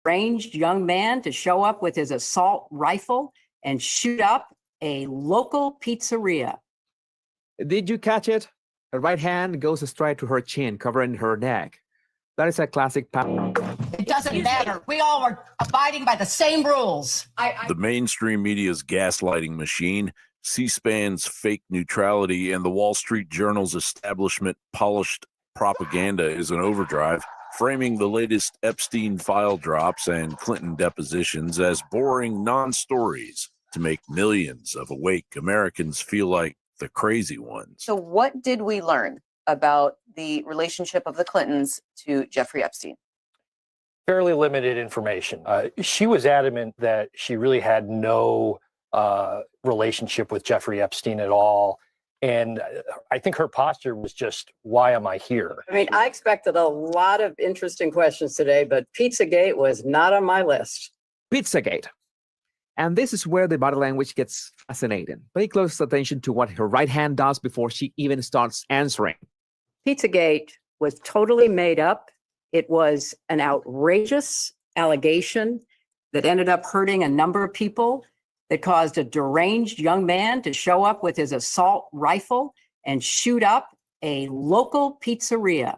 deranged young man to show up with his assault rifle and shoot up a local pizzeria. Did you catch it? Her right hand goes straight to her chin, covering her neck. That is a classic pattern. It doesn't matter. We all are abiding by the same rules. The mainstream media's gaslighting machine, C-SPAN's fake neutrality, and the Wall Street Journal's establishment polished propaganda is in overdrive, framing the latest Epstein File drops and Clinton depositions as boring non-stories to make millions of awake Americans feel like the crazy ones. So what did we learn about the relationship of the Clintons to Jeffrey Epstein? Fairly limited information. She was adamant that she really had no relationship with Jeffrey Epstein at all. And I think her posture was just, why am I here? I mean, I expected a lot of interesting questions today, but Pizzagate was not on my list. Pizzagate. And this is where the body language gets fascinating. Pay close attention to what her right hand does before she even starts answering. Pizzagate was totally made up. It was an outrageous allegation that ended up hurting a number of people, that caused a deranged young man to show up with his assault rifle and shoot up a local pizzeria.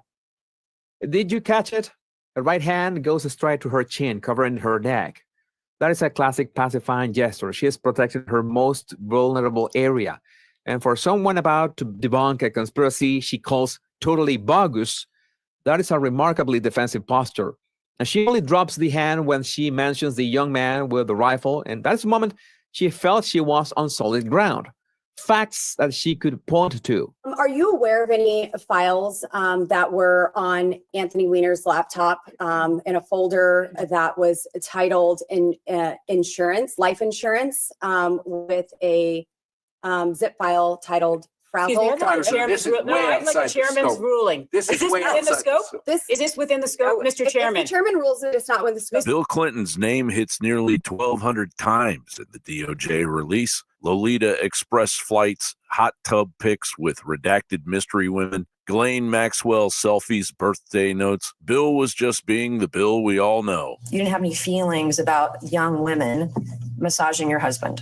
Did you catch it? Her right hand goes straight to her chin, covering her neck. That is a classic pacifying gesture. She is protecting her most vulnerable area. And for someone about to debunk a conspiracy she calls totally bogus, that is a remarkably defensive posture. And she only drops the hand when she mentions the young man with the rifle, and that's the moment she felt she was on solid ground. Facts that she could point to. Are you aware of any files that were on Anthony Weiner's laptop in a folder that was titled insurance, life insurance, with a zip file titled frazzled? Chairman's ruling. Is this within the scope? Is this within the scope, Mr. Chairman? If the chairman rules it, it's not within the scope. Bill Clinton's name hits nearly 1,200 times in the DOJ release. Lolita Express flights, hot tub pics with redacted mystery women, Ghislaine Maxwell selfies, birthday notes. Bill was just being the Bill we all know. You didn't have any feelings about young women massaging your husband.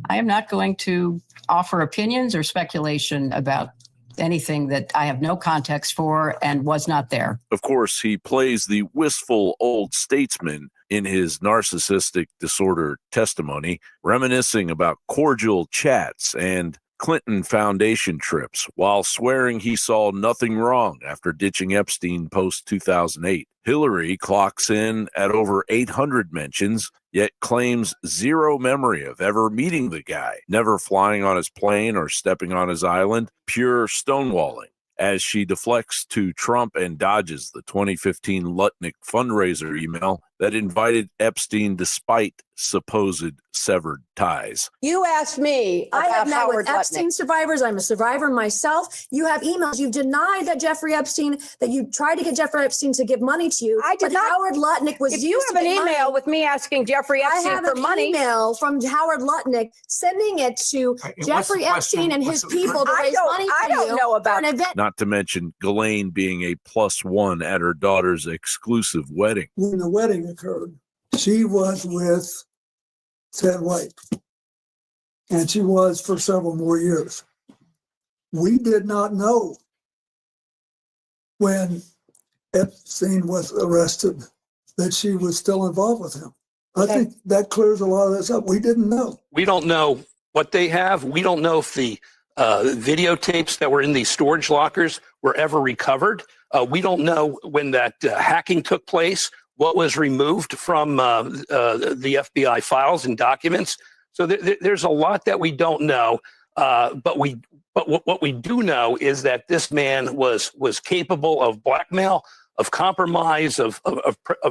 I am not going to offer opinions or speculation about anything that I have no context for and was not there. Of course, he plays the wistful old statesman in his narcissistic disorder testimony, reminiscing about cordial chats and Clinton Foundation trips while swearing he saw nothing wrong after ditching Epstein post-2008. Hillary clocks in at over 800 mentions, yet claims zero memory of ever meeting the guy, never flying on his plane or stepping on his island, pure stonewalling. As she deflects to Trump and dodges the 2015 Lutnick fundraiser email that invited Epstein despite supposed severed ties. You asked me about I have met Howard with Epstein Lutnick. survivors. I'm a survivor myself. You have emails. You've denied that Jeffrey Epstein, that you tried to get Jeffrey Epstein to give money to you. I did but not. Howard Lutnick was If you used have to an get email money. with me asking Jeffrey I Epstein have for an money, email from Howard Lutnick sending it to Jeffrey Epstein and his people to raise money for I don't you know about for an event. Not to mention Ghislaine being a +1 at her daughter's exclusive wedding. When the wedding occurred, she was with Ted White, and she was for several more years. We did not know when Epstein was arrested that she was still involved with him. I think that clears a lot of this up. We didn't know. We don't know what they have. We don't know if the videotapes that were in these storage lockers were ever recovered. We don't know when that hacking took place, what was removed from the FBI files and documents. So there's a lot that we don't know. But what we do know is that this man was capable of blackmail, of compromise, of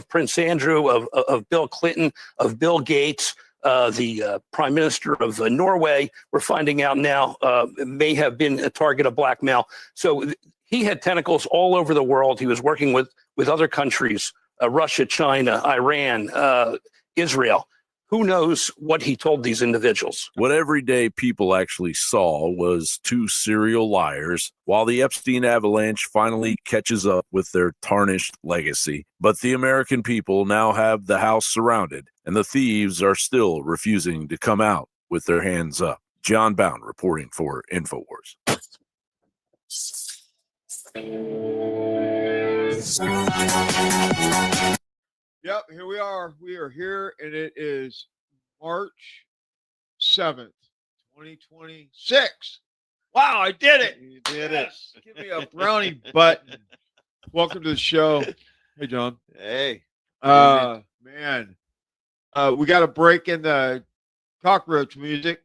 Prince Andrew, of Bill Clinton, of Bill Gates, the Prime Minister of Norway. We're finding out now may have been a target of blackmail. So he had tentacles all over the world. He was working with other countries, Russia, China, Iran, Israel. Who knows what he told these individuals? What everyday people actually saw was two serial liars while the Epstein avalanche finally catches up with their tarnished legacy. But the American people now have the house surrounded, and the thieves are still refusing to come out with their hands up. John Bound reporting for InfoWars. Yep, here we are. We are here, and it is March 7th, 2026. Wow, I did it. You did Yes. Give me a brownie button. Welcome to the show. Hey, John. it. Hey. Man. We got a break in the cockroach music.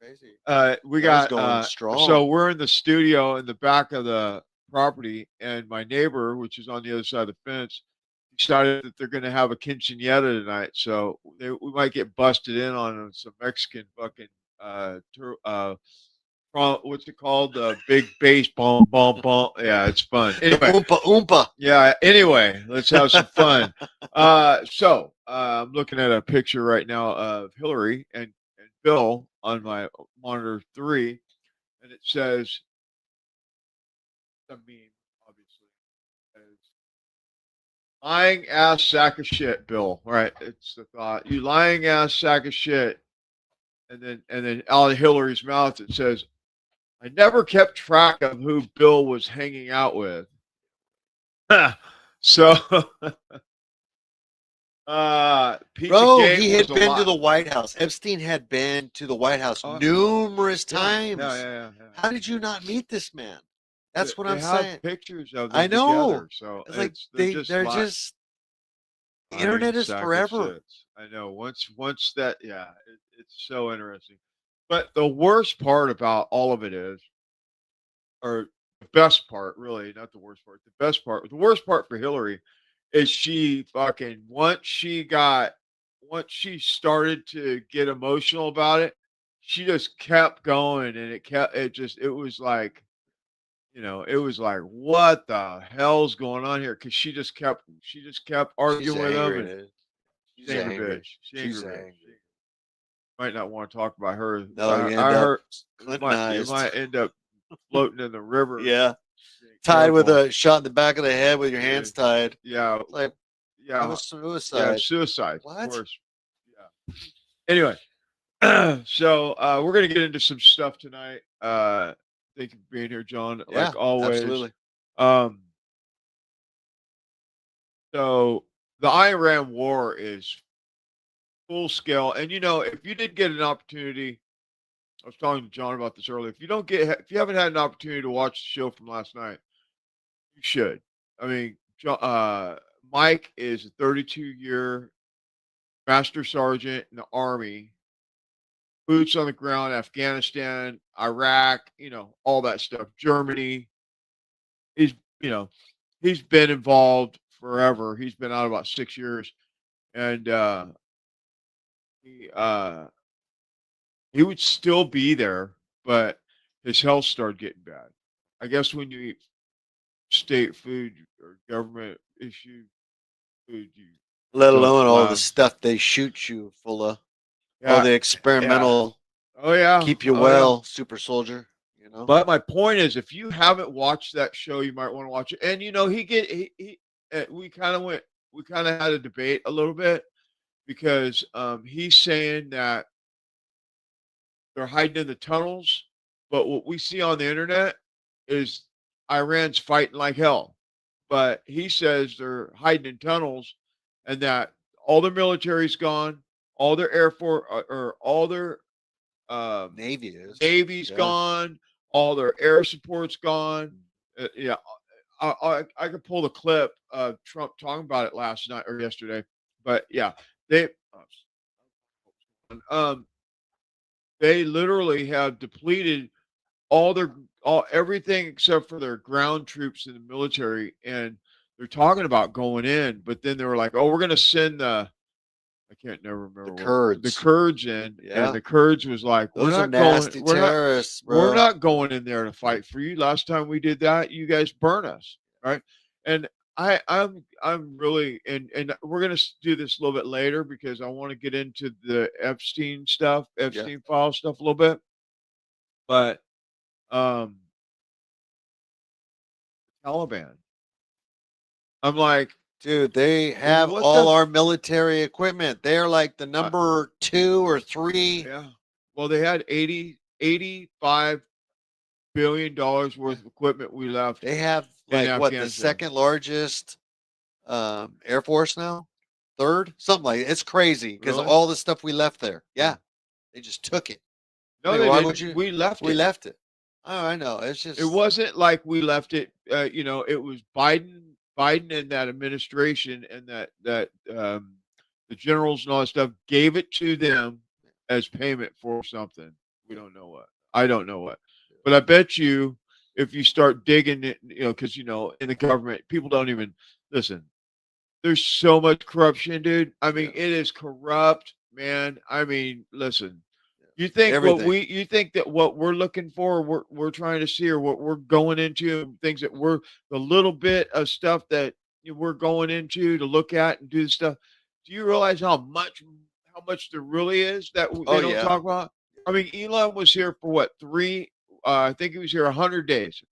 Crazy. We That was got going strong. So we're in the studio in the back of the property, and my neighbor, which is on the other side of the fence, decided that they're going to have a quinceanera tonight. So we might get busted in on some Mexican fucking what's it called? Big bass bomb bomb bomb. Yeah, it's fun. Anyway, Oompa Oompa. yeah. Anyway, let's have some fun. So I'm looking at a picture right now of Hillary and Bill on my monitor 3, and it says, a meme, obviously, as lying ass sack of shit, Bill. Right? It's the thought. You lying ass sack of shit. And then out of Hillary's mouth it says, I never kept track of who Bill was hanging out with. So Bro, he had was a been to lot. the White House. Epstein had been to the White House Oh, numerous Yeah, times. Yeah. How did you not meet this man? That's what They I'm have saying. pictures of them I know. together, so It's like they're they're lying- just the lying internet is sack of forever. shits. I know. Once that, yeah, it's so interesting. But the worst part about all of it is, or the best part, really, not the worst part, the best part, the worst part for Hillary is she fucking, once she started to get emotional about it, she just kept going, and it was like, it was like, what the hell's going on here? Because she just kept arguing with him. And Dude. she's angry bitch. She's Angry bitch. angry. Might not want to talk about her. No, I you end up heard you Clintonized. might end up floating in the river. Yeah. Being Tied with careful. a shot in the back of the head with your hands Dude. tied. Yeah, Like yeah, that was yeah, suicide. suicide. What? Of course. Yeah. Anyway, so we're gonna get into some stuff tonight. Thank you for being here, John. Yeah, Like always. absolutely. So the Iran war is full scale, and if you did get an opportunity, I was talking to John about this earlier. If you haven't had an opportunity to watch the show from last night, you should. I mean, Mike is a 32-year master sergeant in the Army, boots on the ground, Afghanistan, Iraq, all that stuff. Germany. He's been involved forever. He's been out about 6 years, and he would still be there, but his health started getting bad. I guess when you eat state food or government issued food, Let don't alone all the last. stuff they shoot you full of. Yeah, All the experimental oh yeah, keep you oh, well, super soldier. yeah. But my point is, if you haven't watched that show, you might want to watch it. And we kind of had a debate a little bit because he's saying that they're hiding in the tunnels, but what we see on the internet is Iran's fighting like hell. But he says they're hiding in tunnels, and that all their military's gone, all their air force or all their Navy's gone, all their air support's gone. Yeah, I could pull the clip of Trump talking about it last night or yesterday, but yeah, they literally have depleted everything except for their ground troops in the military, and they're talking about going in, but then they were like, "Oh, we're going to send I can't never remember the Kurds in," Yeah. and the Kurds was like, Those "We're are not nasty going, terrorists, we're bro. not going in there to fight for you. Last time we did that, you guys burn us, right?" And I'm really, and we're gonna do this a little bit later because I want to get into the Epstein stuff, Epstein file stuff a little bit. But um, Taliban. I'm like, Dude, they have what all the- our military equipment. They're like the number 2 or 3. yeah. Well, they had 85 billion dollars worth of equipment we left. They have in like what, the Afghanistan. second largest Air Force now? Third? Something like it's crazy because Really? of all the stuff we left there. Yeah. They just took it. No, I mean, they why didn't. would you? We left We it. left it. Oh, I know. It's just It wasn't like we left it. It was Biden and that administration and that the generals and all that stuff gave it to them as payment for something. We don't know what. I don't know what. But I bet you if you start digging it, because in the government, people don't even listen. There's so much corruption, dude. I mean, it is corrupt, man. I mean, listen. You think Everything. you think that what we're looking for, we're trying to see, or what we're going into, things that we're the little bit of stuff that we're going into to look at and do the stuff. Do you realize how much there really is that Oh, they don't yeah. talk about? I mean, Elon was here for what, 3? I think he was here 100 days.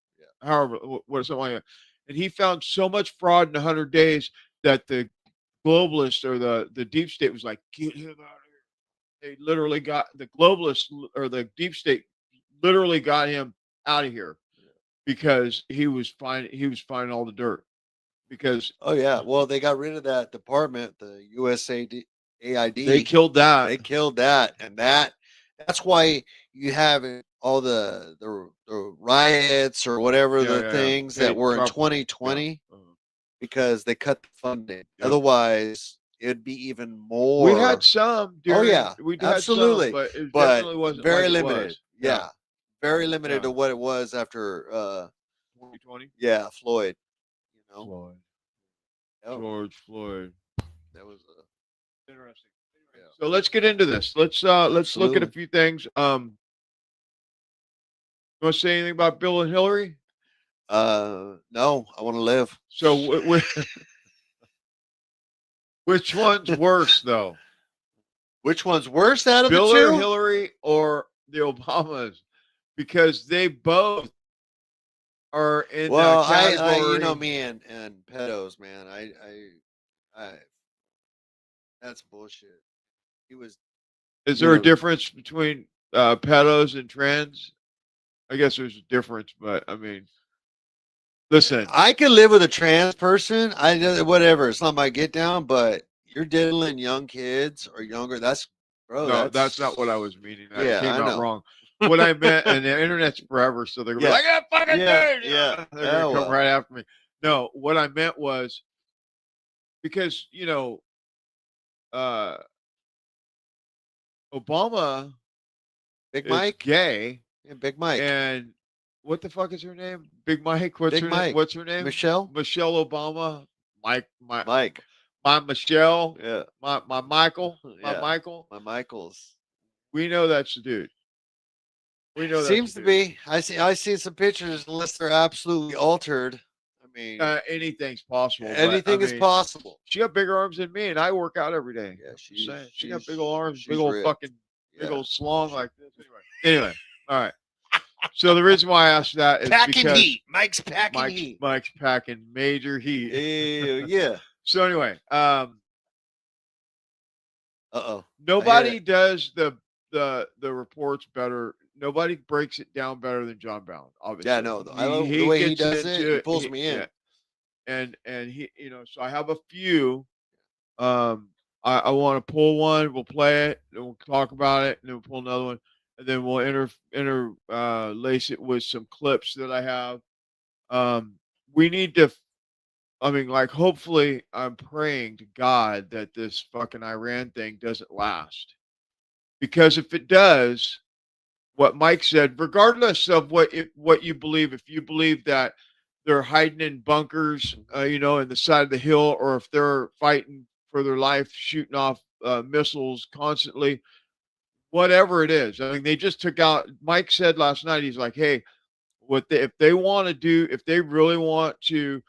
However, what something like that, and he found so much fraud in 100 days that the globalists or the deep state was like, get him out of here. They literally got the globalists or the deep state literally got him out of here because he was finding all the dirt. Because Oh yeah. Well, they got rid of that department, the USAID. they killed that. They killed that, and that's why you have all the riots or whatever Yeah, the yeah, yeah. things Hey, that were in Trump. 2020 Uh-huh. because they cut the funding. Yeah. Otherwise, it'd be even more. We had some. Oh yeah, we had absolutely, some, but it but definitely wasn't very like it limited. was. Yeah, very limited Yeah. to what it was after. 2020. Yeah, Floyd. Floyd. Yep, George Floyd. that was Interesting. So let's get into this. Let's look at a Absolutely. few things. You want to say anything about Bill and Hillary? No, I want to live. So which one's worse though? Which one's worse out of Bill the two? or Hillary or the Obamas? Because they both are in Well, that category. you know me and pedos, man. I that's bullshit. He was. Is you there a know- difference between pedos and trans? I guess there's a difference, but I mean, listen. I could live with a trans person. Whatever. It's not my get down, but you're diddling young kids or younger. That's bro. No, that's not what I was meaning. That Yeah, came I out know. wrong. What I meant, and the internet's forever, so they're gonna Yeah. be like, "Yeah, fucking Yeah, dude." yeah. They're gonna Oh, come well. right after me. No, what I meant was because uh, Obama Big is Mike. gay, Yeah, Big Mike. and what the fuck is her name? Big Mike. What's Big her Mike. name? What's her name? Michelle. Michelle Obama. Mike. My Michelle. Yeah. My Michael. My Yeah. Michael. My Michaels. We know that's the dude. We know Seems that's to the dude. be. I see some pictures unless they're absolutely altered. I mean, Anything's possible. but, anything I is mean, possible. She got bigger arms than me, and I work out every day. Yeah, Just saying. She got she's- big old arms, she's big old ripped. fucking, big Yeah. old slong like this. Anyway, all right. So the reason why I asked that is Packing because heat. Mike's packing heat. Mike's packing major heat. Yeah. So anyway, Uh-oh. nobody does the reports better. Nobody breaks it down better than John Brown. Obviously, Yeah, no. I love the way he gets does it. into He pulls me in. yeah. And he, so I have a few. I want to pull one. We'll play it. Then we'll talk about it, and then we'll pull another one, and then we'll interlace it with some clips that I have. We need to. I mean, like, hopefully, I'm praying to God that this fucking Iran thing doesn't last, because if it does, what Mike said, regardless of what you believe, if you believe that they're hiding in bunkers, in the side of the hill, or if they're fighting for their life, shooting off missiles constantly, whatever it is. I mean, they just took out. Mike said last night, he's like, "Hey, if they want to do, if they really want to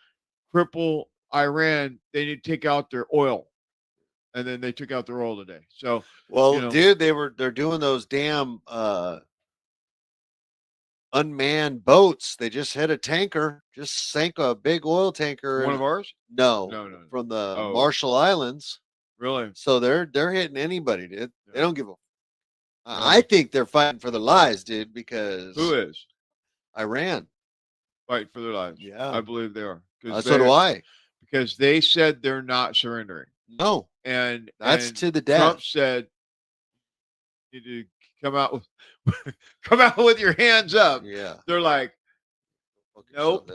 cripple Iran, they need to take out their oil. And then they took out their oil today. So, Well, you know, dude, they're doing those damn unmanned boats. They just hit a tanker, just sank a big oil tanker. one in- of ours? No, No. from the Oh. Marshall Islands. Really? So they're hitting anybody, dude. They Yeah. don't give a. No. I think they're fighting for their lives, dude, because Who is Iran. fighting for their lives? Yeah. I believe they are. So do I. Because they said they're not surrendering. No, And that's and to the death. Trump said you need to come out with come out with your hands up. Yeah. They're like, nope.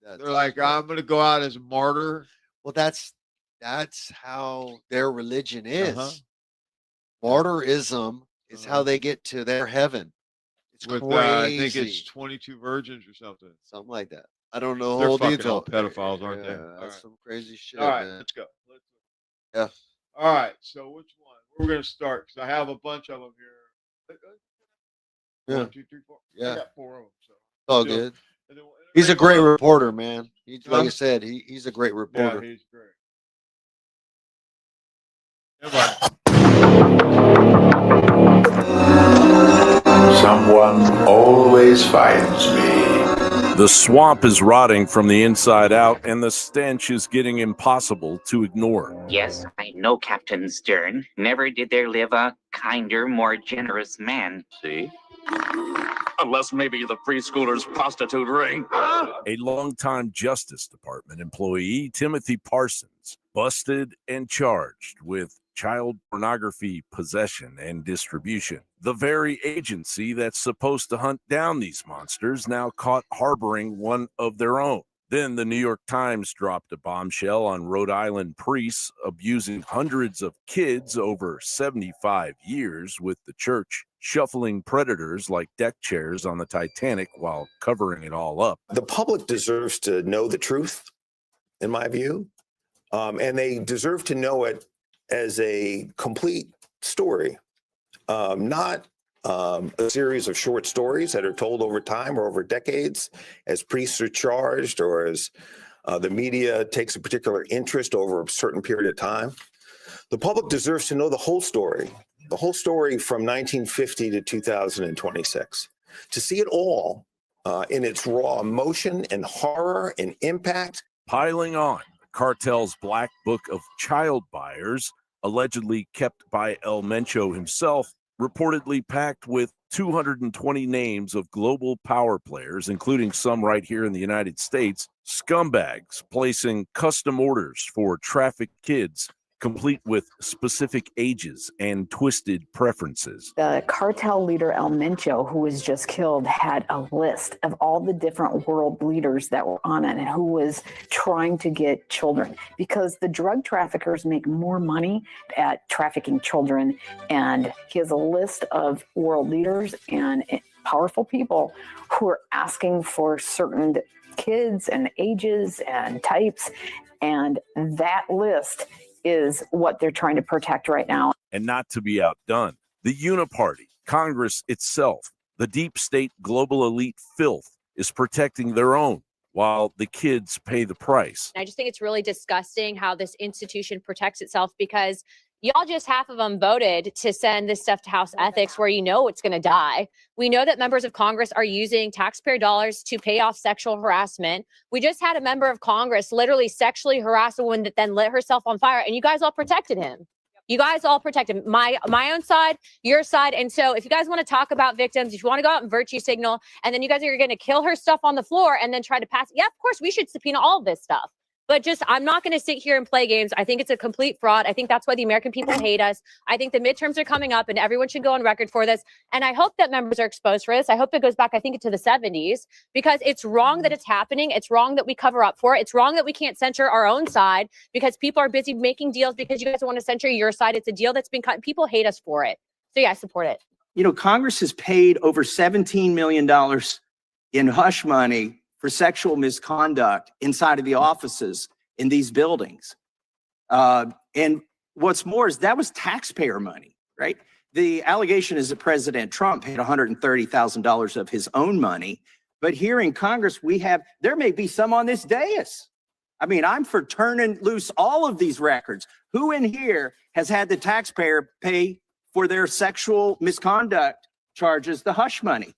That's, They're like, I'm gonna go out as a martyr. well, that's how their religion is. Uh-huh. Martyrism is how Uh-huh. they get to their heaven. It's With crazy. I think it's 22 virgins or something. Something like that. I don't know the They're whole fucking detail. all pedophiles, aren't they? Yeah, All that's right. some crazy shit, All right, man. let's go. Yeah. All right, so which one? We're gonna start because I have a bunch of them here. Yeah. 1, 2, 3, 4. Yeah. I got 4 of them. So It's all do 'em. good. And then He's a anybody great wanna- reporter, man. He's like Huh? I said, he's a great Yeah, reporter. he's great. Everybody. Someone always finds me. The swamp is rotting from the inside out, and the stench is getting impossible to ignore. Yes, I know Captain Stern. Never did there live a kinder, more generous man. See? Unless maybe the preschooler's prostitute ring. A longtime Justice Department employee, Timothy Parsons, busted and charged with child pornography possession and distribution. The very agency that's supposed to hunt down these monsters now caught harboring one of their own. Then the New York Times dropped a bombshell on Rhode Island priests abusing hundreds of kids over 75 years, with the church shuffling predators like deck chairs on the Titanic while covering it all up. The public deserves to know the truth, in my view, and they deserve to know it as a complete story, not a series of short stories that are told over time or over decades as priests are charged or as the media takes a particular interest over a certain period of time. The public deserves to know the whole story from 1950 to 2026, to see it all in its raw emotion and horror and impact. Piling on, the cartel's black book of child buyers, allegedly kept by El Mencho himself, reportedly packed with 220 names of global power players, including some right here in the United States, scumbags placing custom orders for trafficked kids, complete with specific ages and twisted preferences. The cartel leader El Mencho, who was just killed, had a list of all the different world leaders that were on it and who was trying to get children, because the drug traffickers make more money at trafficking children. And he has a list of world leaders and powerful people who are asking for certain kids and ages and types. And that list is what they're trying to protect right now. And not to be outdone, the Uniparty, Congress itself, the deep state global elite filth is protecting their own while the kids pay the price. I just think it's really disgusting how this institution protects itself, because y'all just half of them voted to send this stuff to House Ethics, where you know it's going to die. We know that members of Congress are using taxpayer dollars to pay off sexual harassment. We just had a member of Congress literally sexually harass a woman that then lit herself on fire, and you guys all protected him. You guys all protected him. My own side, your side. And so if you guys want to talk about victims, if you want to go out and virtue signal, and then you guys are going to kill her stuff on the floor and then try to pass, yeah, of course we should subpoena all of this stuff. But just, I'm not going to sit here and play games. I think it's a complete fraud. I think that's why the American people hate us. I think the midterms are coming up and everyone should go on record for this. And I hope that members are exposed for this. I hope it goes back, I think, to the 70s, because it's wrong that it's happening. It's wrong that we cover up for it. It's wrong that we can't censor our own side because people are busy making deals because you guys want to censor your side. It's a deal that's been cut. People hate us for it. So yeah, I support it. You know, Congress has paid over $17 million in hush money for sexual misconduct inside of the offices in these buildings. And what's more is that was taxpayer money, right? The allegation is that President Trump paid $130,000 of his own money. But here in Congress, there may be some on this dais I mean, I'm for turning loose all of these records. Who in here has had the taxpayer pay for their sexual misconduct charges, the hush money?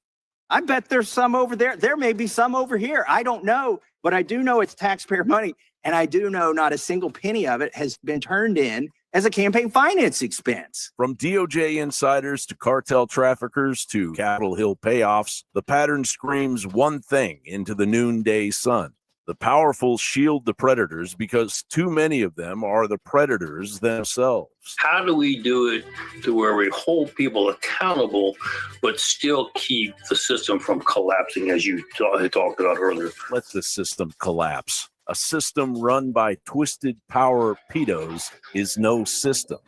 I bet there's some over there. There may be some over here. I don't know, but I do know it's taxpayer money. And I do know not a single penny of it has been turned in as a campaign finance expense. From DOJ insiders to cartel traffickers to Capitol Hill payoffs, the pattern screams one thing into the noonday sun. The powerful shield the predators because too many of them are the predators themselves. How do we do it to where we hold people accountable, but still keep the system from collapsing, as you talked about earlier? Let the system collapse. A system run by twisted power pedos is no system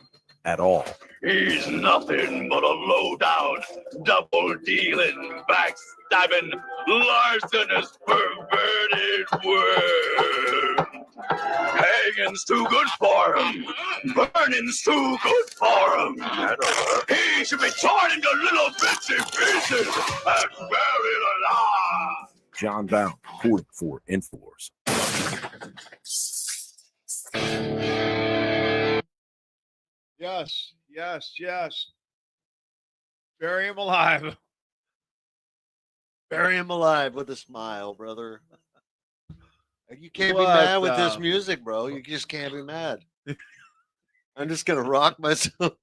at all. He's nothing but a low-down, double-dealing, backstabbing, larcenous, perverted worm. Hanging's too good for him. Burning's too good for him. He should be torn into little bitsy pieces and buried alive. John Bound, reporting for InfoWars. Yes. Bury him alive. Bury him alive with a smile, brother. You can't be What mad with this the- music, bro. You just can't be mad. I'm just gonna rock myself.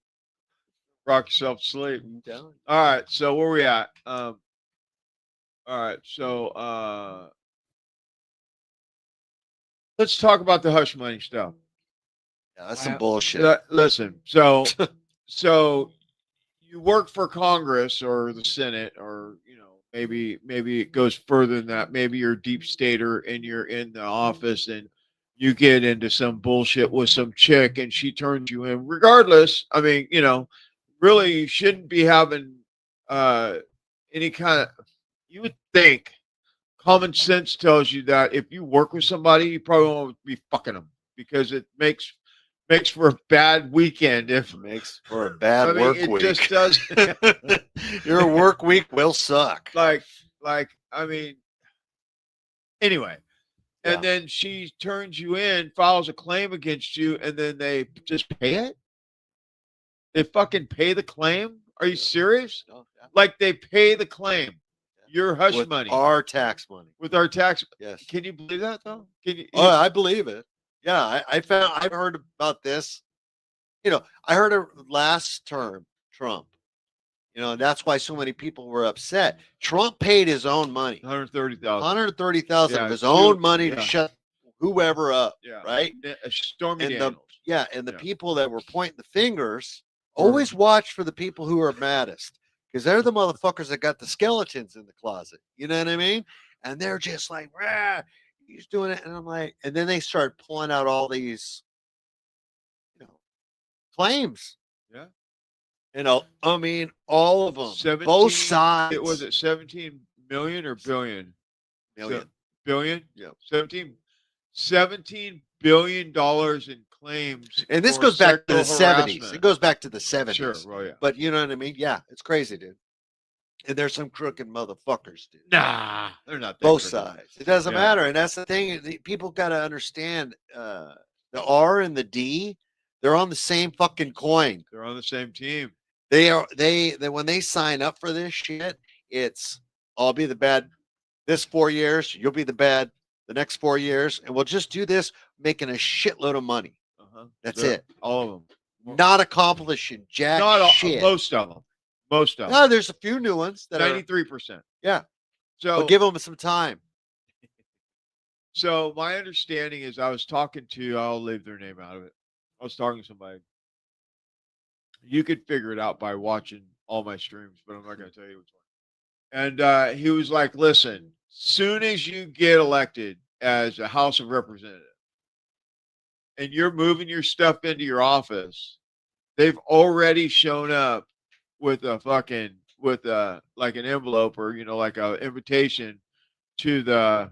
Rock yourself to sleep. Down. All right, so where we at? All right, so let's talk about the hush money stuff. Yeah, that's some bullshit. Listen, so you work for Congress or the Senate, or maybe it goes further than that. Maybe you're a deep stater and you're in the office and you get into some bullshit with some chick and she turns you in. Regardless, I mean, really you shouldn't be having any kind of. You would think common sense tells you that if you work with somebody, you probably won't be fucking them because it makes for a bad weekend. If Makes for a bad work it week. just does. Your work week will suck. Like, I mean, anyway. Yeah. And then she turns you in, files a claim against you, and then they just pay it? They fucking pay the claim? Are you serious? Oh, yeah. Like they pay the claim. Your hush With money. our tax money. With our tax. Yes. Can you believe that though? Can you? Oh, I believe it. Yeah, I've heard about this. I heard it last term, Trump. And that's why so many people were upset. Trump paid his own money. 130,000. 130,000 Yeah, of his own money yeah. to shut whoever up. Yeah. Right? Stormy And Daniels. the people that were pointing the fingers, always watch for the people who are maddest. Because they're the motherfuckers that got the skeletons in the closet. You know what I mean? And they're just like, rah, he's doing it. And I'm like, and then they start pulling out all these, claims. Yeah. I mean, all of them. 17, Both sides. It was 17 million or billion? Million. Billion? Yeah. 17 billion dollars in claims. And this for goes back to the sexual 70s. harassment. It goes back to the 70s. Sure. Well, yeah. But you know what I mean? Yeah, it's crazy, dude. And there's some crooked motherfuckers, dude. Nah, they're not. That Both crooked. sides. It doesn't Yeah. matter. And that's the thing. People got to understand the R and the D, they're on the same fucking coin. They're on the same team. They when they sign up for this shit, it's I'll be the bad this 4 years, you'll be the bad the next 4 years, and we'll just do this making a shitload of money. That's They're- it. All of them. Not accomplishing jack Not all, shit. most of them. Most of them. No, there's a few new ones that 93%. are yeah. So But give them some time. So my understanding is I was talking to, I'll leave their name out of it. I was talking to somebody. You could figure it out by watching all my streams, but I'm not going to tell you which one. And he was like, listen, soon as you get elected as a House of Representatives and you're moving your stuff into your office, they've already shown up with a fucking, with like an envelope or, like a invitation to the,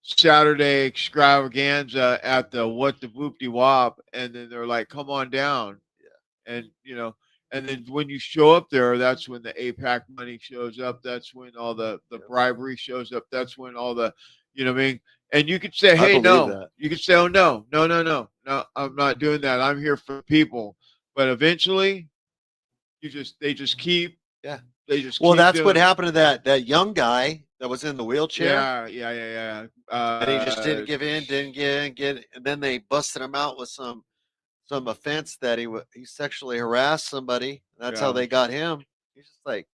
Saturday extravaganza at the what the whoop-de wop, and then they're like, come on down. Yeah. And and then when you show up there, that's when the APAC money shows up. That's when all the bribery shows up. That's when all the, you know what I mean? And you could say, I hey, believe no. that. You could say, oh, no, I'm not doing that. I'm here for people. But eventually, they just keep. Yeah. They just Well, keep that's what doing it. happened to that young guy that was in the wheelchair. Yeah. And he just didn't give in, didn't get, and then they busted him out with some offense that he sexually harassed somebody. That's how Yeah. they got him. He's just like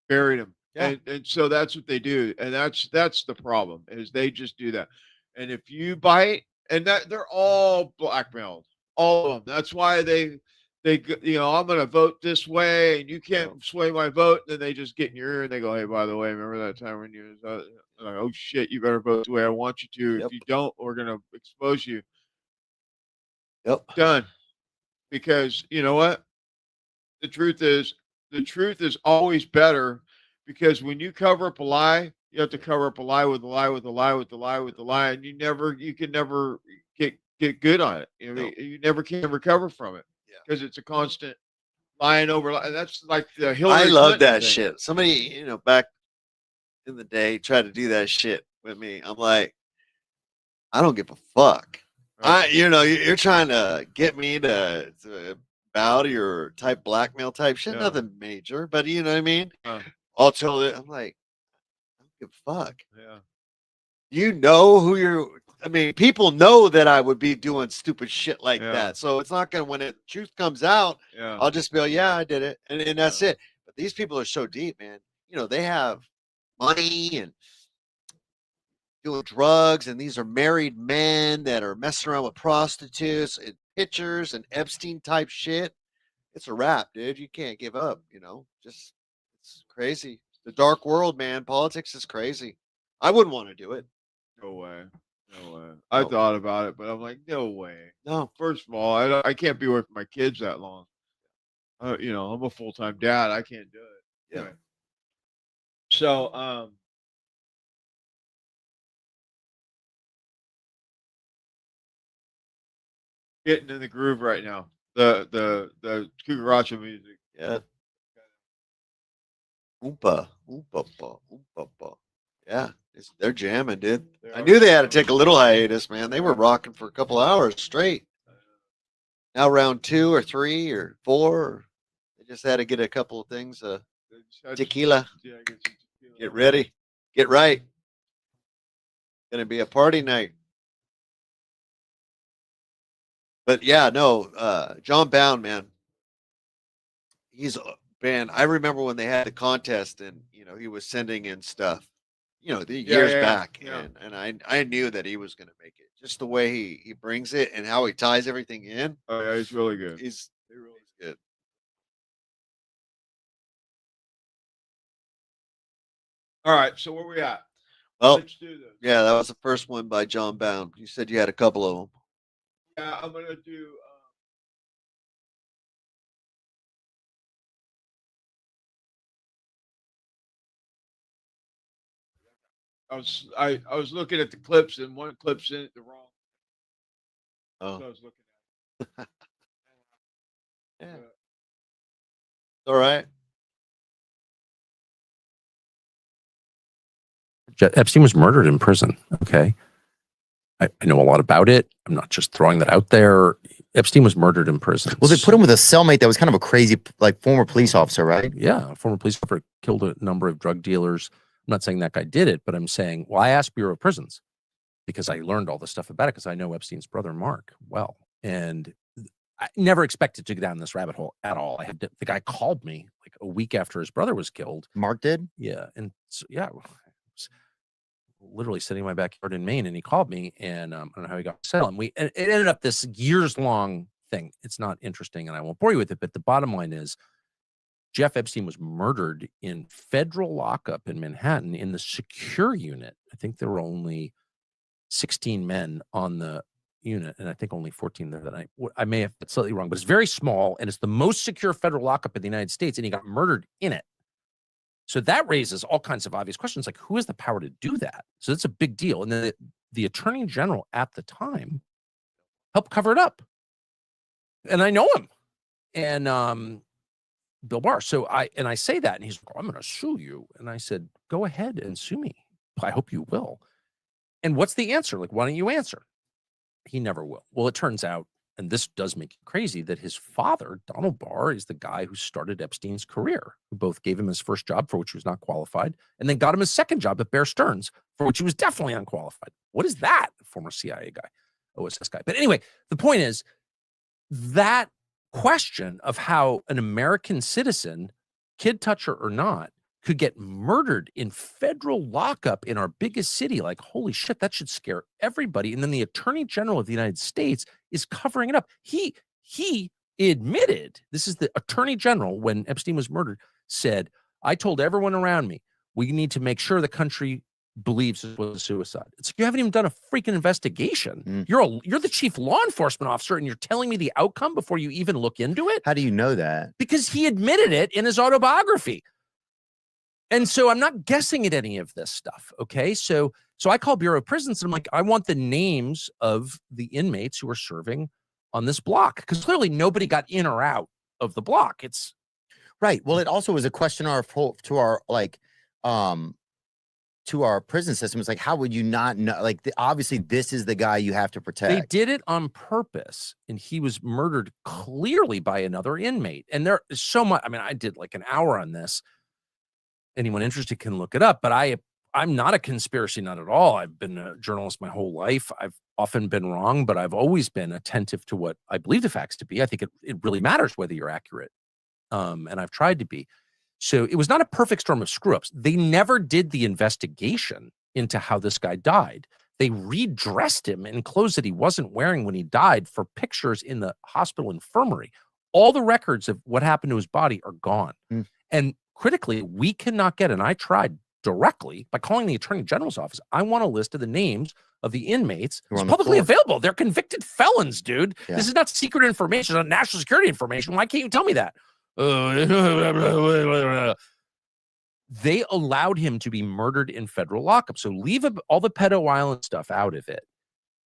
buried him. Yeah. And so that's what they do. And that's the problem is they just do that. And if you bite, and that they're all blackmailed, all of them. That's why I'm going to vote this way and you can't sway my vote. Then they just get in your ear and they go, hey, by the way, remember that time when you was like, oh shit, you better vote the way I want you to. If you don't, we're going to expose you. Yep. Done. Because you know what? The truth is always better, because when you cover up a lie, you have to cover up a lie with a lie with a lie with a lie with a lie, and you can never get good on it. You never can recover from it because it's a constant lying over. And that's like the Hillary I love Clinton that thing. shit. Somebody, back in the day tried to do that shit with me. I'm like, I don't give a fuck. You're trying to get me to bow to your type blackmail type shit. Yeah. Nothing major, but you know what I mean? I'll tell it. I'm like, I don't give a fuck. Yeah. You know who you're. I mean, people know that I would be doing stupid shit like Yeah. that. So it's not gonna, when the truth comes out, Yeah. I'll just be like, yeah, I did it. And that's it. But these people are so deep, man. They have money and doing drugs, and these are married men that are messing around with prostitutes and pitchers and Epstein type shit. It's a wrap, dude. You can't give up, just it's crazy. The dark world, man. Politics is crazy. I wouldn't want to do it. No way. I thought about it, but I'm like, no way. No. First of all, I can't be with my kids that long. I'm a full-time dad. I can't do it. Yeah. Anyway. So, getting in the groove right now. The Cucaracha music. Yeah. Oompa, oompa, oompa. Yeah, they're jamming, dude. I knew they had to take a little hiatus, man. They were rocking for a couple hours straight. Now round 2 or 3 or 4, they just had to get a couple of things. Tequila. Get ready. Get right. Gonna be a party night. But yeah, no, John Bound, man. He's man. I remember when they had the contest, and he was sending in stuff, the years back, and I knew that he was going to make it. Just the way he brings it and how he ties everything in. Oh yeah, he's really good. He's really good. All right, so where we at? Well, Let's do this. yeah, that was the first one by John Bound. You said you had a couple of them. Yeah, I'm gonna do. I was looking at the clips, and one clip's in it the wrong. Oh. So I was looking at. Yeah. All right. Epstein was murdered in prison. Okay. I know a lot about it. I'm not just throwing that out there. Epstein was murdered in prison. Well, they put him with a cellmate that was kind of a crazy, former police officer, right? Yeah. A former police officer killed a number of drug dealers. I'm not saying that guy did it, but I'm saying, well, I asked Bureau of Prisons because I learned all this stuff about it because I know Epstein's brother, Mark, well. And I never expected to go down this rabbit hole at all. The guy called me like a week after his brother was killed. Mark did? Yeah. And so, yeah, I was literally sitting in my backyard in Maine, and he called me, and I don't know how he got to sell. And it ended up this years-long thing. It's not interesting, and I won't bore you with it, but the bottom line is Jeff Epstein was murdered in federal lockup in Manhattan in the secure unit. I think there were only 16 men on the unit, and I think only 14 there that night. I may have been slightly wrong, but it's very small, and it's the most secure federal lockup in the United States, and he got murdered in it. So that raises all kinds of obvious questions, like who has the power to do that? So it's a big deal. And then the attorney general at the time helped cover it up. And I know him. And Bill Barr. So I say that, and he's like, I'm going to sue you. And I said, go ahead and sue me. I hope you will. And what's the answer? Like, why don't you answer? He never will. Well, it turns out, and this does make it crazy, that his father, Donald Barr, is the guy who started Epstein's career, who both gave him his first job, for which he was not qualified, and then got him his second job at Bear Stearns, for which he was definitely unqualified. What is that? Former CIA guy, OSS guy. But anyway, the point is that question of how an American citizen, kid toucher or not, could get murdered in federal lockup in our biggest city. Like, holy shit, that should scare everybody. And then the Attorney General of the United States is covering it up. He admitted, this is the Attorney General, when Epstein was murdered, said, I told everyone around me, we need to make sure the country believes it was a suicide. It's you haven't even done a freaking investigation. You're the chief law enforcement officer, and you're telling me the outcome before you even look into it? How do you know that? Because he admitted it in his autobiography. And so I'm not guessing at any of this stuff. Okay. So I call Bureau of Prisons and I'm like, I want the names of the inmates who are serving on this block. Because clearly nobody got in or out of the block. It's right. Well, it also was a question to our prison system. It's like, how would you not know? Like, obviously this is the guy you have to protect. They did it on purpose, and he was murdered clearly by another inmate. And there is so much. I mean, I did like an hour on this. Anyone interested can look it up, but I'm not a conspiracy nut at all. I've been a journalist my whole life. I've often been wrong, but I've always been attentive to what I believe the facts to be. I think it really matters whether you're accurate. And I've tried to be. So it was not a perfect storm of screw-ups. They never did the investigation into how this guy died. They redressed him in clothes that he wasn't wearing when he died for pictures in the hospital infirmary. All the records of what happened to his body are gone. And critically, we cannot get, and I tried directly by calling the Attorney General's office. I want a list of the names of the inmates. It's publicly available. They're convicted felons, dude. Yeah. This is not secret information, it's not national security information. Why can't you tell me that? They allowed him to be murdered in federal lockup. So leave all the pedo island stuff out of it.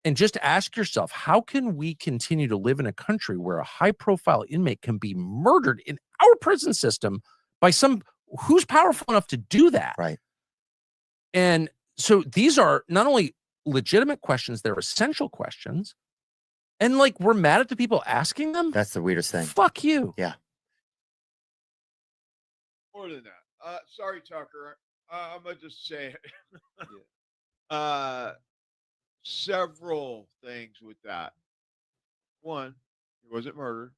And just ask yourself, how can we continue to live in a country where a high-profile inmate can be murdered in our prison system by who's powerful enough to do that? Right. And so these are not only legitimate questions, they're essential questions. And like, we're mad at the people asking them. That's the weirdest thing. Fuck you. Yeah. More than that. Sorry, Tucker. I'm gonna just say several things with that. One, he wasn't murdered.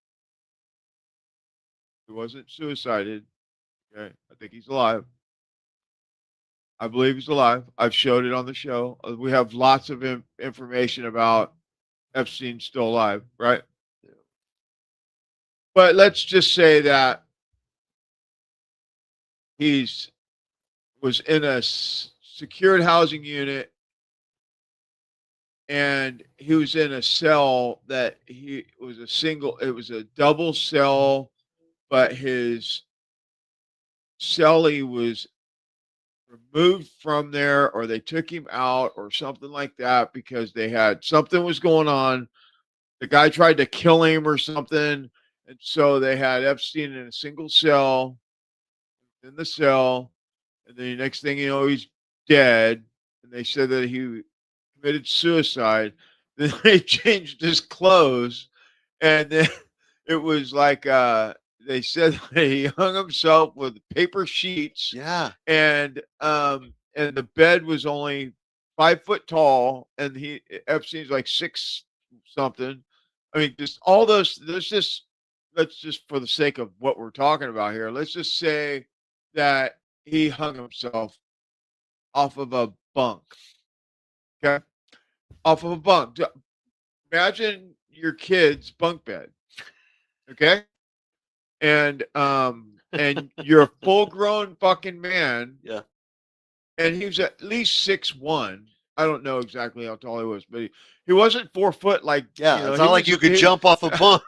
He wasn't suicided. Okay, I think he's alive. I believe he's alive. I've showed it on the show. We have lots of information about Epstein still alive, right? Yeah. But let's just say that was in a secured housing unit, and he was in a cell that it was a double cell, but his cellie was removed from there, or they took him out or something like that because something was going on. The guy tried to kill him or something. And so they had Epstein in a single cell, in the cell. And then the next thing you know, he's dead. And they said that he committed suicide. Then they changed his clothes. And then it was like, they said that he hung himself with paper sheets. Yeah. And the bed was only 5 foot tall. And Epstein's like 6 something. I mean, just all those, let's just for the sake of what we're talking about here, let's just say that he hung himself off of a bunk. Okay. Off of a bunk. Imagine your kid's bunk bed. Okay. And you're a full grown fucking man. Yeah. And he was at least 6'1". I don't know exactly how tall he was, but he wasn't 4 foot like, it's not like you could jump off a bunk.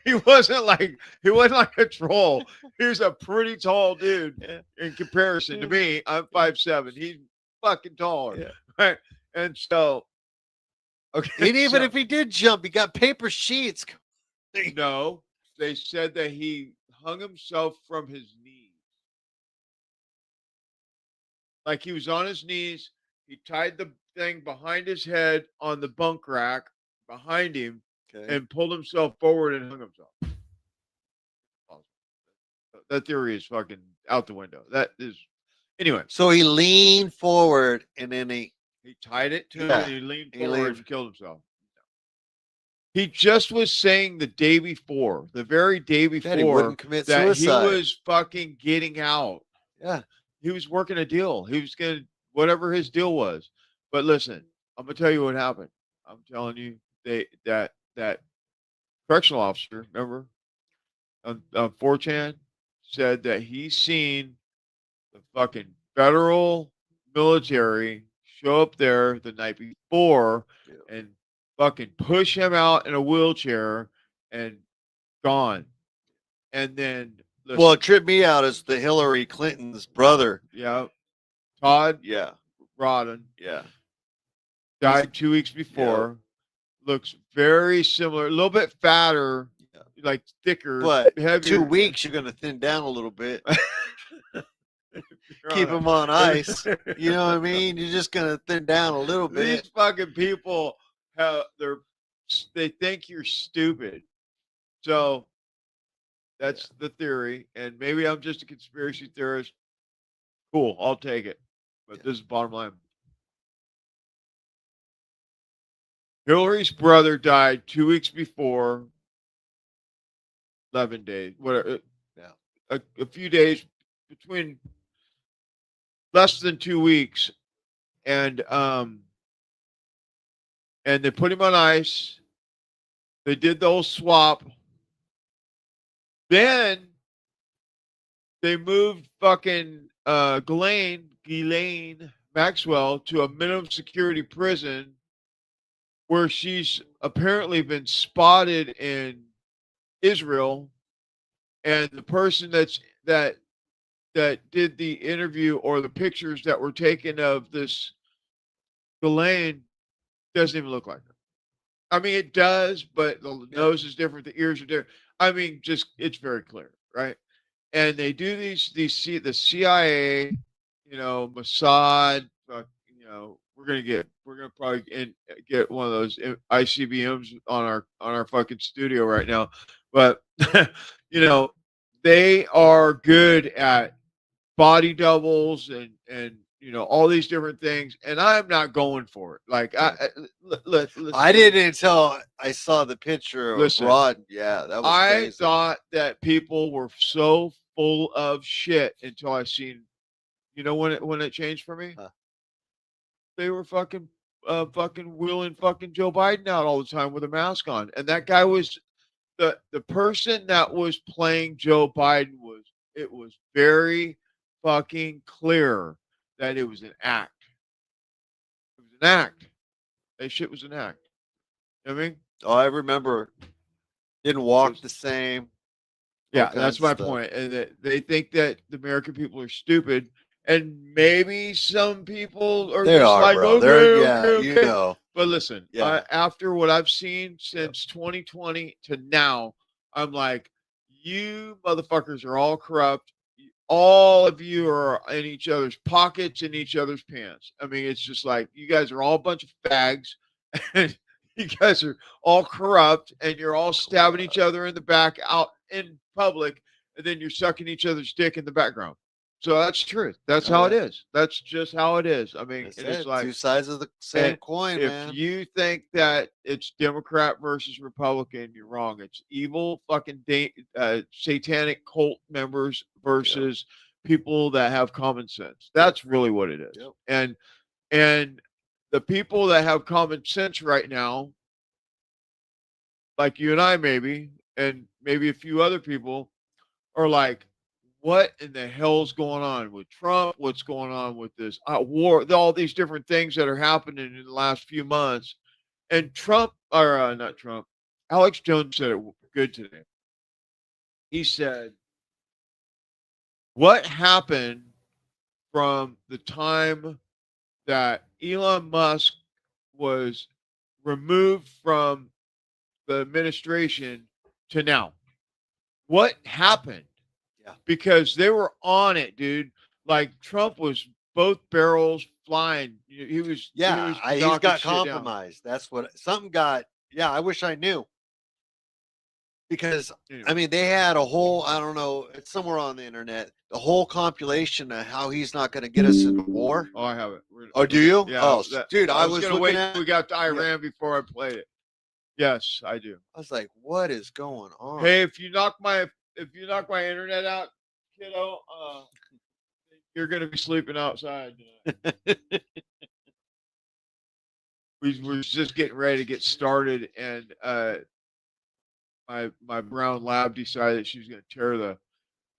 He wasn't like a troll. He was a pretty tall dude in comparison to me. I'm 5'7". He's fucking taller. Yeah. Right. And so okay. And even if he did jump, he got paper sheets. No, they said that he hung himself from his knees. Like he was on his knees He tied the thing behind his head on the bunk rack behind him and pulled himself forward and hung himself. That theory is fucking out the window. That is, anyway. So he leaned forward and then he tied it to him Yeah, and he leaned he forward leaned- and killed himself. He just was saying the day before, the very day before, he wouldn't commit that suicide. he was fucking getting out. Yeah. He was working a deal. He was going to, whatever his deal was. But listen, I'm going to tell you what happened. I'm telling you, that correctional officer, remember, on 4chan, said that he's seen the fucking federal military show up there the night before and fucking push him out in a wheelchair and gone. And then, listen, Well, it tripped me out as the Hillary Clinton's brother. yeah, Todd, Yeah. Rodden, Yeah. died 2 weeks before. Looks very similar, a little bit fatter, like thicker, But heavier. 2 weeks, you're going to thin down a little bit. Keep him on ice. You know what I mean? You're just going to thin down a little These bit. fucking people they think you're stupid. So that's the theory. And maybe I'm just a conspiracy theorist. Cool, I'll take it. But this is bottom line. Hillary's brother died 2 weeks before. 11 days, whatever. A few days between less than 2 weeks. And they put him on ice. They did the old swap. Then they moved fucking Ghislaine Maxwell to a minimum security prison where she's apparently been spotted in Israel. And the person that did the interview or the pictures that were taken of this Ghislaine doesn't even look like her. I mean, it does, but the nose is different, the ears are different. I mean, just it's very clear, right? And they do the CIA, Mossad, we're gonna probably get one of those ICBMs on our fucking studio right now, but they are good at body doubles and all these different things, and I'm not going for it. Like I didn't until I saw the picture of Listen, Rod. Yeah, that was I crazy. thought that people were so full of shit until I seen, when it changed for me. They were fucking wheeling fucking Joe Biden out all the time with a mask on, and that guy was the person that was playing Joe Biden it was very fucking clear that it was an act. It was an act. That shit was an act. You know what I mean? Oh, I remember. Didn't walk the same. Yeah, all that's kinds my of stuff. point. And that they think that the American people are stupid, and maybe some people are They just are, like, bro. okay, They're- yeah, okay, you okay. know. But listen, Yeah. after what I've seen since 2020 to now, I'm like, you motherfuckers are all corrupt. All of you are in each other's pockets, in each other's pants. I mean, it's just like you guys are all a bunch of fags, and you guys are all corrupt, and you're all stabbing each other in the back out in public, and then you're sucking each other's dick in the background. So that's truth. That's how it is. That's just how it is. I mean, That's it is it. like Two sides of the same and coin, if man. you think that it's Democrat versus Republican, you're wrong. It's evil fucking satanic cult members versus people that have common sense. That's really what it is. And the people that have common sense right now, like you and I maybe, and maybe a few other people, are like, what in the hell's going on with Trump? What's going on with this war? All these different things that are happening in the last few months. And Trump, or not Trump, Alex Jones said it good today. He said, what happened from the time that Elon Musk was removed from the administration to now? What happened? Yeah. Because they were on it, dude. Like Trump was both barrels flying. He was Yeah, he's knocking got shit down. compromised. That's what something got. Yeah, I wish I knew. Because I mean, they had a whole, I don't know, it's somewhere on the internet, the whole compilation of how he's not going to get us into war. Oh, I have it. Oh, do you? Yeah. Oh, dude, I was gonna looking wait at. till we got to Iran before I played it. Yes, I do. I was like, what is going on? Hey, if you knock my internet out, kiddo, you're gonna be sleeping outside tonight. we were just getting ready to get started, and my brown lab decided she was gonna tear the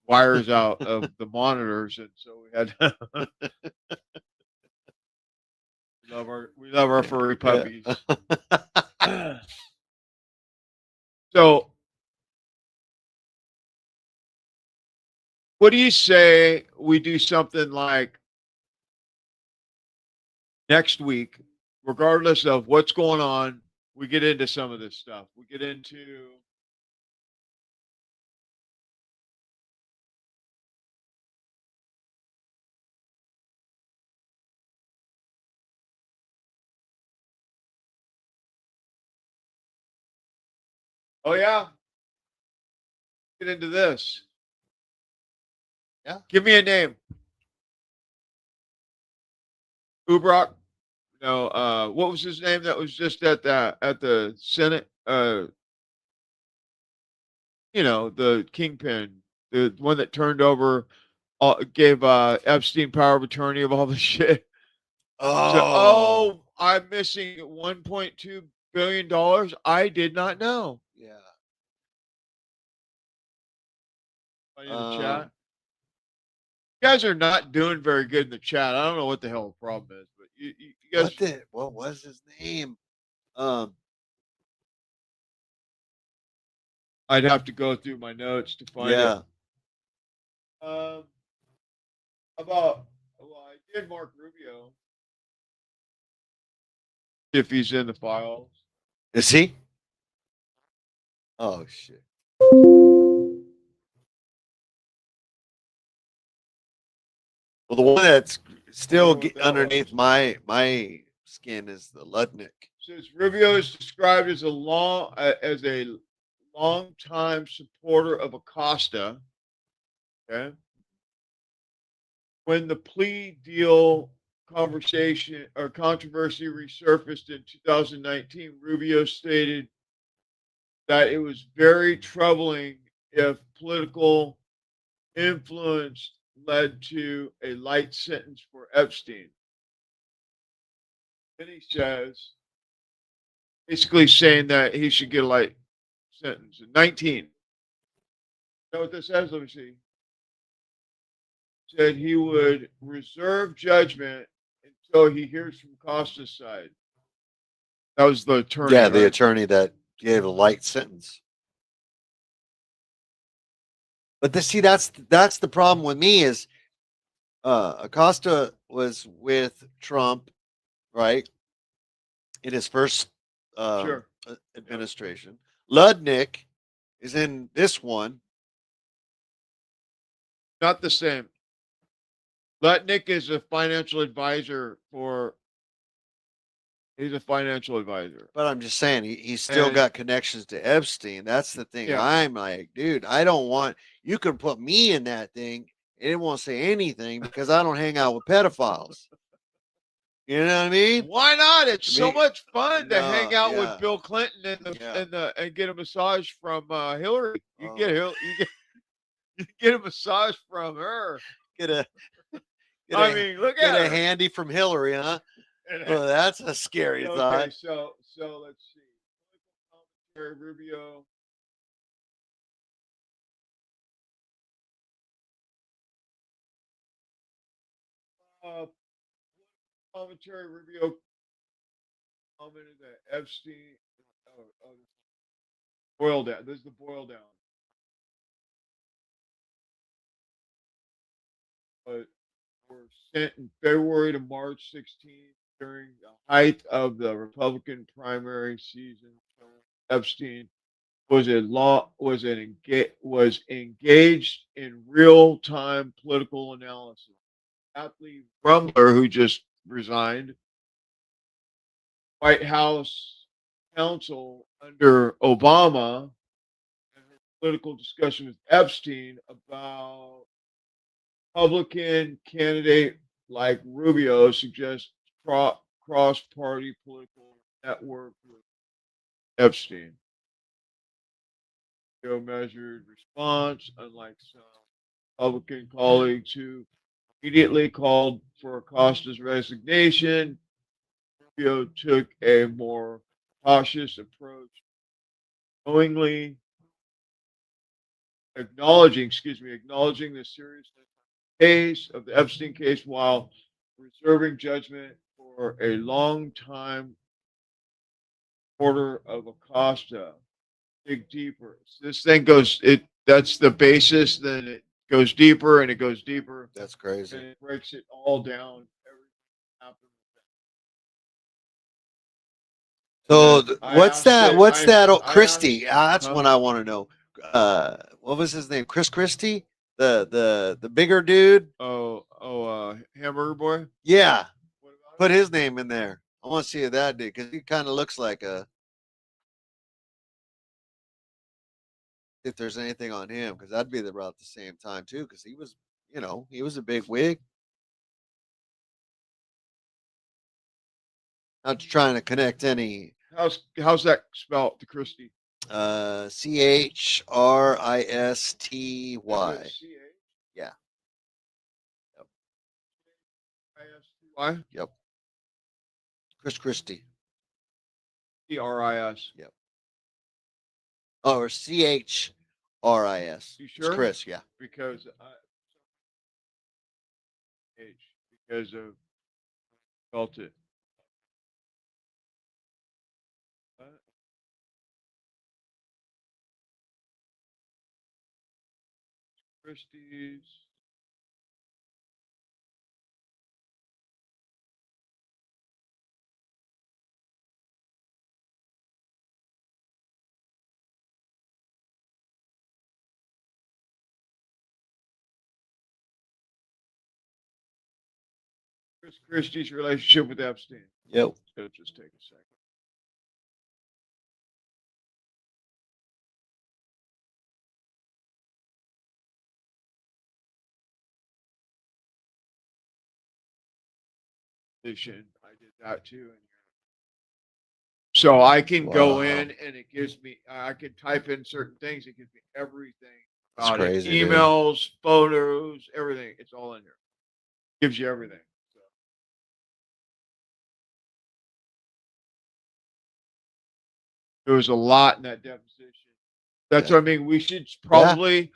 wires out of the monitors, and so we had we love our furry puppies. So, what do you say we do something like next week, regardless of what's going on? We get into some of this stuff. We get into oh yeah, get into this. Yeah, give me a name. Ubrock. No, what was his name that was just at the Senate? The kingpin, the one that turned over, gave Epstein power of attorney of all the shit. Oh, I'm missing $1.2 billion. I did not know. yeah. In the chat. You guys are not doing very good in the chat. I don't know what the hell the problem is, but you guys. What was his name? I'd have to go through my notes to find it. I did Mark Rubio. If he's in the files. Is he? Oh shit. Well, the one that's still underneath my skin is the Ludnick. Says Rubio is described as a long-time supporter of Acosta. Okay. When the plea deal conversation or controversy resurfaced in 2019, Rubio stated that it was very troubling if political influence led to a light sentence for Epstein. Then he says, basically saying that he should get a light sentence. 19. You know what this says? Let me see. Said he would reserve judgment until he hears from Costa's side. That was the attorney. Yeah, the right? attorney that gave a light sentence. But that's the problem with me is Acosta was with Trump, right? In his first administration. Ludnick is in this one. Not the same. Lutnick is a financial advisor he's a financial advisor. But I'm just saying, he's still got connections to Epstein. That's the thing. Yeah. I'm like, dude, I don't want, you can put me in that thing and it won't say anything because I don't hang out with pedophiles. You know what I mean? Why not? It's so much fun to hang out with Bill Clinton and get a massage from Hillary. You get a massage from her. Look at her. A handy from Hillary, huh? Well, that's a scary thought. Okay, so let's see. Rubio. Commentary Rubio commented that Epstein boil down. This is the boil down. But were sent in February to March 16th during the height of the Republican primary season. Epstein was engaged in real-time political analysis. Athlete Rumbler, who just resigned, White House counsel under Obama, and her political discussion with Epstein about Republican candidate like Rubio suggests cross-party political network with Epstein. Rubio measured response, unlike some Republican colleagues who immediately called for Acosta's resignation. Rubio took a more cautious approach, knowingly acknowledging the seriousness case of the Epstein case while reserving judgment for a long time order of Acosta. Dig deeper. So this thing goes that's the basis, then it goes deeper and it goes deeper. That's crazy. And it breaks it all down. Everything happened. So And I what's asked that? it- What's I- that? Oh, I Christie. asked- That's huh? what I want to know. What was his name? Chris Christie, the bigger dude. Hamburger Boy. Yeah, put his name in there. I want to see who that dude because he kind of looks like a. If there's anything on him, because that'd be about the same time too, because he was, he was a big wig. Not trying to connect any. How's that spelled, the Christie? Christy. Yeah. Why? Yep. Chris Christie. CRIS. Yep. Oh, or CHRIS. You It's sure? Chris, yeah. Because because of felt it. Christie's. Chris Christie's relationship with Epstein. Yep. It'll just take a second. I did that too. So I can go Wow. in and it gives me, I can type in certain things. It gives me everything That's about it. crazy, dude. Emails, photos, everything. It's all in here. Gives you everything. There was a lot in that deposition. That's what I mean. We should probably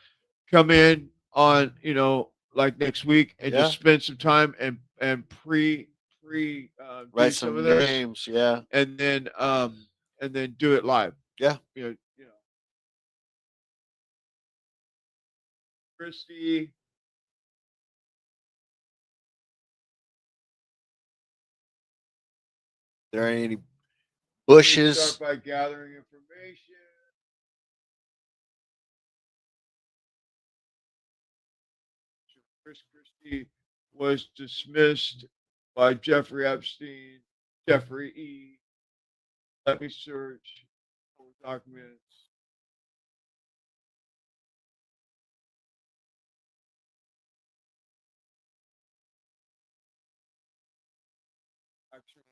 come in on, like next week and just spend some time and pre do Write some some of this, names, yeah. and then do it live. Yeah. Christie. There ain't any bushes. Start by gathering information. Chris Christie was dismissed by Jeffrey Epstein. Jeffrey E. Let me search for documents. Actually,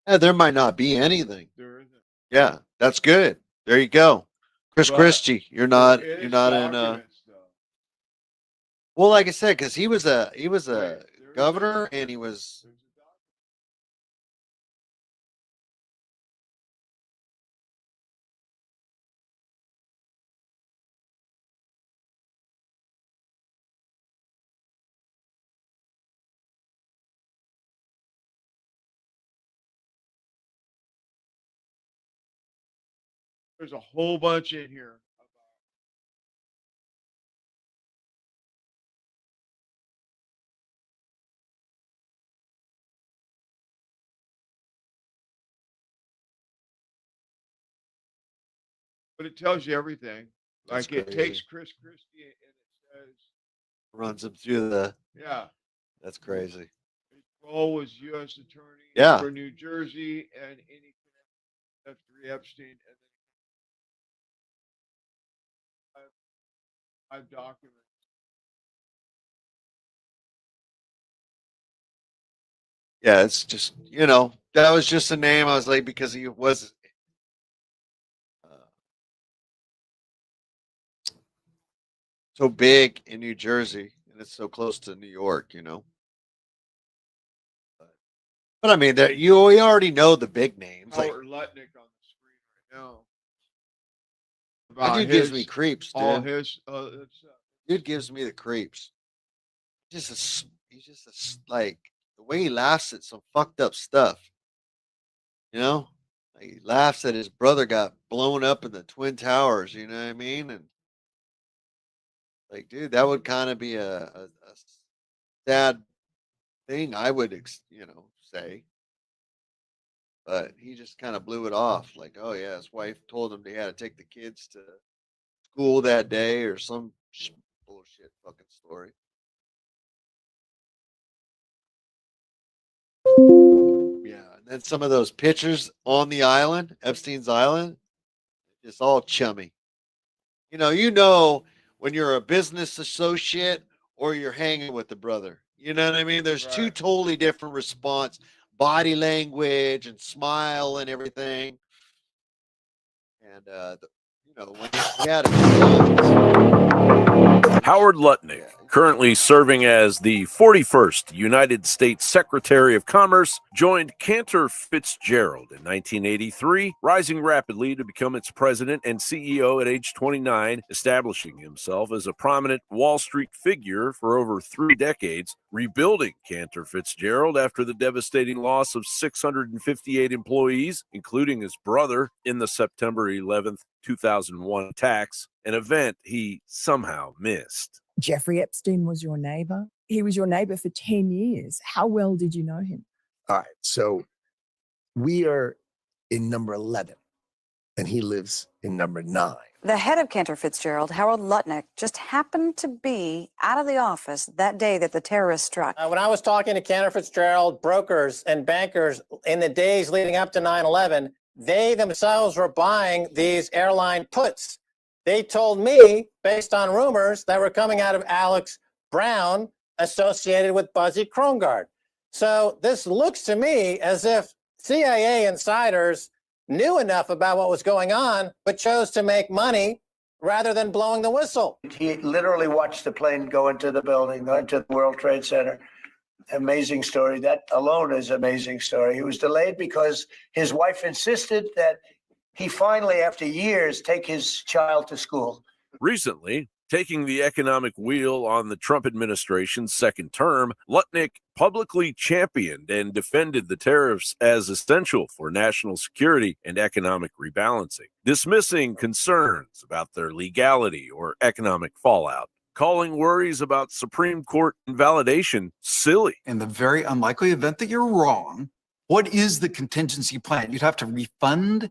Yeah, there might not be anything. there isn't. Yeah, that's good. There you go. Chris But Christie, you're there not is in documents, though. well, like I said, because he was a governor and he was There's a whole bunch in here. But it tells you everything. That's Like it crazy. takes Chris Christie and it says, Runs him through the. yeah, That's crazy. his role was U.S. Attorney Yeah. for New Jersey and any Jeffrey Epstein, and then I've documented. Yeah, it's just that was just a name. I was like because he was so big in New Jersey and it's so close to New York. But I mean, that we already know the big names. Like Howard Lutnick on the screen right now. that dude gives me creeps, dude. All his, Dude gives me the creeps. He's just like the way he laughs at some fucked up stuff. Like he laughs that his brother got blown up in the Twin Towers. You know what I mean? And like, dude, that would kind of be a sad thing. I would, say. But he just kind of blew it off. Like, oh yeah, his wife told him they had to take the kids to school that day or some bullshit fucking story. Yeah, and then some of those pictures on the island, Epstein's Island, it's all chummy. When you're a business associate or you're hanging with the brother. You know what I mean? There's two totally different response, body language and smile and everything. And when he had Howard Lutnick, currently serving as the 41st United States Secretary of Commerce, joined Cantor Fitzgerald in 1983, rising rapidly to become its president and CEO at age 29, establishing himself as a prominent Wall Street figure for over 3 decades, rebuilding Cantor Fitzgerald after the devastating loss of 658 employees, including his brother, in the September 11th, 2001 attacks, an event he somehow missed. Jeffrey Epstein was your neighbor. He was your neighbor for 10 years. How well did you know him? All right. So we are in number 11 and he lives in number 9. The head of Cantor Fitzgerald, Harold Lutnick, just happened to be out of the office that day that the terrorists struck. When I was talking to Cantor Fitzgerald brokers and bankers in the days leading up to 9/11, they themselves were buying these airline puts. They told me, based on rumors that were coming out of Alex Brown associated with Buzzy Krongard. So this looks to me as if CIA insiders knew enough about what was going on, but chose to make money rather than blowing the whistle. He literally watched the plane go into the building, go into the World Trade Center. Amazing story. That alone is an amazing story. He was delayed because his wife insisted that he finally, after years, take his child to school. Recently, taking the economic wheel on the Trump administration's second term, Lutnick publicly championed and defended the tariffs as essential for national security and economic rebalancing, dismissing concerns about their legality or economic fallout, calling worries about Supreme Court invalidation silly. In the very unlikely event that you're wrong, what is the contingency plan? You'd have to refund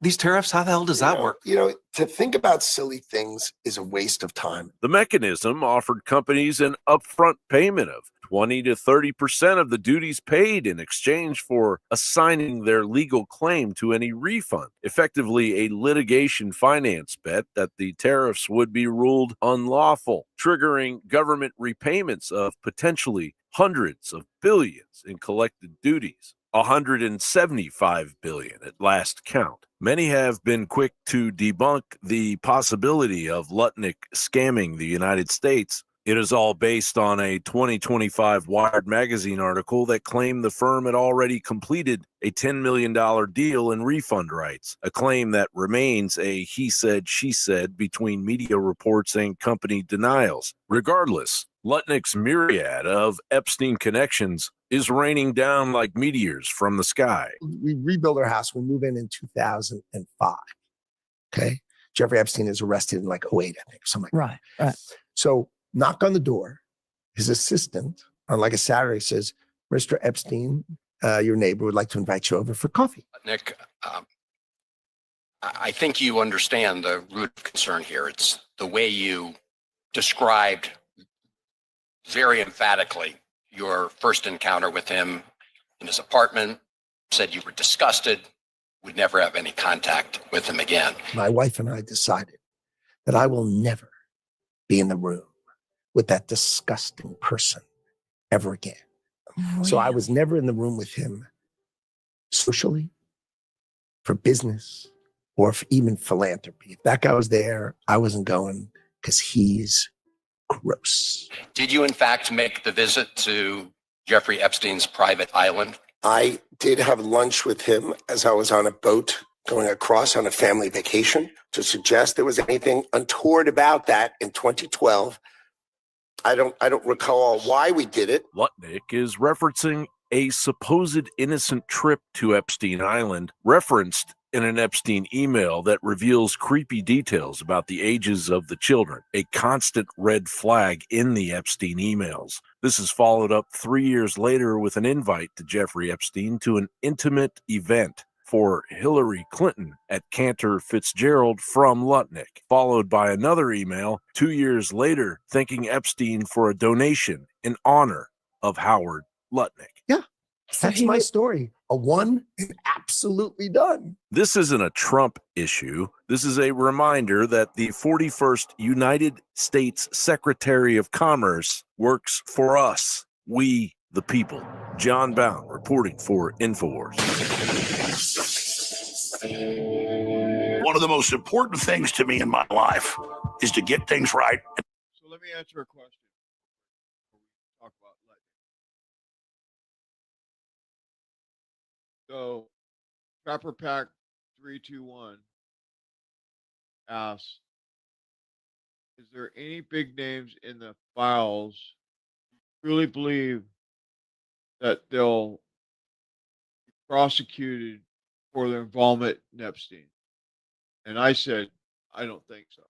these tariffs? How the hell does that work? To think about silly things is a waste of time. The mechanism offered companies an upfront payment of 20 to 30% of the duties paid in exchange for assigning their legal claim to any refund, effectively a litigation finance bet that the tariffs would be ruled unlawful, triggering government repayments of potentially hundreds of billions in collected duties. 175 billion at last count. Many have been quick to debunk the possibility of Lutnick scamming the United States. It is all based on a 2025 Wired magazine article that claimed the firm had already completed a $10 million deal in refund rights, a claim that remains a he said, she said between media reports and company denials. Regardless, Lutnick's myriad of Epstein connections is raining down like meteors from the sky. We rebuilt our house. We moved in 2005. Okay. Jeffrey Epstein is arrested in like 08, I think, something like that. Right. So knock on the door. His assistant on like a Saturday says, Mr. Epstein, your neighbor would like to invite you over for coffee. Nick, I think you understand the root of concern here. It's the way you described very emphatically your first encounter with him in his apartment, said you were disgusted, would never have any contact with him again. My wife and I decided that I will never be in the room with that disgusting person ever again. So I was never in the room with him socially, for business, or for even philanthropy. If that guy was there, I wasn't going because he's gross. Did you, in fact, make the visit to Jeffrey Epstein's private island? I did have lunch with him as I was on a boat going across on a family vacation. To suggest there was anything untoward about that in 2012, I don't recall why we did it. Lutnick is referencing a supposed innocent trip to Epstein Island referenced in an Epstein email that reveals creepy details about the ages of the children, a constant red flag in the Epstein emails. This is followed up 3 years later with an invite to Jeffrey Epstein to an intimate event for Hillary Clinton at Cantor Fitzgerald from Lutnick, followed by another email 2 years later thanking Epstein for a donation in honor of Howard Lutnick. Yeah, that's my story. A one and absolutely done. This isn't a Trump issue. This is a reminder that the 41st United States Secretary of Commerce works for us, we the people. John Bound reporting for InfoWars. One of the most important things to me in my life is to get things right. So let me answer a question. Talk about So, Trapper Pack 321 asks, is there any big names in the files you truly believe that they'll be prosecuted for their involvement in Epstein? And I said, I don't think so.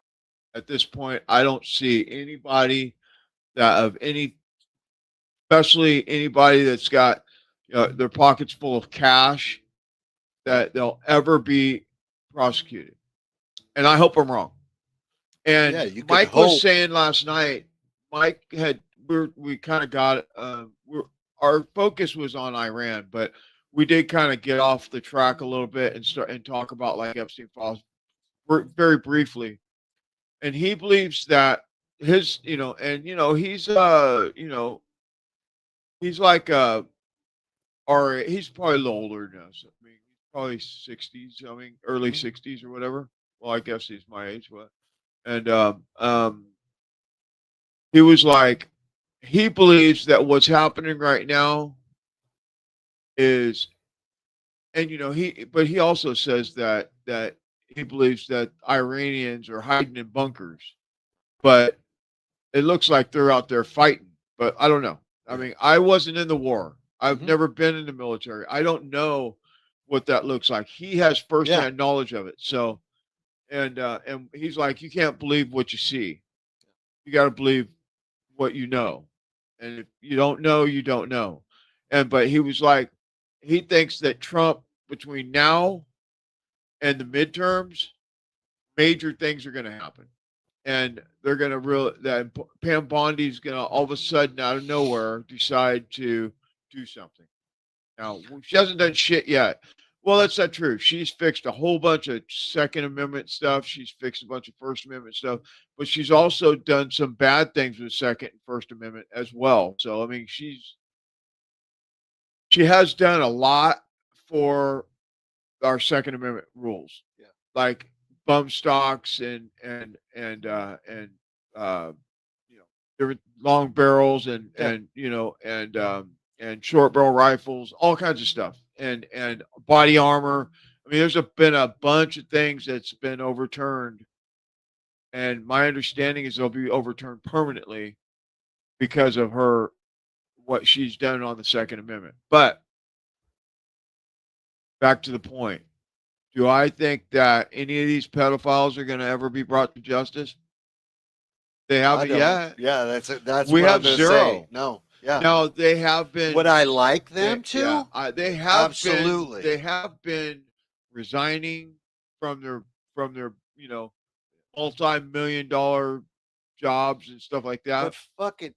At this point, I don't see anybody that of any, especially anybody that's got their pockets full of cash, that they'll ever be prosecuted. And I hope I'm wrong. And Yeah, you could Mike was hope. saying last night, Mike had, we kind of got, our focus was on Iran, but we did kind of get off the track a little bit and start and talk about like Epstein files very briefly. And he believes that his, he's, he's like, he's probably a little older than us. I mean, he's probably 60s, I mean, early 60s or whatever. Well, I guess he's my age, but, and, he was like, he believes that what's happening right now is, and but he also says that he believes that Iranians are hiding in bunkers, but it looks like they're out there fighting. But I don't know. I mean, I wasn't in the war. I've never been in the military. I don't know what that looks like. He has firsthand knowledge of it. So, and he's like, you can't believe what you see. You got to believe what you know. And if you don't know, you don't know. But he was like, he thinks that Trump, between now and the midterms, major things are going to happen. And they're going to that Pam Bondi's going to all of a sudden out of nowhere decide to do something. Now, she hasn't done shit yet. Well, that's not true. She's fixed a whole bunch of Second Amendment stuff. She's fixed a bunch of First Amendment stuff, but she's also done some bad things with Second and First Amendment as well. So, I mean, she has done a lot for our Second Amendment rules, like bump stocks and different long barrels and short barrel rifles, all kinds of stuff, and body armor. I mean, there's been a bunch of things that's been overturned, and my understanding is they'll be overturned permanently because of what she's done on the Second Amendment. But back to the point, Do I think that any of these pedophiles are going to ever be brought to justice? They I haven't don't. yet. Yeah, that's We what have I'm gonna zero. say. No. Yeah. Now they have been. Would I like them they, to? Yeah, they have Absolutely. been. They have been resigning from their multi-million-dollar jobs and stuff like that. But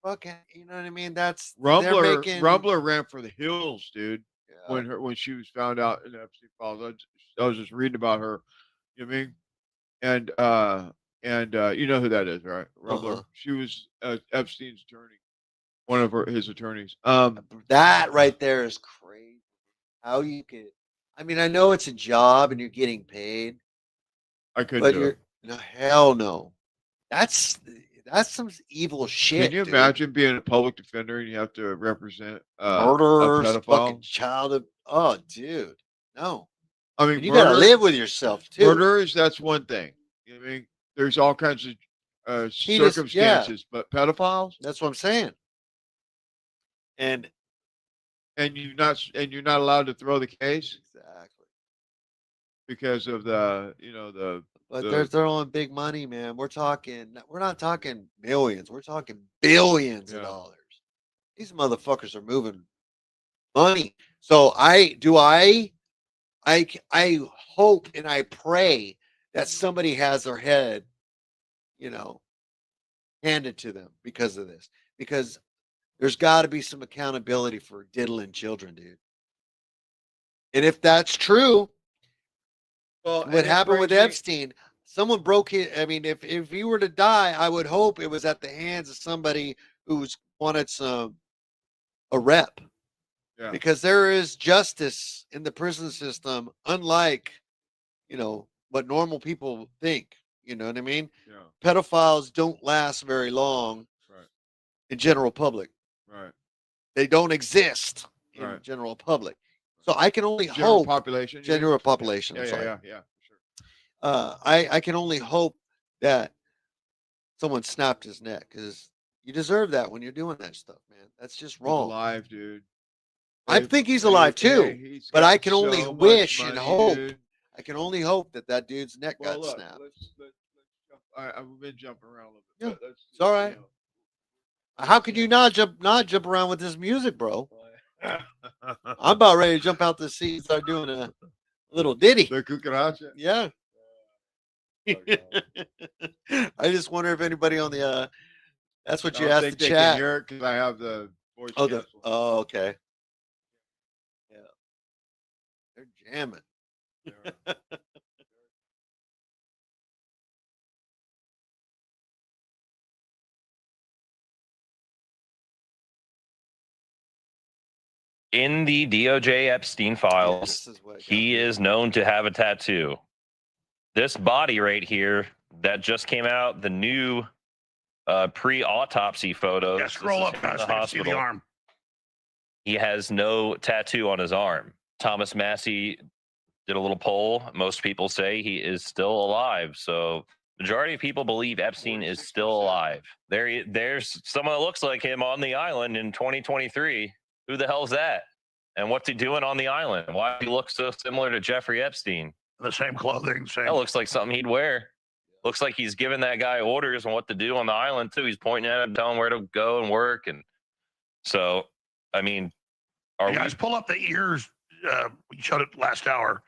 fucking, you know what I mean? That's they're Rumbler making. Rumbler ran for the hills, dude. When she was found out in the Epstein files, I was just reading about her. You know what I mean? And you know who that is, right? Rumbler. Uh-huh. She was Epstein's attorney, one of his attorneys. That right there is crazy. How you could? I mean, I know it's a job and you're getting paid. I couldn't But do you're it. no hell no. That's some evil shit. Can you dude. imagine being a public defender and you have to represent a Murderers, fucking pedophile? child of oh dude. No. I mean, And you gotta murder- live with yourself too. Murderers, that's one thing. You know what I mean? There's all kinds of He just- circumstances, but pedophiles, That's what I'm saying. And you're not allowed to throw the case exactly. because of the But the- they're throwing big money, man. We're not talking millions. We're talking billions of dollars. These motherfuckers are moving money. So I hope and I pray that somebody has their head, handed to them because of this. Because there's got to be some accountability for diddling children, dude. And if that's true, and what it happened with brings me- Epstein, someone broke it. I mean, if he were to die, I would hope it was at the hands of somebody who's wanted a rep. Yeah. Because there is justice in the prison system, unlike, what normal people think. You know what I mean? Yeah. Pedophiles don't last very long Right. in general public. Right. They don't exist in Right. general public. So I can only General hope population. you mean? general population. I'm Yeah, sorry. yeah. Sure. I can only hope that someone snapped his neck because you deserve that when you're doing that stuff, man. That's just He's wrong. alive, dude. I think he's alive too, he's but got I can only so much wish and money, hope. dude. I can only hope that dude's neck Well, got look, snapped. let's jump. I've been jumping around a little bit. Yeah, but let's it's all right. How could you not jump around with this music, bro? I'm about ready to jump out the seat and start doing a little ditty. The cucaracha. Yeah. I just wonder if anybody on the that's what you I don't asked think the they chat. can hear it because I have the voice. Oh, cancel. okay. Yeah. They're jamming. In the DOJ Epstein files, he is known to have a tattoo. This body right here that just came out, the new pre-autopsy photos. Yeah, scroll up in the fast. I can see the hospital. arm. He has no tattoo on his arm. Thomas Massey did a little poll. Most people say he is still alive. So majority of people believe Epstein is still alive. There's someone that looks like him on the island in 2023. Who the hell's that? And what's he doing on the island? Why does he look so similar to Jeffrey Epstein? The same clothing, same. That looks like something he'd wear. Looks like he's giving that guy orders on what to do on the island too. He's pointing at him, telling him where to go and work. And so, I mean, You guys pull up the ears. We showed it last hour.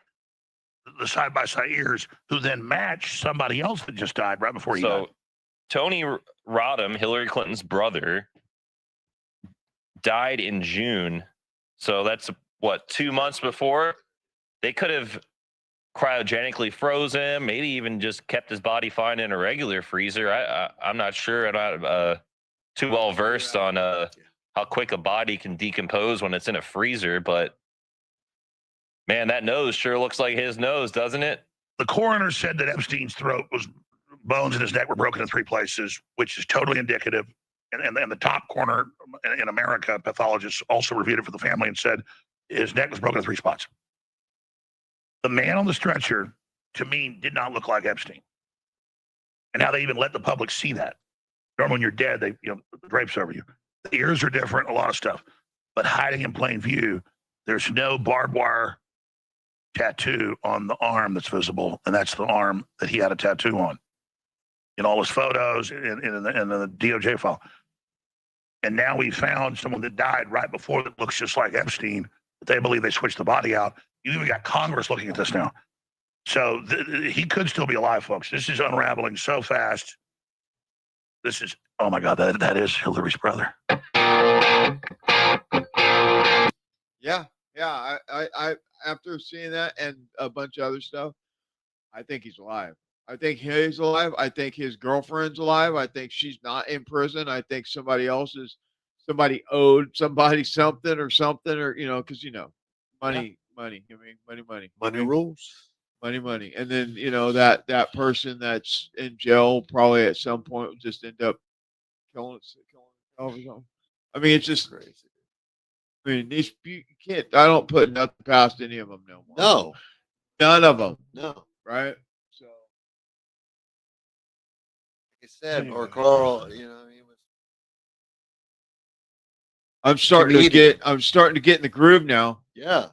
The side by side ears, who then match somebody else that just died right before he died. So Tony Rodham, Hillary Clinton's brother, died in June. So that's what, 2 months before? They could have cryogenically froze him, maybe even just kept his body fine in a regular freezer. I'm not sure. I'm not too well versed on how quick a body can decompose when it's in a freezer, but man, that nose sure looks like his nose, doesn't it? The coroner said that Epstein's throat was bones in his neck were broken in 3 places, which is totally indicative. And the top corner in America, pathologists also reviewed it for the family and said his neck was broken in 3 spots. The man on the stretcher, to me, did not look like Epstein. And how they even let the public see that. Normally, when you're dead, the drapes over you. The ears are different, a lot of stuff. But hiding in plain view, there's no barbed wire tattoo on the arm that's visible, and that's the arm that he had a tattoo on in all his photos in the DOJ file. And now we found someone that died right before that looks just like Epstein. But they believe they switched the body out. You even got Congress looking at this now. So he could still be alive, folks. This is unraveling so fast. This is, oh my God, that is Hillary's brother. Yeah, yeah. I after seeing that and a bunch of other stuff, I think he's alive. I think he's alive. I think his girlfriend's alive. I think she's not in prison. I think somebody owed somebody something or because money. I mean, money. Money rules. Money. And then that person that's in jail probably at some point will just end up killing himself or something. I mean, it's just crazy. I mean, you can't. I don't put nothing past any of them no more. No, none of them. no. Right. So, Like I said, Anyway. or Carl, I mean, I'm starting to get in the groove now. yeah.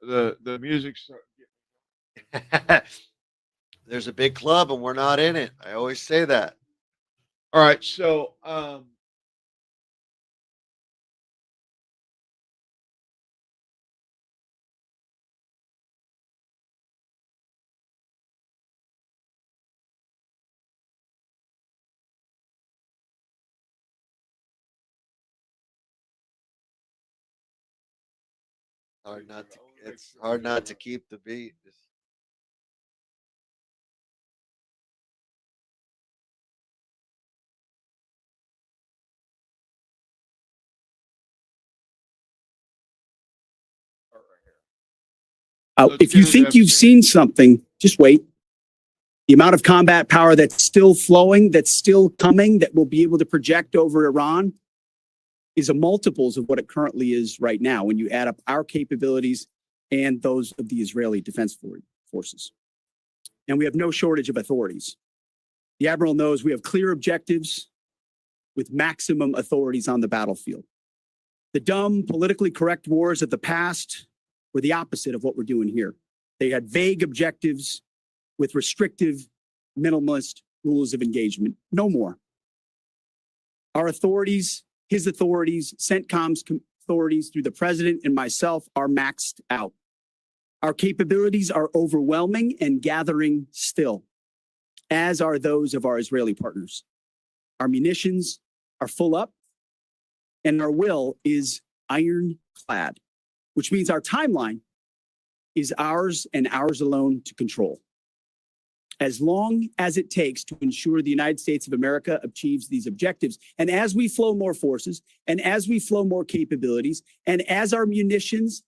The music's starting. There's a big club and we're not in it. I always say that. All right, so It's hard not to keep the beat. If you think you've seen something, just wait. The amount of combat power that's still flowing, that's still coming, that will be able to project over Iran is a multiples of what it currently is right now when you add up our capabilities and those of the Israeli Defense Forces. And we have no shortage of authorities. The Admiral knows we have clear objectives with maximum authorities on the battlefield. The dumb, politically correct wars of the past were the opposite of what we're doing here. They had vague objectives with restrictive, minimalist rules of engagement. No more. Our authorities, his authorities, CENTCOM's authorities through the president and myself are maxed out. Our capabilities are overwhelming and gathering still, as are those of our Israeli partners. Our munitions are full up, and our will is ironclad, which means our timeline is ours and ours alone to control. As long as it takes to ensure the United States of America achieves these objectives. And as we flow more forces, and as we flow more capabilities, and as our munitions,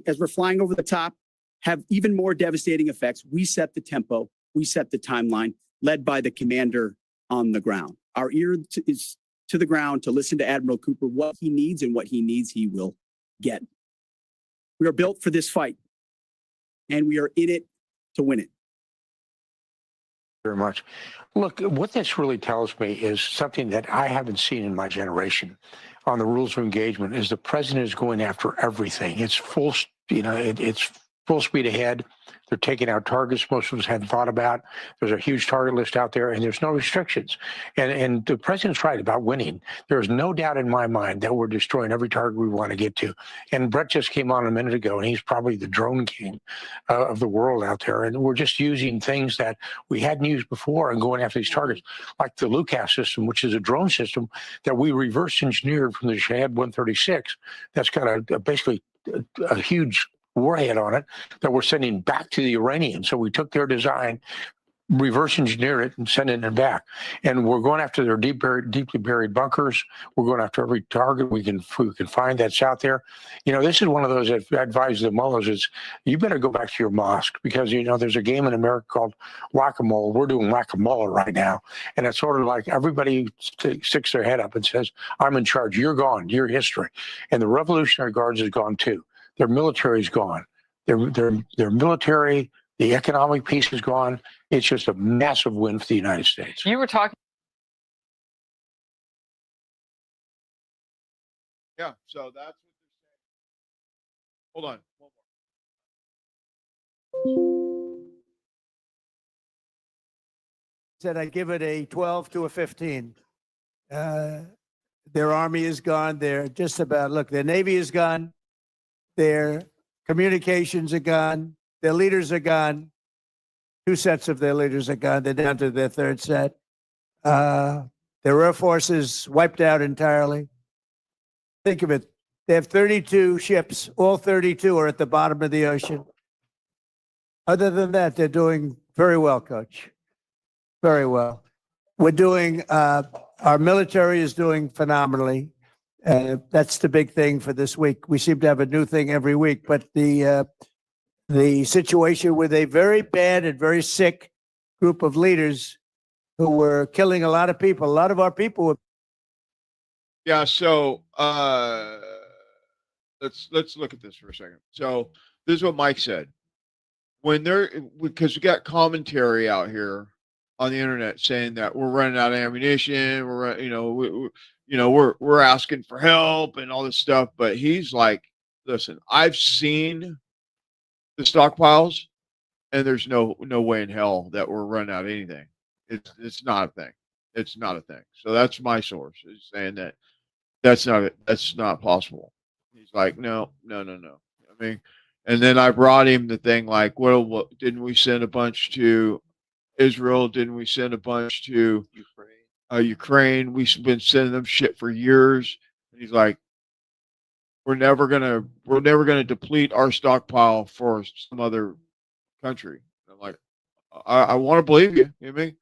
as we're flying over the top, have even more devastating effects, we set the tempo, we set the timeline, led by the commander on the ground. Our ear is to the ground to listen to Admiral Cooper. What he needs and what he needs, he will get. We are built for this fight, and we are in it to win it. Very much. Look, what this really tells me is something that I haven't seen in my generation on the rules of engagement is the president is going after everything. It's full, it's full speed ahead. They're taking out targets most of us hadn't thought about. There's a huge target list out there, and there's no restrictions. And the president's right about winning. There's no doubt in my mind that we're destroying every target we want to get to. And Brett just came on a minute ago, and he's probably the drone king of the world out there. And we're just using things that we hadn't used before and going after these targets, like the LUCAS system, which is a drone system that we reverse engineered from the Shahed 136. That's got basically a huge warhead on it that we're sending back to the Iranians. So we took their design, reverse engineer it, and send it back. And we're going after their deeply buried bunkers. We're going after every target we can find that's out there. This is one of those that I advise the mullahs is you better go back to your mosque because, there's a game in America called whack-a-mole. We're doing whack-a-mole right now. And it's sort of like everybody sticks their head up and says, I'm in charge. You're gone. You're history. And the Revolutionary Guards is gone too. Their military is gone. Their military, the economic piece is gone. It's just a massive win for the United States. You were talking. Yeah, so that's what they're saying. Hold on. Said I give it a 12 to a 15. Their army is gone. They're just about, look, their navy is gone. Their communications are gone. Their leaders are gone. 2 sets of their leaders are gone. They're down to their 3rd set. Their air force is wiped out entirely. Think of it. They have 32 ships. All 32 are at the bottom of the ocean. Other than that, they're doing very well, Coach. Very well. We're doing, our military is doing phenomenally. That's the big thing for this week. We seem to have a new thing every week, but the situation with a very bad and very sick group of leaders who were killing a lot of people. A lot of our people were. Yeah. So let's look at this for a second. So this is what Mike said. Because we got commentary out here on the internet saying that we're running out of ammunition, we're asking for help and all this stuff. But he's like, listen, I've seen the stockpiles, and there's no way in hell that we're running out of anything. It's not a thing. It's not a thing. So that's my source is saying that that's not possible. He's like, no. I mean, and then I brought him the thing like, well, didn't we send a bunch to Israel? Didn't we send a bunch to Ukraine? We've been sending them shit for years. And he's like, we're never gonna deplete our stockpile for some other country. I'm like, I want to believe you. You know what I mean?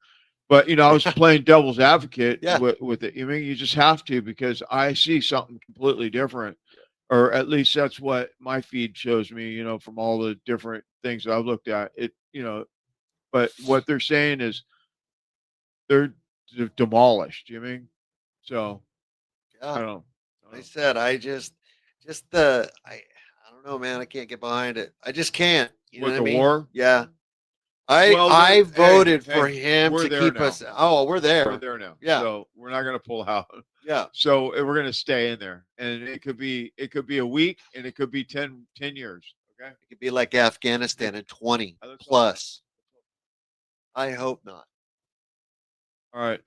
But I was playing devil's advocate with it. You mean you just have to, because I see something completely different, or at least that's what my feed shows me. From all the different things that I've looked at, But what they're saying is they're demolished. You know what I mean? So I don't know. I said, I don't know, man. I can't get behind it. I just can't. You know With what the I mean? war? Yeah. Well, I voted hey, for him we're to there keep now. us. Oh, we're there. We're there now. Yeah. So we're not going to pull out. Yeah. So we're going to stay in there, and it could be a week, and it could be 10 years. Okay. It could be like Afghanistan in 20 plus. I hope not. All right.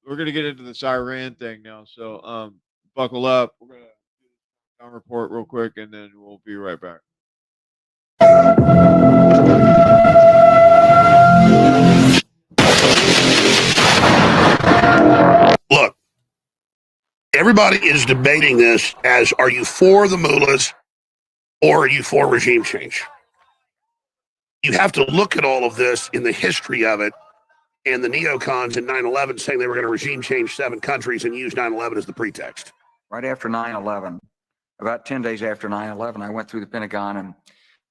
We're going to get into this Iran thing now. So buckle up. We're going to do this town report real quick, and then we'll be right back. Look, everybody is debating this as, are you for the mullahs or are you for regime change? You have to look at all of this in the history of it, and the neocons in 9/11 saying they were going to regime change 7 countries and use 9/11 as the pretext. Right after 9/11, about 10 days after 9/11, I went through the Pentagon and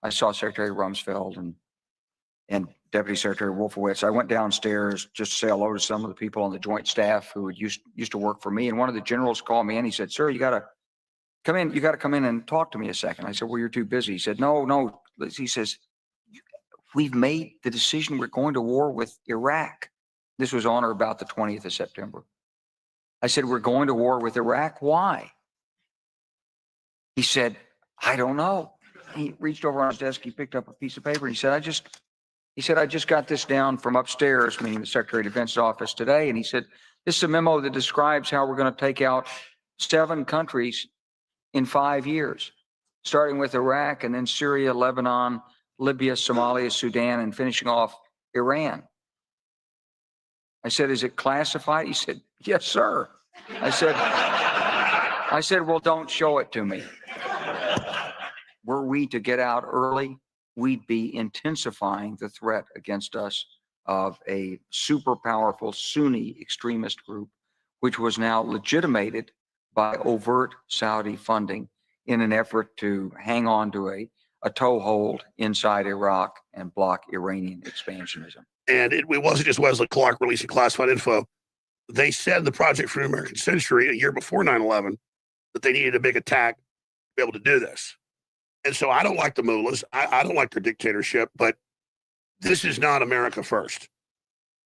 I saw Secretary Rumsfeld and Deputy Secretary Wolfowitz. I went downstairs just to say hello to some of the people on the joint staff who used to work for me. And one of the generals called me and he said, "Sir, you got to come in. You got to come in and talk to me a second." I said, "Well, you're too busy." He said, No. He says, "We've made the decision. We're going to war with Iraq." This was on or about the 20th of September. I said, "We're going to war with Iraq. Why?" He said, "I don't know." He reached over on his desk. He picked up a piece of paper. And he said, I just got this down from upstairs, meaning the Secretary of Defense's office today. And he said, "This is a memo that describes how we're going to take out 7 countries in 5 years, starting with Iraq and then Syria, Lebanon, Libya, Somalia, Sudan, and finishing off Iran." I said, "Is it classified?" He said, "Yes, sir." I said, "Well, don't show it to me." Were we to get out early, we'd be intensifying the threat against us of a super powerful Sunni extremist group, which was now legitimated by overt Saudi funding in an effort to hang on to a toehold inside Iraq and block Iranian expansionism. And it wasn't just Wesley Clark releasing classified info. They said the Project for the American Century a year before 9/11 that they needed a big attack to be able to do this. And so I don't like the mullahs. I don't like their dictatorship, but this is not America first.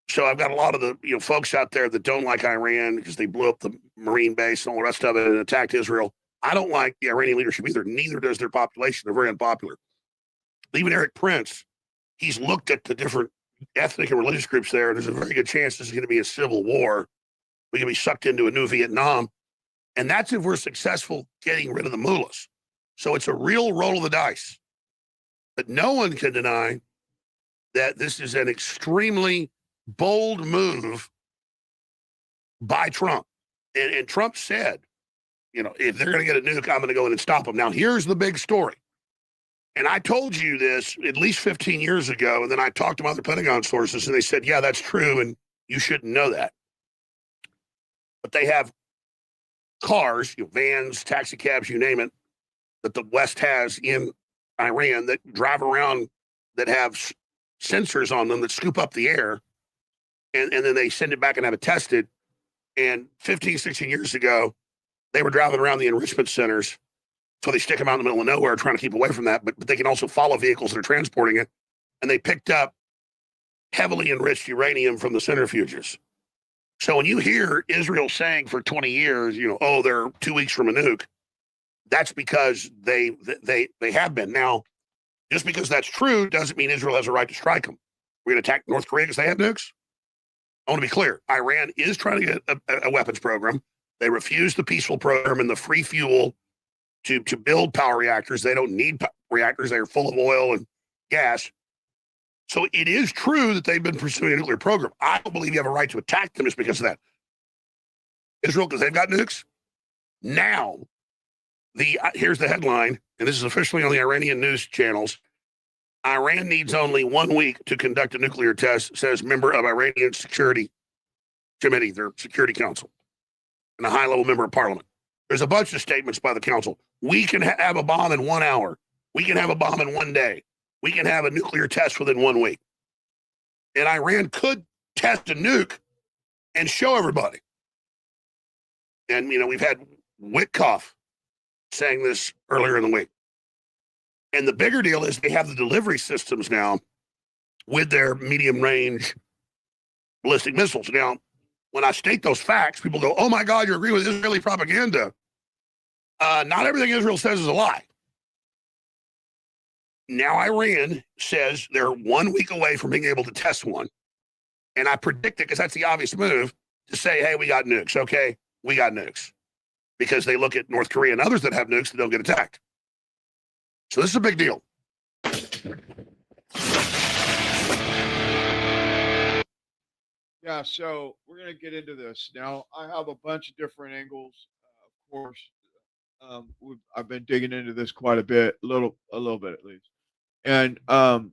So I've got a lot of the folks out there that don't like Iran because they blew up the Marine base and all the rest of it and attacked Israel. I don't like the Iranian leadership either. Neither does their population. They're very unpopular. even Eric Prince, he's looked at the different ethnic and religious groups there. There's a very good chance this is going to be a civil war. We're going to be sucked into a new Vietnam. And that's if we're successful getting rid of the mullahs. So it's a real roll of the dice. But no one can deny that this is an extremely bold move by Trump. And Trump said, you know, if they're going to get a nuke, I'm going to go in and stop them. Now, here's the big story. And I told you this at least 15 years ago, and then I talked to other Pentagon sources, and they said, yeah, that's true, and you shouldn't know that. But they have cars, you know, vans, taxi cabs, you name it, that the West has in Iran that drive around that have sensors on them that scoop up the air, and then they send it back and have it tested. And 15, 16 years ago, they were driving around the enrichment centers. So they stick them out in the middle of nowhere trying to keep away from that, but they can also follow vehicles that are transporting it. And they picked up heavily enriched uranium from the centrifuges. So when you hear Israel saying for 20 years, you know, oh, they're 2 weeks from a nuke, that's because they have been. Now, just because that's true doesn't mean Israel has a right to strike them. We're going to attack North Korea because they have nukes? I want to be clear. Iran is trying to get a weapons program. They refused the peaceful program and the free fuel to build power reactors. They don't need reactors. They are full of oil and gas. So it is true that they've been pursuing a nuclear program. I don't believe you have a right to attack them just because of that. Israel, because they've got nukes. Now, here's the headline, and this is officially on the Iranian news channels. Iran needs only 1 week to conduct a nuclear test, says member of Iranian Security Committee, their Security Council, and a high-level member of parliament. There's a bunch of statements by the council. We can have a bomb in 1 hour. We can have a bomb in 1 day. We can have a nuclear test within 1 week. And Iran could test a nuke and show everybody. And, you know, we've had Witkoff saying this earlier in the week. And the bigger deal is they have the delivery systems now with their medium-range ballistic missiles. Now, when I state those facts, people go, oh, my God, you're agreeing with Israeli propaganda. Not everything Israel says is a lie. Now Iran says they're 1 week away from being able to test one. And I predict it, because that's the obvious move, to say, hey, we got nukes, okay? We got nukes. Because they look at North Korea and others that have nukes that don't get attacked. So this is a big deal. Yeah, so we're going to get into this. Now, I have a bunch of different angles. Of course, I've been digging into this quite a bit, a little bit at least. And so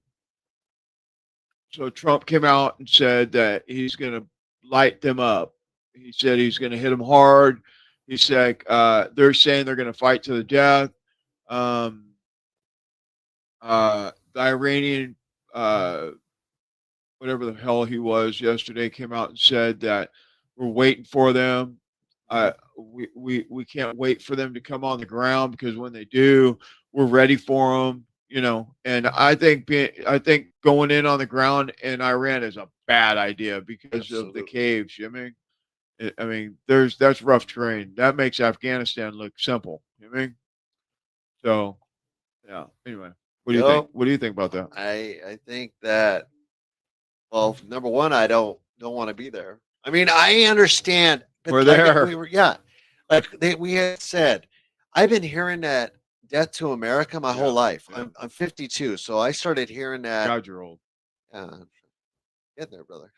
Trump came out and said that he's going to light them up. He said he's going to hit them hard. He said they're saying they're going to fight to the death. The Iranian, whatever the hell he was yesterday, came out and said that we're waiting for them. We can't wait for them to come on the ground, because when they do, we're ready for them. You know, and I think going in on the ground in Iran is a bad idea because of the caves. You know what I mean? That's rough terrain. That makes Afghanistan look simple. You know what I mean? So, yeah. Anyway, what do you think? What do you think about that? I think that, well, number one, I don't want to be there. I mean, I understand. But We're like there. we were, yeah. Like we had said, I've been hearing that death to America my whole life. Yeah. I'm 52, so I started hearing that. God, you're old. Get there, brother.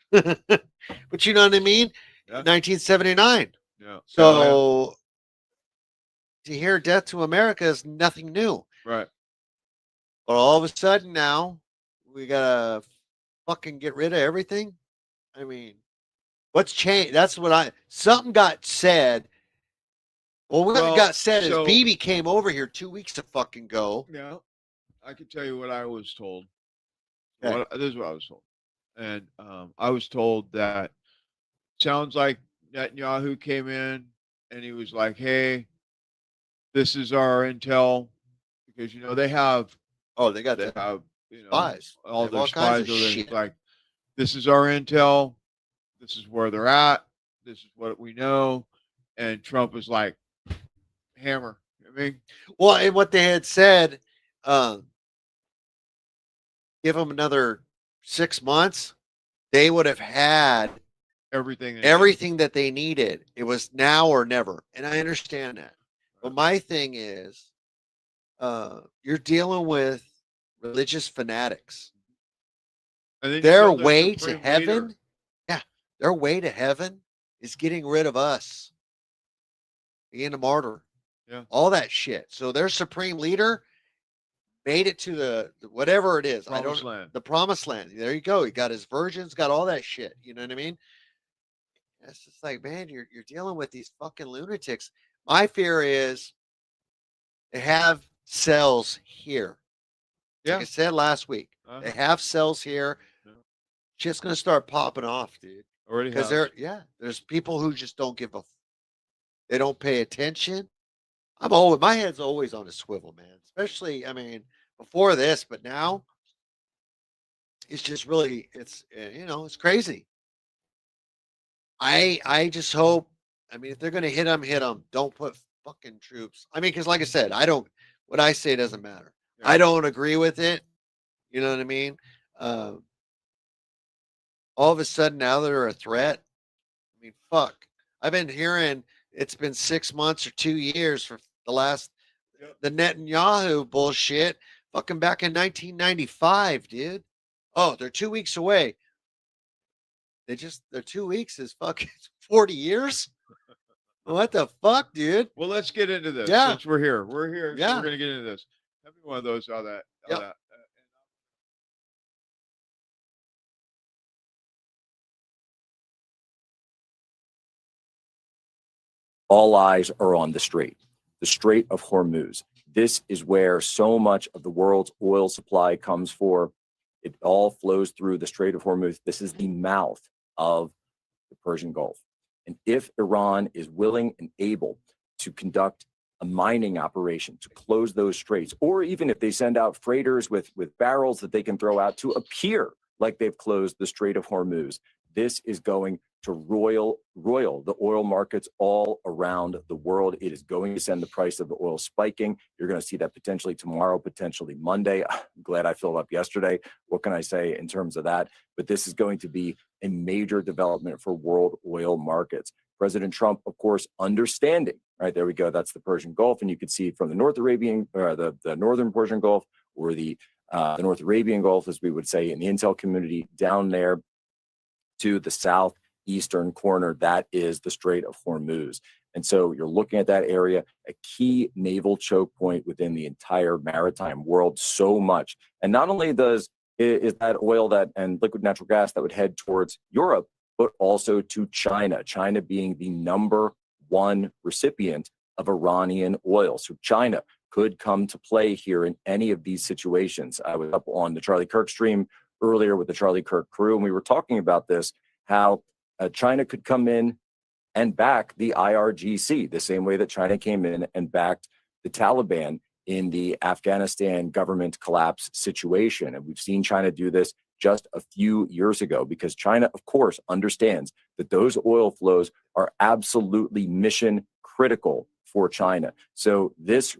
But you know what I mean? Yeah. 1979. Yeah. So to hear death to America is nothing new. Right. But all of a sudden now we gotta fucking get rid of everything. I mean, what's changed? That's what something got said. Well, what got said is BB came over here 2 weeks ago. Yeah. I can tell you what I was told. Okay. This is what I was told. And I was told that sounds like Netanyahu came in and he was like, hey, this is our intel. Because, you know, they have, they have, you know, spies. all They their have all kinds spies. of Are shit. like, this is our intel. This is where they're at. This is what we know. And Trump was like, hammer. I mean, well, and what they had said, give them another 6 months, they would have had everything that they needed. It was now or never. And I understand that. But my thing is, you're dealing with religious fanatics. And then you Their build a way to supreme heaven, leader. yeah, their way to heaven is getting rid of us, being a martyr, Yeah. all that shit. So their supreme leader made it to the whatever it is. Promised land. The promised land. There you go. He got his virgins, got all that shit. You know what I mean? It's just like, man, you're dealing with these fucking lunatics. My fear is they have cells here. Like I said last week, they have cells here. Shit's gonna start popping off, dude. Already Because has. there's people who just don't give a they don't pay attention. My head's always on a swivel, man. Especially, I mean, before this, but now it's just really it's crazy. I just hope, I mean, if they're gonna hit them, hit them. Don't put fucking troops. I mean, because like I said, what I say doesn't matter. I don't agree with it. You know what I mean? All of a sudden now they're a threat. I mean, fuck. I've been hearing it's been 6 months or 2 years for the Netanyahu bullshit fucking back in 1995, dude. Oh, they're 2 weeks away. Their 2 weeks is fucking 40 years. What the fuck, dude? Well, let's get into this. Yeah. Since we're here. We're here. So Yeah. we're gonna get into this. Have me one of those out of that. Yep. All eyes are on the Strait of Hormuz. This is where so much of the world's oil supply comes for. It all flows through the Strait of Hormuz. This is the mouth of the Persian Gulf. And if Iran is willing and able to conduct a mining operation to close those straits, or even if they send out freighters with barrels that they can throw out to appear like they've closed the Strait of Hormuz, this is going to roil the oil markets all around the world. It is going to send the price of the oil spiking. You're going to see that potentially tomorrow, potentially Monday. I'm glad I filled up yesterday. What can I say in terms of that? But this is going to be a major development for world oil markets. President Trump, of course, understanding, right? There we go. That's the Persian Gulf. And you can see from the North Arabian, or the Northern Persian Gulf, or the North Arabian Gulf, as we would say in the intel community, down there to the southeastern corner, that is the Strait of Hormuz. And so you're looking at that area, a key naval choke point within the entire maritime world, so much. And not only is that oil and liquid natural gas that would head towards Europe, but also to China, China being the number one recipient of Iranian oil. So China could come to play here in any of these situations. I was up on the Charlie Kirk stream earlier with the Charlie Kirk crew, and we were talking about this, how China could come in and back the IRGC, the same way that China came in and backed the Taliban in the Afghanistan government collapse situation. And we've seen China do this just a few years ago, because China, of course, understands that those oil flows are absolutely mission critical for China. So this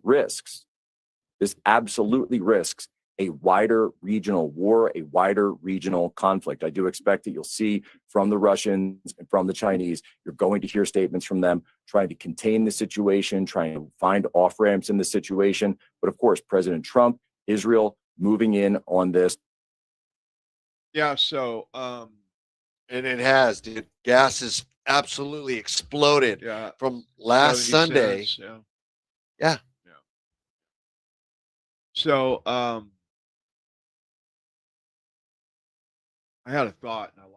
absolutely risks a wider regional war, a wider regional conflict. I do expect that you'll see from the Russians and from the Chinese, you're going to hear statements from them trying to contain the situation, trying to find off-ramps in the situation. But of course, President Trump, Israel moving in on this. Yeah, so and it has, dude. Gas has absolutely exploded from last 70 Sunday. cents, Yeah. So I had a thought and I lost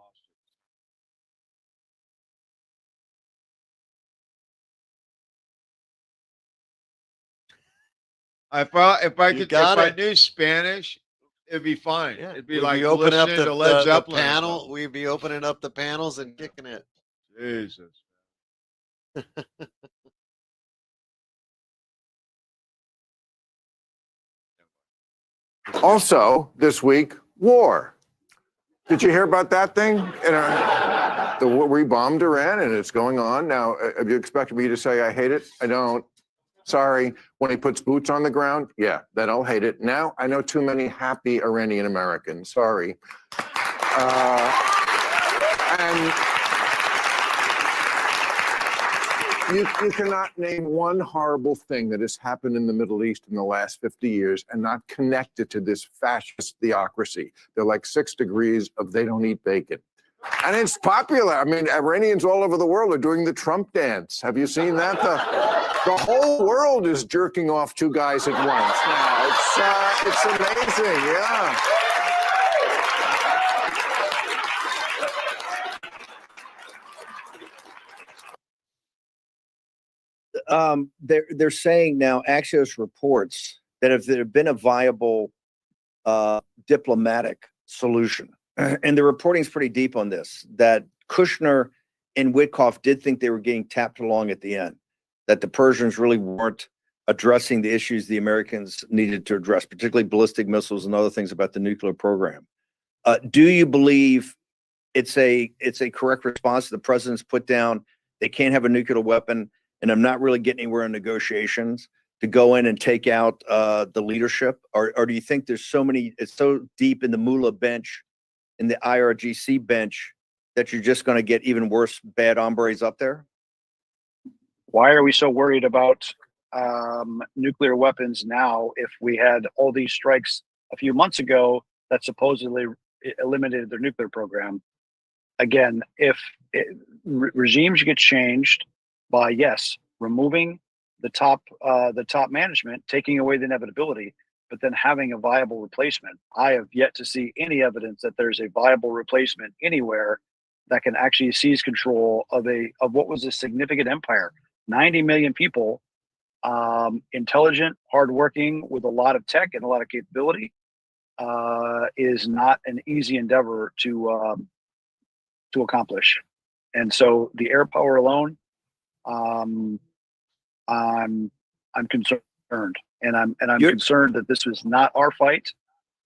it. If I knew Spanish, it'd be fine. It'd be like opening up listening to Led Zeppelin. or panel. something. We'd be opening up the panels and kicking it. Jesus. Also, this week, war. Did you hear about that thing? We bombed Iran, and it's going on now. Have you expected me to say I hate it? I don't. Sorry. When he puts boots on the ground, yeah, then I'll hate it. Now I know too many happy Iranian Americans. Sorry. And you cannot name one horrible thing that has happened in the Middle East in the last 50 years and not connect it to this fascist theocracy. They're like 6 degrees of they don't eat bacon. And it's popular. I mean, Iranians all over the world are doing the Trump dance. Have you seen that? The whole world is jerking off 2 guys at once now. It's amazing, yeah. They're saying now, Axios reports that if there had been a viable diplomatic solution, and the reporting is pretty deep on this, that Kushner and Witkoff did think they were getting tapped along at the end, that the Persians really weren't addressing the issues the Americans needed to address, particularly ballistic missiles and other things about the nuclear program. Do you believe it's a correct response the president's put down? They can't have a nuclear weapon, and I'm not really getting anywhere in negotiations to go in and take out the leadership? Or do you think there's it's so deep in the Mullah bench, in the IRGC bench, that you're just going to get even worse bad hombres up there? Why are we so worried about nuclear weapons now if we had all these strikes a few months ago that supposedly eliminated their nuclear program? Again, if regimes get changed by, yes, removing the top management, taking away the inevitability, but then having a viable replacement. I have yet to see any evidence that there's a viable replacement anywhere that can actually seize control of what was a significant empire. 90 million people, intelligent, hardworking, with a lot of tech and a lot of capability, is not an easy endeavor to accomplish. And so the air power alone, I'm concerned, and I'm concerned that this was not our fight,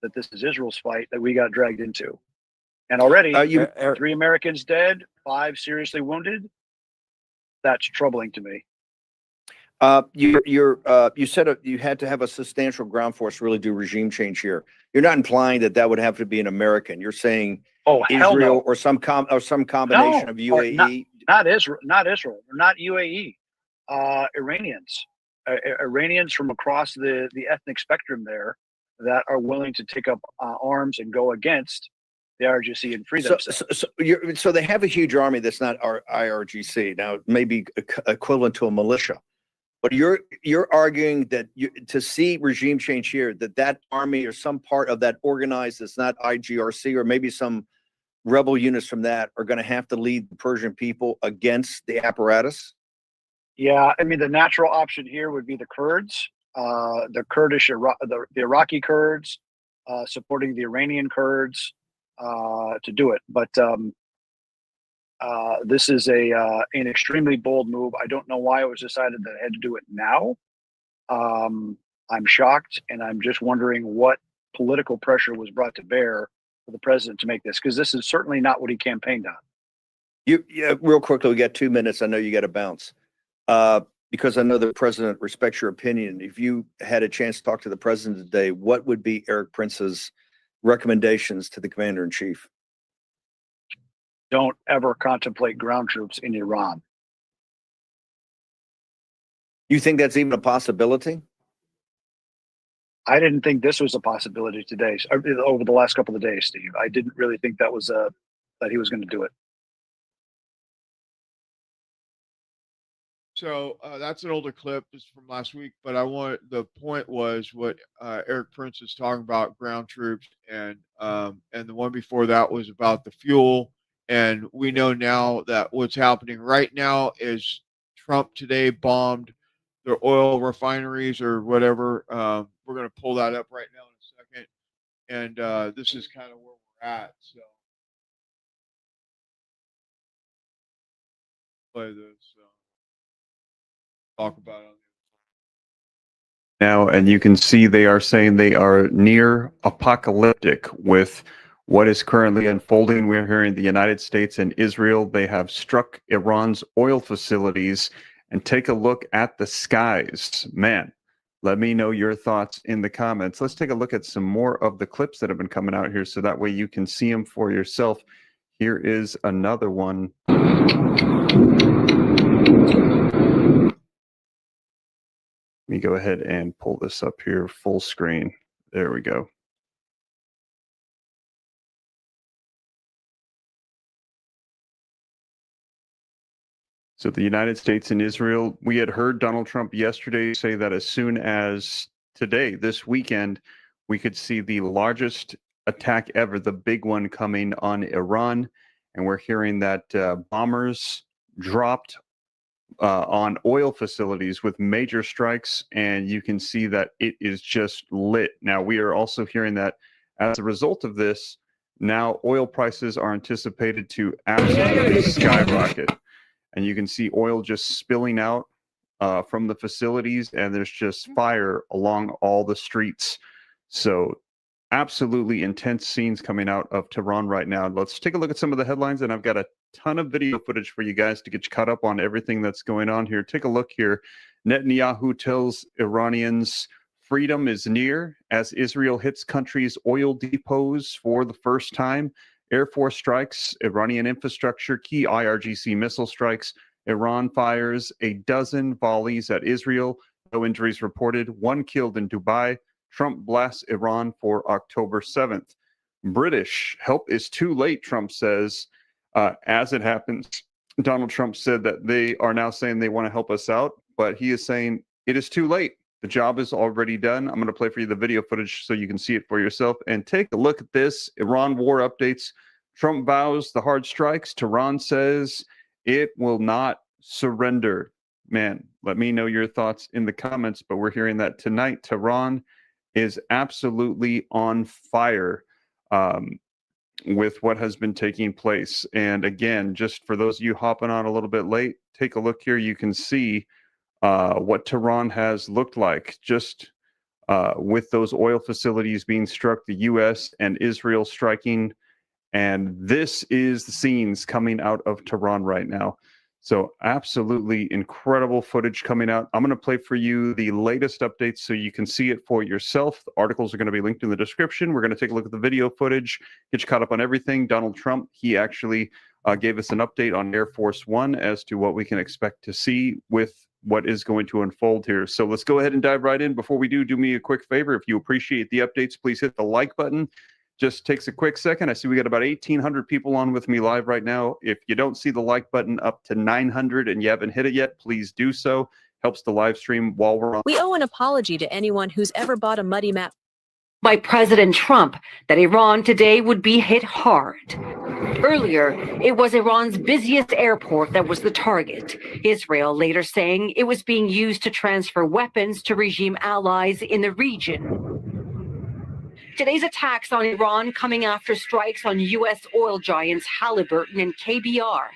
that this is Israel's fight that we got dragged into. And already 3 Americans dead, 5 seriously wounded. That's troubling to me. You said you had to have a substantial ground force to really do regime change here. You're not implying that would have to be an American. You're saying Israel no. or some combination of UAE. Not Israel, or not UAE. Iranians, Iranians from across the ethnic spectrum there that are willing to take up arms and go against the IRGC and free themselves. So they have a huge army that's not our IRGC. Now, it may be equivalent to a militia. But you're arguing that to see regime change here, that army or some part of that organized that's not IGRC, or maybe some rebel units from that, are going to have to lead the Persian people against the apparatus? Yeah, I mean, the natural option here would be the Kurds, the Kurdish, the Iraqi Kurds, supporting the Iranian Kurds to do it. But this is an extremely bold move. I don't know why it was decided that I had to do it now. I'm shocked, and I'm just wondering what political pressure was brought to bear for the president to make this, because this is certainly not what he campaigned on. Real quickly, we got 2 minutes. I know you got to bounce. Because I know the president respects your opinion. If you had a chance to talk to the president today, what would be Eric Prince's recommendations to the commander in chief? Don't ever contemplate ground troops in Iran. You think that's even a possibility? I didn't think this was a possibility today, over the last couple of days, Steve. I didn't really think that was that he was going to do it. So that's an older clip, just from last week. But the point was what Eric Prince is talking about, ground troops, and the one before that was about the fuel. And we know now that what's happening right now is Trump today bombed their oil refineries or whatever. We're going to pull that up right now in a second. And this is kind of where we're at. So play this. Talk about it now, and you can see they are saying they are near apocalyptic with what is currently unfolding. We're here in the United States and Israel. They have struck Iran's oil facilities, and take a look at the skies. Man, let me know your thoughts in the comments. Let's take a look at some more of the clips that have been coming out here so that way you can see them for yourself. Here is another one. Let me go ahead and pull this up here full screen. There we go. So the United States and Israel, we had heard Donald Trump yesterday say that as soon as today, this weekend, we could see the largest attack ever, the big one coming on Iran. And we're hearing that bombers dropped on oil facilities with major strikes. And you can see that it is just lit. Now, we are also hearing that as a result of this, now oil prices are anticipated to absolutely skyrocket. And you can see oil just spilling out from the facilities, and there's just fire along all the streets. So absolutely intense scenes coming out of Tehran right now. Let's take a look at some of the headlines, and I've got a ton of video footage for you guys to get you caught up on everything that's going on here. Take a look here. Netanyahu tells Iranians freedom is near as Israel hits country's oil depots for the first time. Air Force strikes Iranian infrastructure, key IRGC missile strikes. Iran fires a dozen volleys at Israel. No injuries reported. 1 killed in Dubai. Trump blasts Iran for October 7th. British help is too late, Trump says. As it happens, Donald Trump said that they are now saying they want to help us out, but he is saying it is too late. The job is already done. I'm going to play for you the video footage so you can see it for yourself. And take a look at this. Iran war updates. Trump vows the hard strikes. Tehran says it will not surrender. Man, let me know your thoughts in the comments. But we're hearing that tonight, Tehran is absolutely on fire with what has been taking place. And again, just for those of you hopping on a little bit late, take a look here. You can see what Tehran has looked like just with those oil facilities being struck, the U.S. and Israel striking. And this is the scenes coming out of Tehran right now. So absolutely incredible footage coming out. I'm going to play for you the latest updates so you can see it for yourself. The articles are going to be linked in the description. We're going to take a look at the video footage, get you caught up on everything. Donald Trump, he actually gave us an update on Air Force One as to what we can expect to see with what is going to unfold here. So let's go ahead and dive right in. Before we do me a quick favor. If you appreciate the updates, please hit the like button. Just takes a quick second. I see we got about 1,800 people on with me live right now. If you don't see the like button up to 900 and you haven't hit it yet, please do so. Helps the live stream while we're on. We owe an apology to anyone who's ever bought a muddy map by President Trump that Iran today would be hit hard. Earlier, it was Iran's busiest airport that was the target. Israel later saying it was being used to transfer weapons to regime allies in the region. Today's attacks on Iran coming after strikes on U.S. oil giants Halliburton and KBR.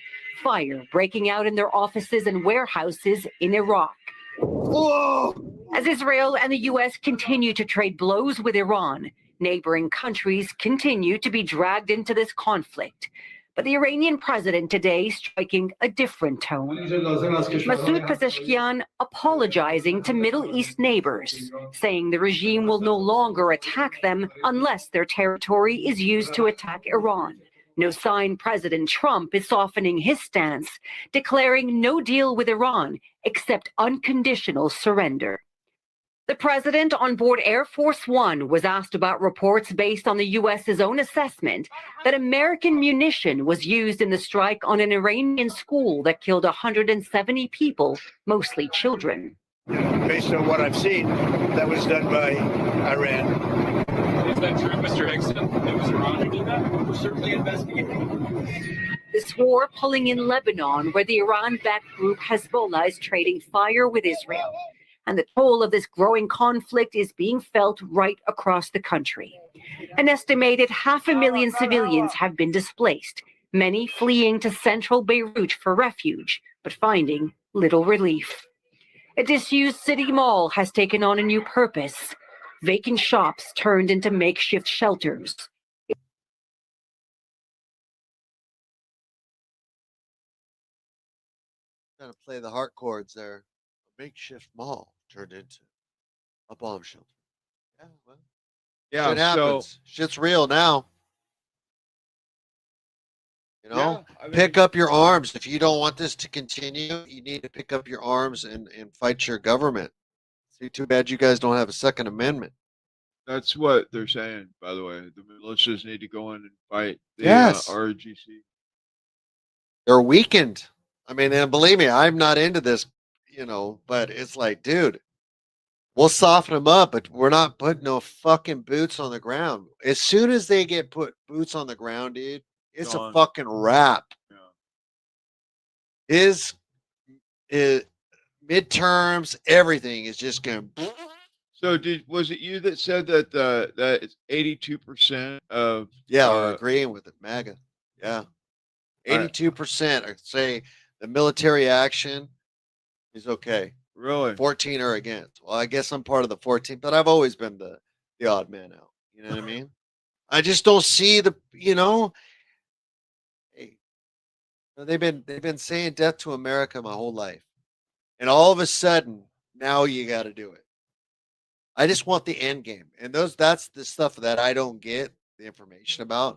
Fire breaking out in their offices and warehouses in Iraq. Whoa! As Israel and the U.S. continue to trade blows with Iran, neighboring countries continue to be dragged into this conflict. But the Iranian president today striking a different tone. Masoud Pezeshkian apologizing to Middle East neighbors, saying the regime will no longer attack them unless their territory is used to attack Iran. No sign President Trump is softening his stance, declaring no deal with Iran except unconditional surrender. The president on board Air Force One was asked about reports based on the U.S.'s own assessment that American munition was used in the strike on an Iranian school that killed 170 people, mostly children. Based on what I've seen, that was done by Iran. Is that true, Mr. Hickson? It was Iran who did that? We're certainly investigating. This war pulling in Lebanon, where the Iran-backed group Hezbollah is trading fire with Israel. And the toll of this growing conflict is being felt right across the country. An estimated 500,000 civilians have been displaced, many fleeing to central Beirut for refuge, but finding little relief. A disused city mall has taken on a new purpose. Vacant shops turned into makeshift shelters. Trying to play the heart chords there. A makeshift mall turned into a bomb shelter. Yeah, well, Yeah. shit So happens. Shit's real now. You yeah, know, I mean, pick up your arms. If you don't want this to continue, you need to pick up your arms and fight your government. See, too bad you guys don't have a Second Amendment. that's what they're saying. By the way, the militias need to go in and fight the Yes. RGC. They're weakened. I mean, and believe me, I'm not into this, you know, but it's like, dude, we'll soften them up, but we're not putting no fucking boots on the ground. As soon as they get put boots on the ground, dude, it's Gone. a fucking wrap. Yeah. His midterms, everything is just going. So was it you that said that that it's 82% of Yeah, we're agreeing with it, MAGA. Yeah, 82% say the military action is okay. Really? 14 are against. Well, I guess I'm part of the 14, but I've always been the odd man out. You know what I mean? I just don't see the, you know, hey, they've been saying death to America my whole life. And all of a sudden, now you got to do it. I just want the end game. And that's the stuff that I don't get the information about.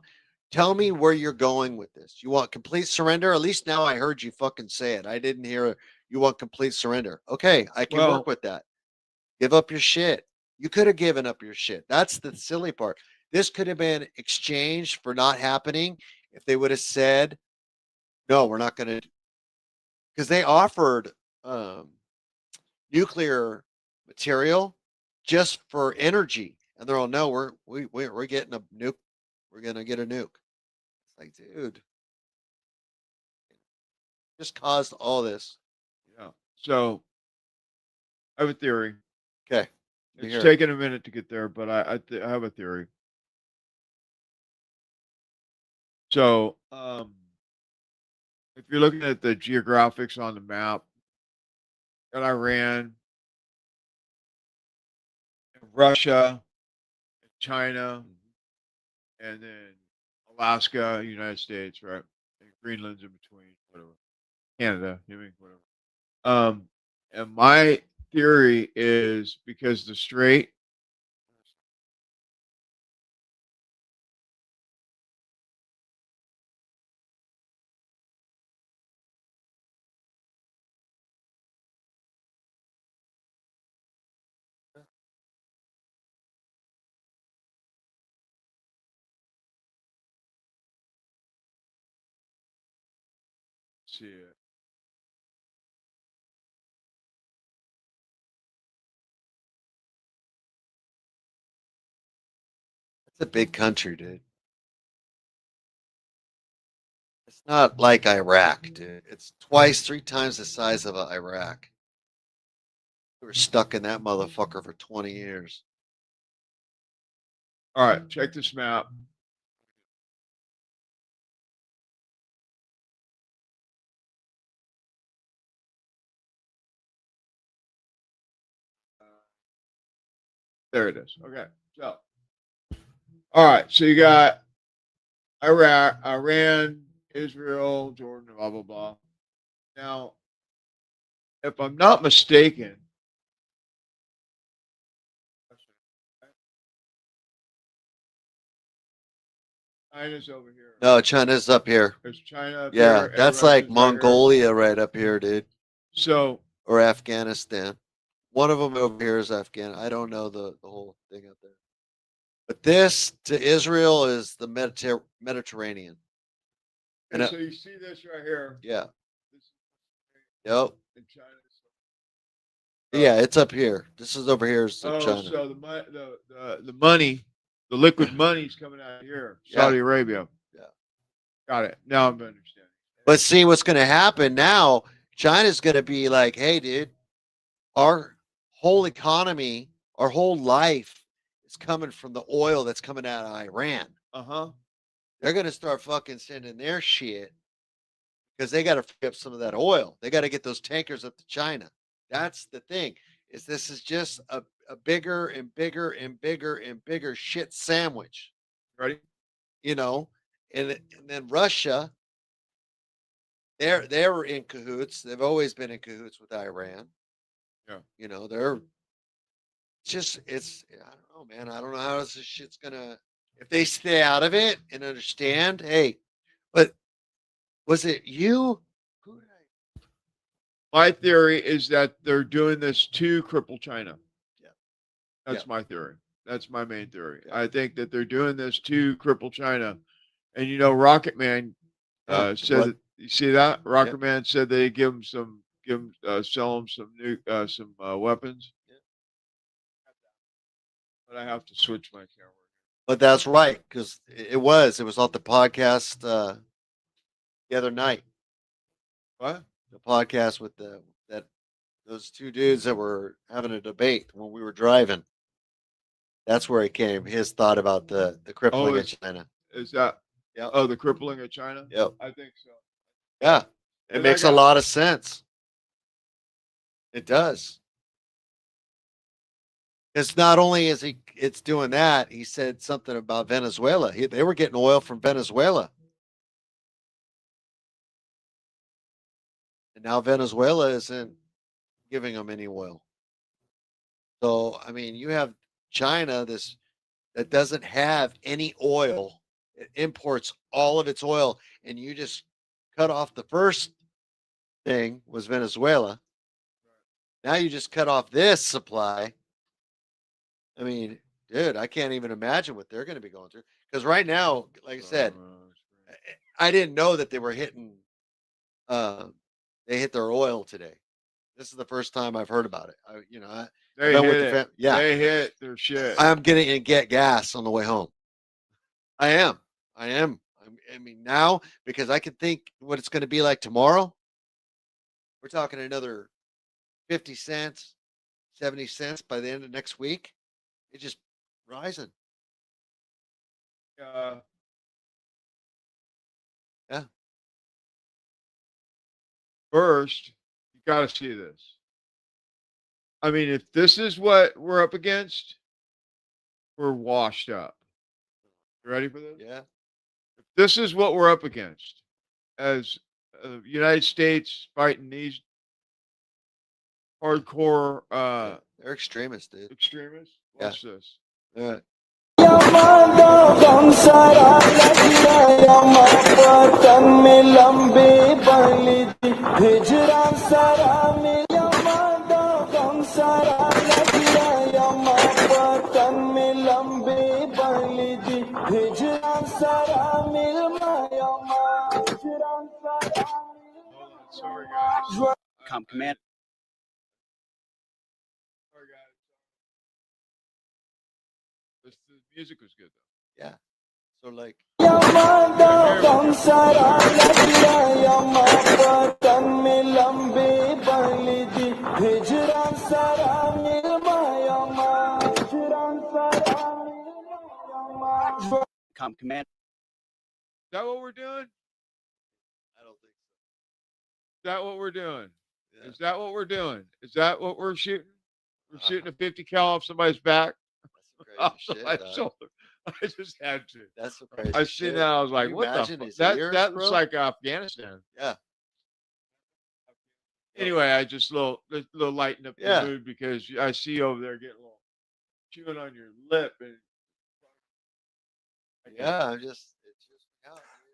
Tell me where you're going with this. You want complete surrender? At least now I heard you fucking say it. I didn't hear you want complete surrender. Okay, I can Well- work with that. Give up your shit. You could have given up your shit. That's the silly part. This could have been exchanged for not happening if they would have said, no, we're not going to, because they offered nuclear material just for energy, and they're all, no, we're getting a nuke. We're gonna get a nuke. It's like, dude, just caused all this. Yeah. So I have a theory. Okay. It's taken a minute to get there, but I have a theory. So, if you're looking at the geographics on the map, got Iran, Russia, China, and then Alaska, United States, right? And Greenland's in between, whatever. Canada, you mean whatever. And my theory is because the strait. See it. It's a big country, dude. It's not like Iraq, dude. It's twice, 3 times the size of Iraq. We were stuck in that motherfucker for 20 years. All right, check this map. There it is. Okay. So, all right. So you got Iraq, Iran, Israel, Jordan, blah, blah, blah. Now, if I'm not mistaken, China's over here. No, China's up here. There's China up Yeah, here. that's Russia's like right here. Mongolia right up here, dude. So, or Afghanistan. One of them over here is Afghan. I don't know the whole thing up there. But this to Israel is the Mediterranean. And okay, so you see this right here. yeah. This Yep. in China. Yeah, it's up here. This is over here. Is Oh, China. so the money, the liquid money's coming out of here, Saudi Arabia. Yeah. Got it. Now I'm understanding. But see what's going to happen now. China's going to be like, hey, dude, our whole economy, our whole life is coming from the oil that's coming out of Iran. Uh-huh. They're going to start fucking sending their shit because they got to free up some of that oil. They got to get those tankers up to China. That's the thing. Is this is just a bigger and bigger and bigger and bigger shit sandwich. Ready? You know, and then Russia they were in cahoots. They've always been in cahoots with Iran. Yeah. You know, they're it's I don't know, man. I don't know how this shit's gonna if they stay out of it and understand. Hey, but was it you? Who did My theory is that they're doing this to cripple China. Yeah. That's my theory. That's my main theory. I think that they're doing this to cripple China. And you know, Rocket Man said that, you see that? Rocket Man said they give him sell him some new weapons. But I have to switch my camera. But that's right, because it was on the podcast the other night. What? The podcast with those two dudes that were having a debate when we were driving. That's where it came. His thought about the crippling of China. Is that? Yeah. Oh, the crippling of China. Yep. I think so. Yeah, it And makes a lot of sense. It does. It's not only it's doing that. He said something about Venezuela. They were getting oil from Venezuela, and now Venezuela isn't giving them any oil. So I mean, you have China that doesn't have any oil. It imports all of its oil, and you just cut off the first thing was Venezuela. Now you just cut off this supply. I mean, dude, I can't even imagine what they're going to be going through. Because right now, like I said, I didn't know that they were hitting. They hit their oil today. This is the first time I've heard about it. They hit it. They hit their shit. I'm getting to get gas on the way home. I am. I mean, now because I can think what it's going to be like tomorrow. We're talking another 50 cents, 70 cents by the end of next week. It's just rising. Yeah. First, you got to see this. I mean, if this is what we're up against, we're washed up. You ready for this? Yeah. If this is what we're up against as United States fighting these hardcore they're extremists, dude. Extremists? Watch this. Yeah. Sorry, guys. Command. Sorry, guys. The music was good, though. Yeah. So, like. Command. Is that what we're doing? I don't think so. Is that what we're doing? Yeah. Is that what we're doing? Is that what we're shooting? We're shooting a 50 cal off somebody's back. That's some crazy shit. Shoulder. I just had to. That's some crazy I shit. seen that. I was like, what the fuck? That looks like Afghanistan. Yeah. Anyway, I just little lighten up the mood because I see you over there getting a little chewing on your lip. And yeah,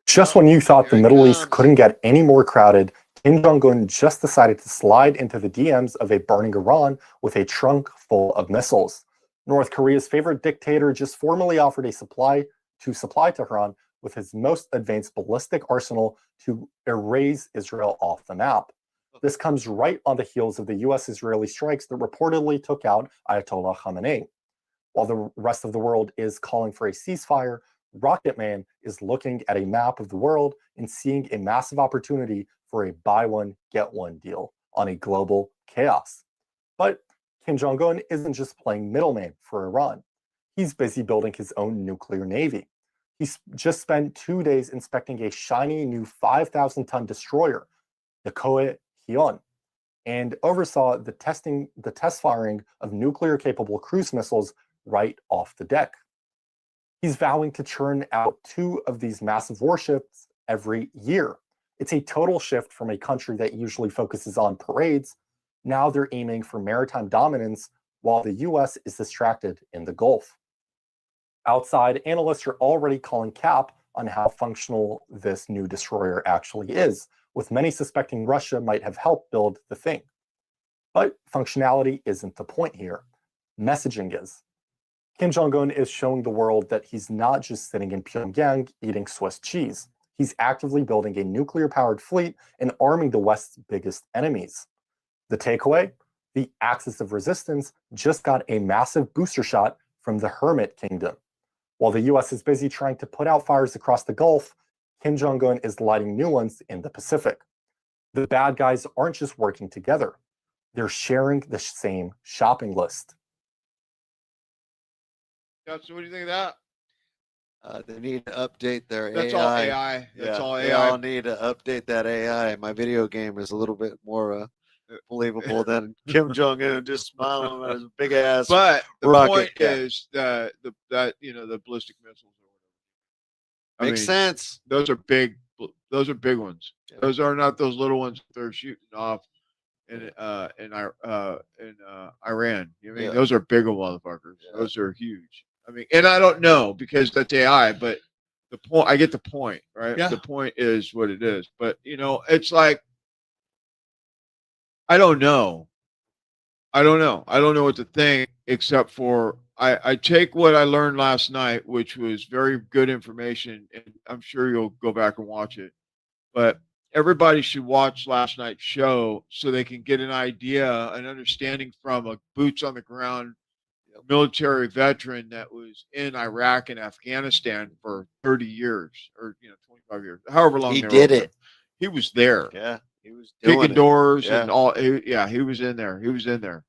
Just when you thought the Middle East couldn't get any more crowded, Kim Jong-un just decided to slide into the DMs of a burning Iran with a trunk full of missiles. North Korea's favorite dictator just formally offered a supply Tehran with his most advanced ballistic arsenal to erase Israel off the map. This comes right on the heels of the US-Israeli strikes that reportedly took out Ayatollah Khamenei. While the rest of the world is calling for a ceasefire, Rocket Man is looking at a map of the world and seeing a massive opportunity for a buy one, get one deal on a global chaos. But Kim Jong-un isn't just playing middleman for Iran. He's busy building his own nuclear navy. He's just spent 2 days inspecting a shiny new 5,000-ton destroyer, the Koe Hyun, and oversaw the test firing of nuclear-capable cruise missiles right off the deck. He's vowing to churn out 2 of these massive warships every year, It's a total shift from a country that usually focuses on parades. Now they're aiming for maritime dominance while the US is distracted in the Gulf. Outside, analysts are already calling cap on how functional this new destroyer actually is, with many suspecting Russia might have helped build the thing. But functionality isn't the point here. Messaging is. Kim Jong-un is showing the world that he's not just sitting in Pyongyang eating Swiss cheese. He's actively building a nuclear-powered fleet and arming the West's biggest enemies. The takeaway? The Axis of Resistance just got a massive booster shot from the Hermit Kingdom. While the US is busy trying to put out fires across the Gulf, Kim Jong-un is lighting new ones in the Pacific. The bad guys aren't just working together. They're sharing the same shopping list. So what do you think of that? They need to update their That's AI. all AI. That's all They AI. all need to update that AI. My video game is a little bit more believable than Kim Jong Un just smiling at his big ass. But the rocket point cat. is that the ballistic missiles or whatever. Makes sense. Those are big. Those are big ones. Yeah. Those are not those little ones they're shooting off in Iran. You know what I mean? Yeah. Those are bigger motherfuckers. Those are huge. I mean, and I don't know because that's AI, but the point, I get the point, right? Yeah. The point is what it is. But it's like, I don't know. I don't know what to think except for I take what I learned last night, which was very good information, and I'm sure you'll go back and watch it. But everybody should watch last night's show so they can get an idea, an understanding from a boots on the ground military veteran that was in Iraq and Afghanistan for 30 years or 25 years, however long He they were did over it. there. He was there. Yeah, he was doing Kicking it. doors Yeah. and all. He was in there. He was in there.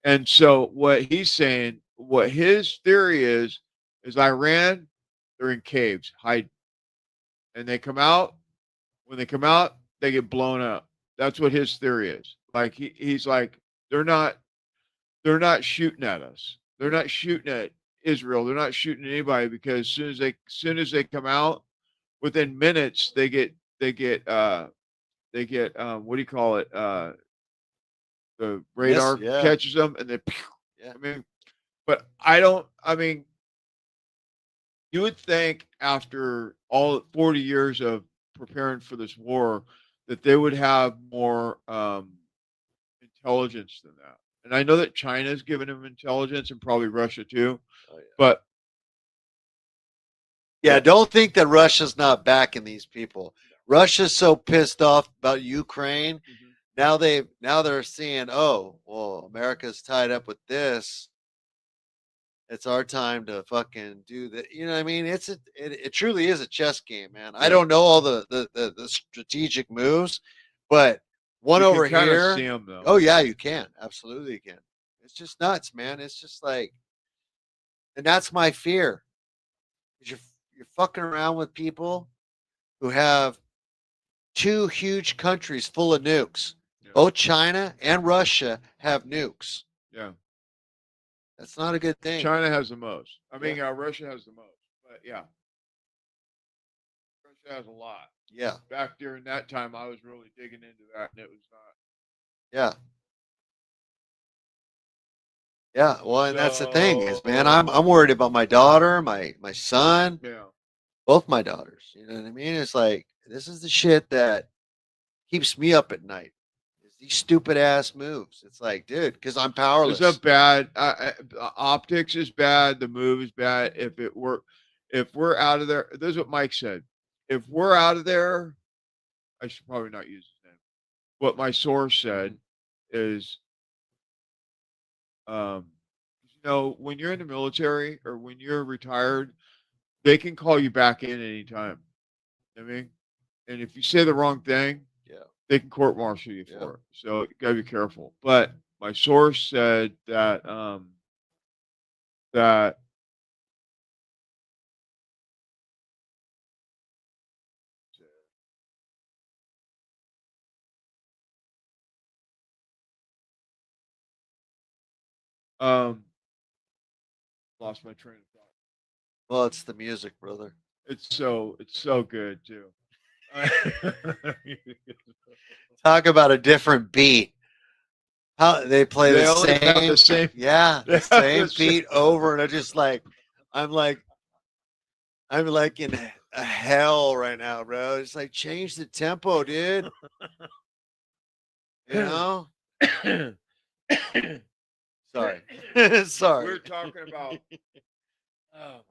And so what he's saying, what his theory is Iran, they're in caves, hide, and they come out. When they come out, they get blown up. That's what his theory is. Like he's like, they're not shooting at us. They're not shooting at Israel. They're not shooting at anybody because as soon as they come out, within minutes they get what do you call it? The radar yeah. catches them and then Yeah. I mean, but I mean, you would think after all 40 years of preparing for this war that they would have more intelligence than that. And I know that China's given them intelligence and probably Russia too. Oh, yeah. But Yeah, don't think that Russia's not backing these people. Russia's so pissed off about Ukraine. Now they're seeing, oh, well, America's tied up with this. It's our time to fucking do that. You know what I mean? It truly is a chess game, man. I don't know all the strategic moves, but one you over can kinda here. see 'em, though. Oh yeah, you can. Absolutely you can. It's just nuts, man. It's just like, and that's my fear. You're fucking around with people who have two huge countries full of nukes. Both China and Russia have nukes. yeah, That's not a good thing. China has the most. I mean, Russia has the most. But yeah, Russia has a lot. Yeah. Back during that time, I was really digging into that, and it was not. Yeah. Yeah. Well, and that's the thing is, man, I'm worried about my daughter, my son, Yeah. both my daughters. You know what I mean? It's like this is the shit that keeps me up at night. Is these stupid ass moves. It's like, dude, because I'm powerless. It's a bad optics is bad. The move is bad. If we're out of there, this is what Mike said. If we're out of there, I should probably not use his name. What my source said is, when you're in the military or when you're retired, they can call you back in anytime. You know what I mean, and if you say the wrong thing, they can court martial you for it. So you gotta be careful. But my source said that that lost my train of thought. Well, it's the music, brother. It's so good too. Talk about a different beat. How they play They the only have same, the same. yeah, they the have same the same- beat over, and I'm like in a hell right now, bro. It's like change the tempo, dude. You know? Sorry, sorry. We're talking about. Oh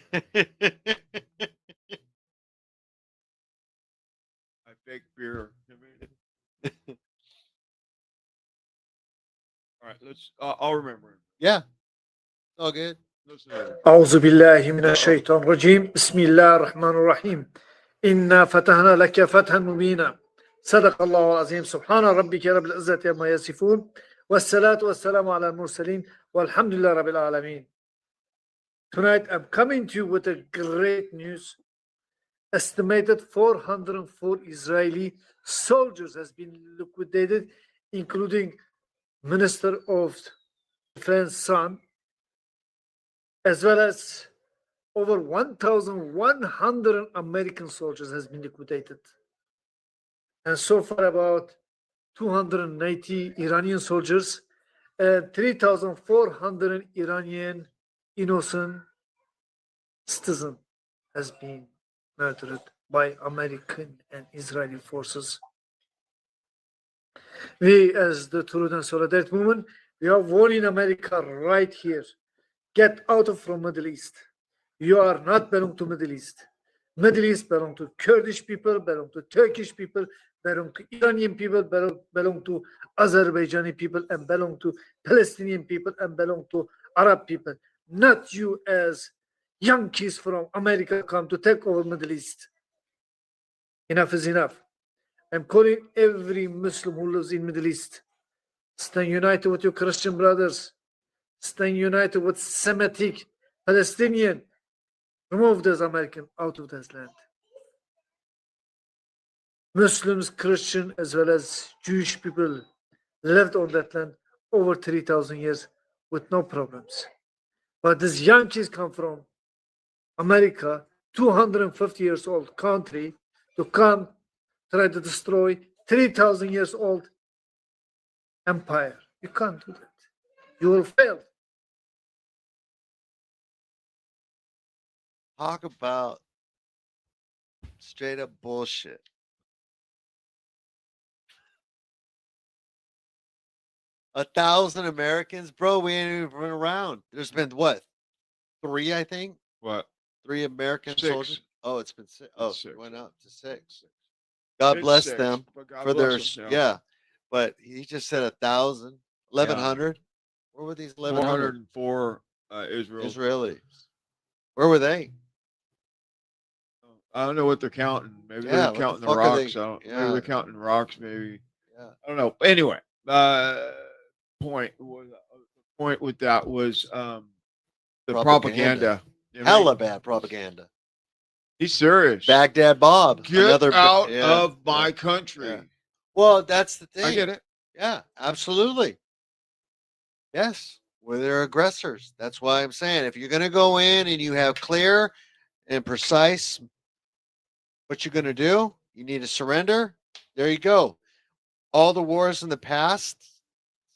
my I fake beer. All right, let's. I'll remember. Yeah, all good. Listen to it. أعوذ بالله من الشيطان الرجيم بسم الله الرحمن الرحيم إنا فتحنا لك فتحا مبينا صدق الله العظيم سبحان ربك رب العزة عما يصفون والصلاة والسلام على المرسلين والحمد لله رب العالمين. Tonight I'm coming to you with a great news. Estimated 404 Israeli soldiers has been liquidated, including Minister of Defense son, as well as over 1,100 American soldiers has been liquidated. And so far about 290 Iranian soldiers and 3,400 Iranian innocent citizens has been murdered by American and Israeli forces. We, as the Truth and Solidarity movement, we are warning America right here. Get out of from Middle East. You are not belong to Middle East. Middle East belong to Kurdish people, belong to Turkish people, belong to Iranian people, belong to Azerbaijani people, and belong to Palestinian people, and belong to Arab people. Not you as Yankees from America come to take over Middle East. Enough is enough. I'm calling every Muslim who lives in Middle East. Stand united with your Christian brothers. Stand united with Semitic Palestinian. Remove those American out of this land. Muslims, Christian, as well as Jewish people lived on that land over 3,000 years with no problems. But these Yankees come from America, 250 years old country, to come try to destroy 3,000 years old empire. You can't do that. You will fail. Talk about straight up bullshit. A 1,000 Americans, bro. We ain't even been around. There's been what? 3, I think. What? 3 American 6. soldiers. Oh, it's been 6. Oh, Six. it went up to 6. God It's bless 6, them but God for their bless them, yeah. But he just said 1,000, 1,100. Where were these 1,100 404 Israel. Israelis? Where were they? I don't know what they're counting. Maybe Yeah, they're what the counting the fuck are rocks. they- I don't, yeah. Maybe they're counting rocks. Maybe. Yeah. I don't know. Anyway, point with that was the propaganda. You know, Hella bad propaganda. he's serious. Baghdad Bob. Get out yeah, of my country. yeah. Well, that's the thing. I get it. Yeah, absolutely. Yes, well, they're aggressors. That's why I'm saying if you're going to go in and you have clear and precise what you're going to do, you need to surrender. There you go. All the wars in the past,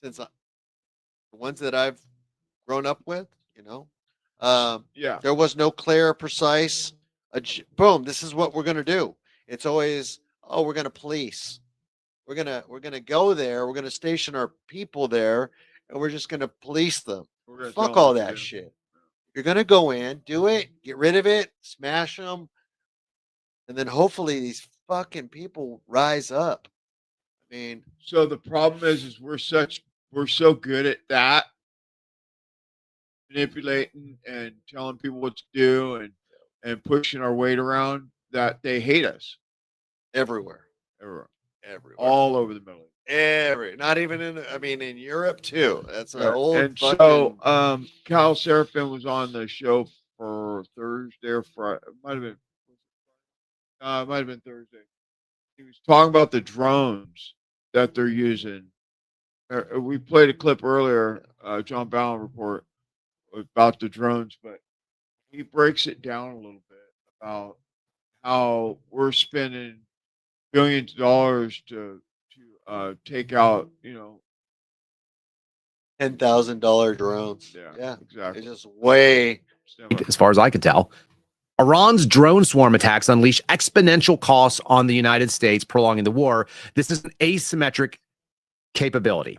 since the ones that I've grown up with, Yeah. there was no clear, precise. Boom. This is what we're going to do. It's always, oh, we're going to police. We're gonna go there. We're gonna station our people there, and we're just gonna police them. We're gonna Fuck tell all them what that to do. shit. You're gonna go in, do it, get rid of it, smash them, and then hopefully these fucking people rise up. I mean, So the problem is we're so good at that, manipulating and telling people what to do and pushing our weight around that they hate us everywhere, everywhere, all all over the Middle East. not even in Europe too. That's an Right. old And fucking. so Cal Seraphin was on the show for Thursday or Friday. It might have been Thursday. He was talking about the drones that they're using. We played a clip earlier, John Ballon report about the drones, but he breaks it down a little bit about how we're spending billions of dollars to take out, $10,000 drones. Yeah, exactly. It's just way. As far as I could tell, Iran's drone swarm attacks unleash exponential costs on the United States, prolonging the war. This is an asymmetric capability.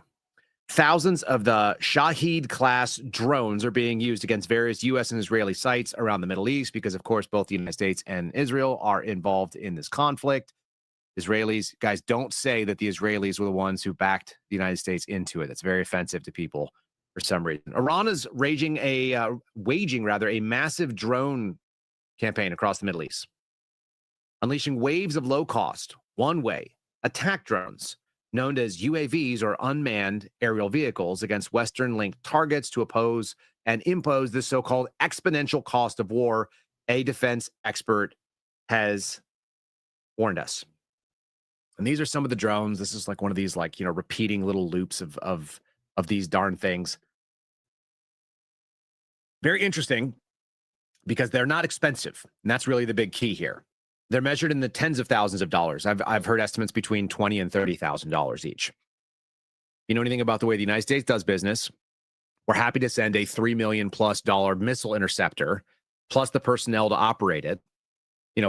Thousands of the Shahed-class drones are being used against various U.S. and Israeli sites around the Middle East because, of course, both the United States and Israel are involved in this conflict. Israelis, guys, don't say that the Israelis were the ones who backed the United States into it. That's very offensive to people for some reason. Iran is waging a massive drone campaign across the Middle East, unleashing waves of low-cost, one-way attack drones known as UAVs or unmanned aerial vehicles against Western-linked targets to oppose and impose the so-called exponential cost of war, a defense expert has warned us. And these are some of the drones. This is like one of these, repeating little loops of these darn things. Very interesting because they're not expensive. And that's really the big key here. They're measured in the tens of thousands of dollars. I've heard estimates between $20,000 and $30,000 each. You know anything about the way the United States does business? We're happy to send a $3 million+ missile interceptor, plus the personnel to operate it,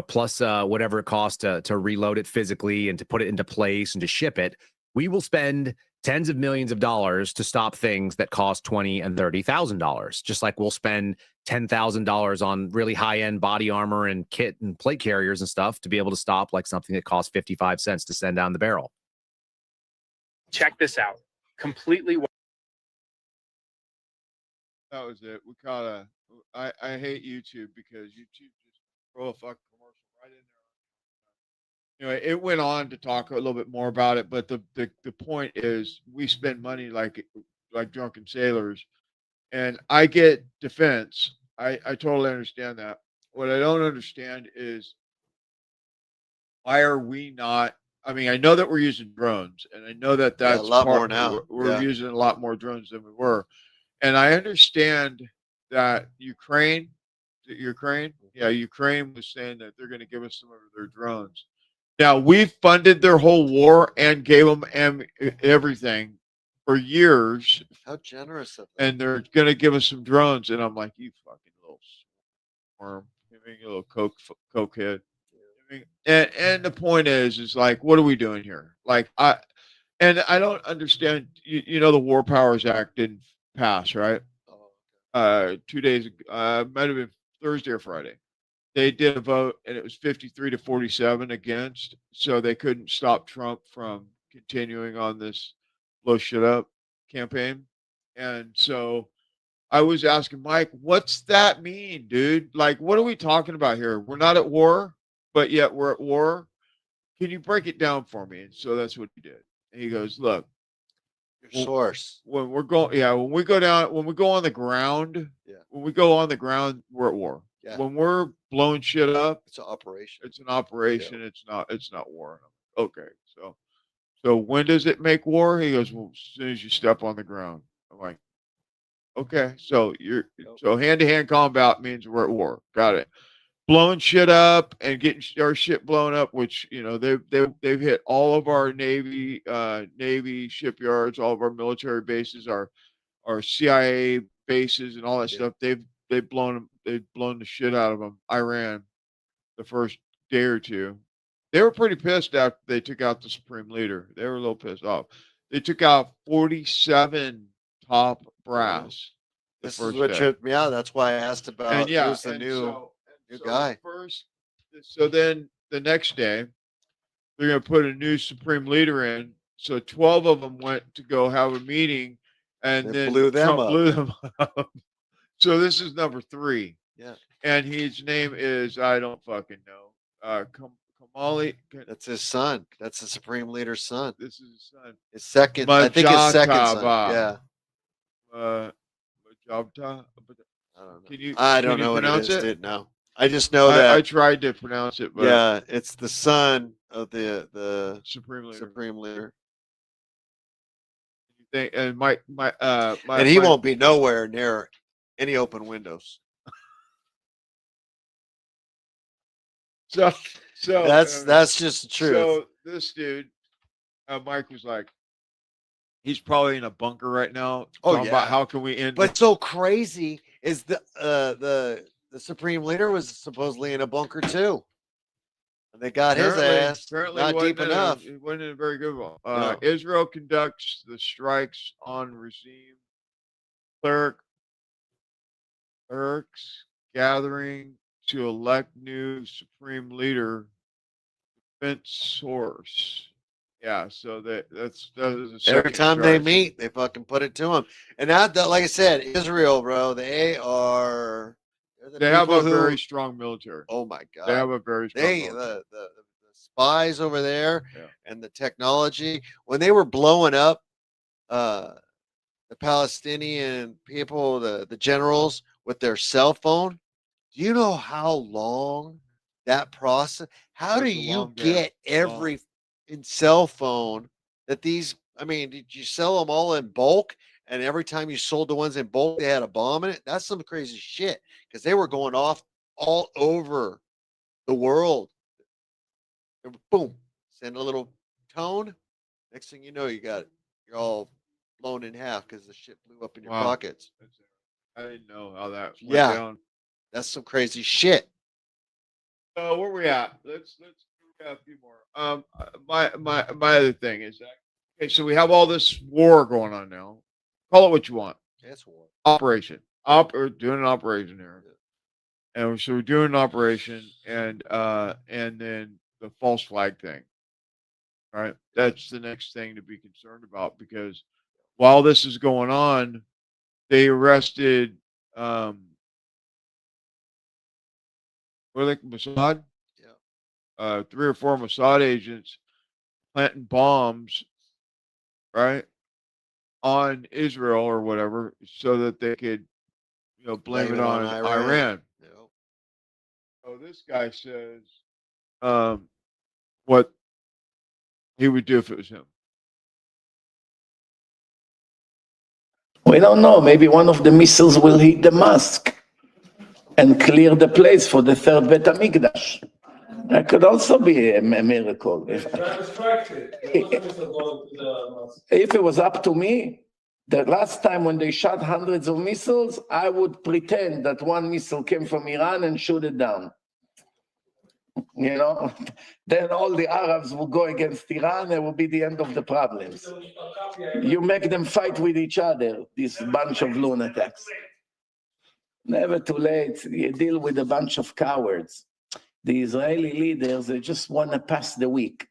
plus whatever it costs to reload it physically and to put it into place and to ship it. We will spend tens of millions of dollars to stop things that cost $20,000 and $30,000, just like we'll spend $10,000 on really high-end body armor and kit and plate carriers and stuff to be able to stop like something that costs 55 cents to send down the barrel. Check this out. Completely. That was it. We caught I hate YouTube because YouTube just throw a fucking commercial right in there. Anyway, it went on to talk a little bit more about it, but the point is we spend money like drunken sailors, and I get defense. I totally understand that. What I don't understand is why are we not? I mean, I know that we're using drones, and I know that that's a lot more now. We're using a lot more drones than we were, and I understand that Ukraine was saying that they're going to give us some of their drones. Now, we've funded their whole war and gave them everything for years. How generous of them. And they're going to give us some drones. And I'm like, you fucking little worm. You little coke head. And the point is like, what are we doing here? Like, I don't understand. The War Powers Act didn't pass, right? 2 days ago, might have been Thursday or Friday. They did a vote and it was 53 to 47 against. So they couldn't stop Trump from continuing on this blow shit up campaign. And so I was asking Mike, what's that mean, dude? Like, what are we talking about here? We're not at war, but yet we're at war. Can you break it down for me? And so that's what he did. And he goes, look, your source. When we go on the ground, we're at war. Yeah. When we're blowing shit up, it's an operation. It's an operation. Yeah. It's not war. Okay. So when does it make war? He goes, well, as soon as you step on the ground. I'm like, okay. So hand-to-hand combat means we're at war. Got it. Blowing shit up and getting our shit blown up, which they've hit all of our Navy shipyards, all of our military bases, our CIA bases, and all that stuff. They've blown the shit out of them. Iran, the first day or two, they were pretty pissed after they took out the supreme leader. They were a little pissed off. They took out 47 top brass. This is what tripped me out. That's why I asked about who's the new guy. So then the next day, they're going to put a new supreme leader in. So 12 of them went to go have a meeting, and then blew them Trump up. blew them up. So this is number 3. Yeah. And his name is, I don't fucking know. Kamali. That's his son. That's the supreme leader's son. This is his son. His second. I think his second son. Yeah. Majabta. I don't know what it is. Didn't know. I just know that I tried to pronounce it, but yeah, it's the son of the supreme leader. And and he won't be nowhere near any open windows. So that's just the truth. So this dude, Mike was like, he's probably in a bunker right now. Oh, talking about yeah. how can we end? But so crazy is the supreme leader was supposedly in a bunker too, and they got his ass Apparently, not deep enough. It wasn't in a very good one. No. Israel conducts the strikes on regime clerics gathering to elect new supreme leader. Defense source. Yeah, so that is a Every second time they strike. meet, they fucking put it to him. And that, like I said, Israel, bro, they're the They have people a who, very strong military. oh my God. They have a very strong military. The spies over there Yeah. and the technology, when they were blowing up the Palestinian people, the generals with their cell phone, do you know how long that process? How It's do a you long game. get every in cell phone that these? I mean, did you sell them all in bulk? And every time you sold the ones in bulk, they had a bomb in it. That's some crazy shit because they were going off all over the world. They were, boom, send a little tone. Next thing you know, you're all blown in half because the shit blew up in your Wow. pockets. I didn't know how that went Yeah. down. That's some crazy shit. So where we at? Let's we got a few more. My other thing is that okay, so we have all this war going on now. Call it what you want. That's war. Operation. Or doing an operation here. And so we're doing an operation and then the false flag thing. Right? That's the next thing to be concerned about because while this is going on, they arrested what are they, Mossad? Yeah. 3 or 4 Mossad agents planting bombs, right, on Israel or whatever, so that they could, blame it on Iran. Yep. So this guy says, what he would do if it was him. We don't know. Maybe one of the missiles will hit the mosque and clear the place for the third Bet HaMikdash. That could also be a miracle. If it was up to me, the last time when they shot hundreds of missiles, I would pretend that one missile came from Iran and shoot it down. Then all the Arabs will go against Iran, it will be the end of the problems. You make them fight with each other, this bunch of lunatics. Never too late, you deal with a bunch of cowards. The Israeli leaders, they just want to pass the week.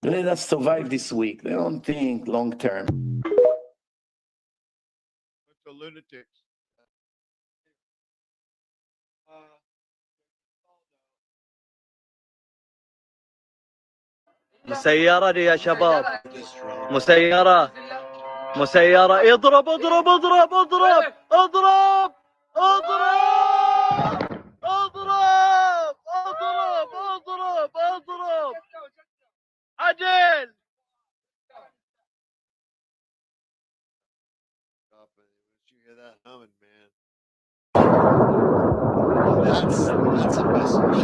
Let us survive this week. They don't think long term. The lunatics. مسيرة يا شباب مسيرة اضرب اضرب اضرب اضرب اضرب اضرب اضرب اضرب اضرب اضرب عدل Did you hear that humming, man? That's a message.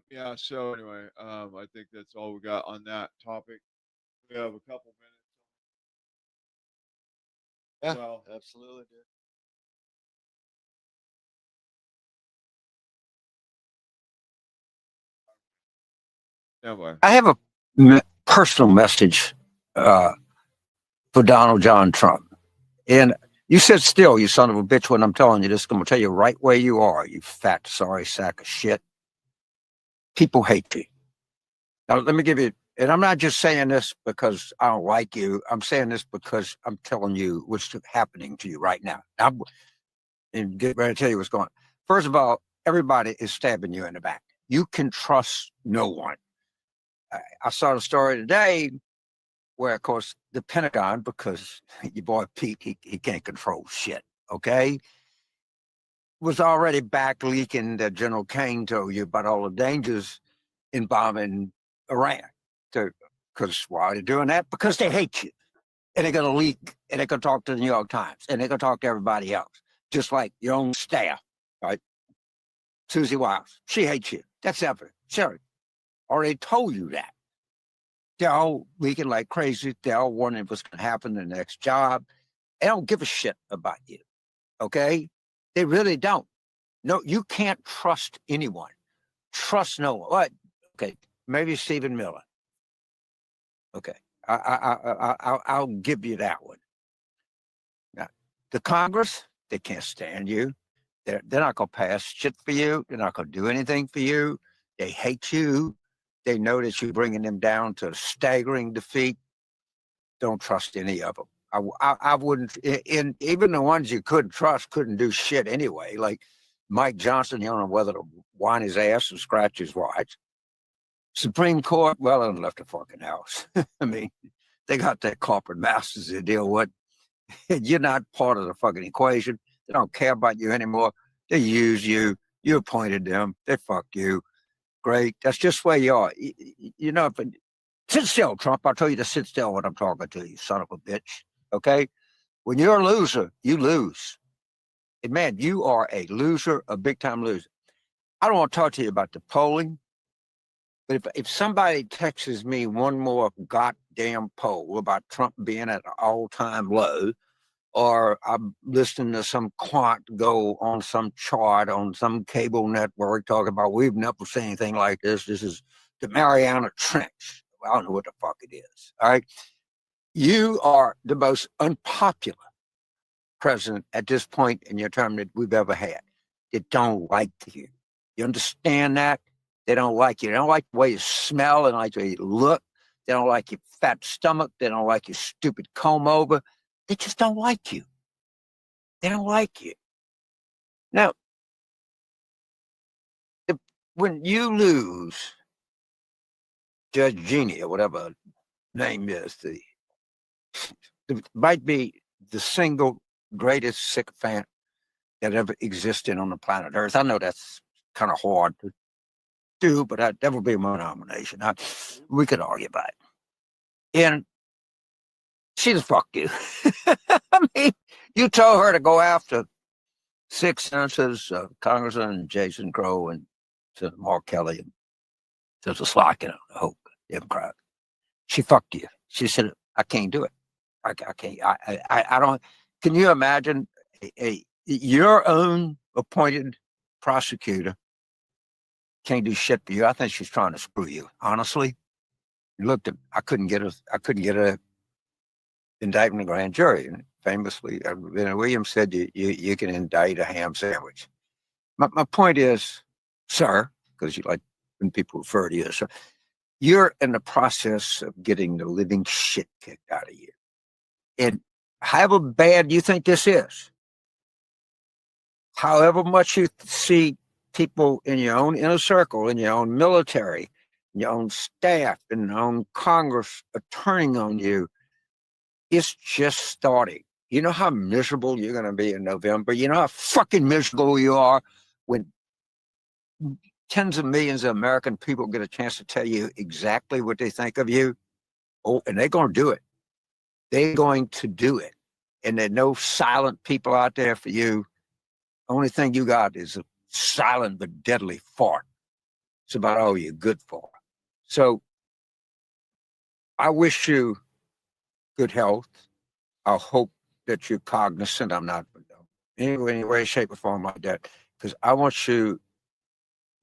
Yeah, so anyway, I think that's all we got on that topic. We have a couple minutes. Yeah, Well, absolutely, dude. I have a personal message for Donald John Trump. And you sit still, you son of a bitch, when I'm telling you this. I'm going to tell you right where you are, you fat, sorry sack of shit. People hate you. Now, let me give you And I'm not just saying this because I don't like you. I'm saying this because I'm telling you what's happening to you right now. And get ready to tell you what's going on. First of all, everybody is stabbing you in the back. You can trust no one. I saw the story today where, of course, the Pentagon, because your boy Pete, he can't control shit, okay, was already back leaking that General Kane told you about all the dangers in bombing Iran. Because why are they doing that? Because they hate you. And they're going to leak, and they're going to talk to the New York Times, and they're going to talk to everybody else, just like your own staff, right? Susie Wiles, she hates you. That's evident. Sherry already told you that. They're all leaking like crazy. They're all wondering what's going to happen in the next job. They don't give a shit about you, okay? They really don't. No, you can't trust anyone. Trust no one. What? Okay, maybe Stephen Miller. Okay, I'll give you that one. Now, the Congress, they can't stand you. They're not going to pass shit for you. They're not going to do anything for you. They hate you. They know that you're bringing them down to a staggering defeat. Don't trust any of them. I wouldn't, even the ones you couldn't trust couldn't do shit anyway. Like Mike Johnson, you don't know whether to whine his ass or scratch his watch. Supreme Court, well, they left the fucking house. I mean, they got their corporate masters to deal with. You're not part of the fucking equation. They don't care about you anymore. They use you. You appointed them. They fuck you. Great. That's just where you are. You know, sit still, Trump. I'll tell you to sit still when I'm talking to you, son of a bitch. Okay? When you're a loser, you lose. And man, you are a loser, a big-time loser. I don't want to talk to you about the polling, but if somebody texts me one more goddamn poll about Trump being at an all-time low, or I'm listening to some quant go on some chart on some cable network talking about we've never seen anything like this. This is the Mariana Trench. I don't know what the fuck it is. All right. You are the most unpopular president at this point in your term that we've ever had. They don't like you. You understand that? They don't like you. They don't like the way you smell. They don't like the way you look. They don't like your fat stomach. They don't like your stupid comb over. They just don't like you. They don't like you. Now, when you lose Judge Jeannie or whatever her name is, it might be the single greatest sycophant that ever existed on the planet Earth. I know that's kind of hard to do, but that would be my nomination. We could argue about it. And she just fucked you. I mean, you told her to go after 6 senators, Congressman Jason Crow and Senator Mark Kelly and Senator Slotkin, I hope, Democrat. She fucked you. She said, I can't do it. I can't. I don't. Can you imagine your own appointed prosecutor can't do shit for you? I think she's trying to screw you. Honestly, looked at. I couldn't get a indictment in grand jury. And famously, Williams said you can indict a ham sandwich. My point is, sir, because you like when people refer to you, sir, you're in the process of getting the living shit kicked out of you. And however bad you think this is, however much you see people in your own inner circle, in your own military, in your own staff, in your own Congress are turning on you, it's just starting. You know how miserable you're going to be in November? You know how fucking miserable you are when tens of millions of American people get a chance to tell you exactly what they think of you? Oh, and they're going to do it. They're going to do it. And there are no silent people out there for you. Only thing you got is a silent but deadly fart. It's about all you're good for. So I wish you good health. I hope that you're cognizant. I'm not in any way, shape, or form like that, because I want you to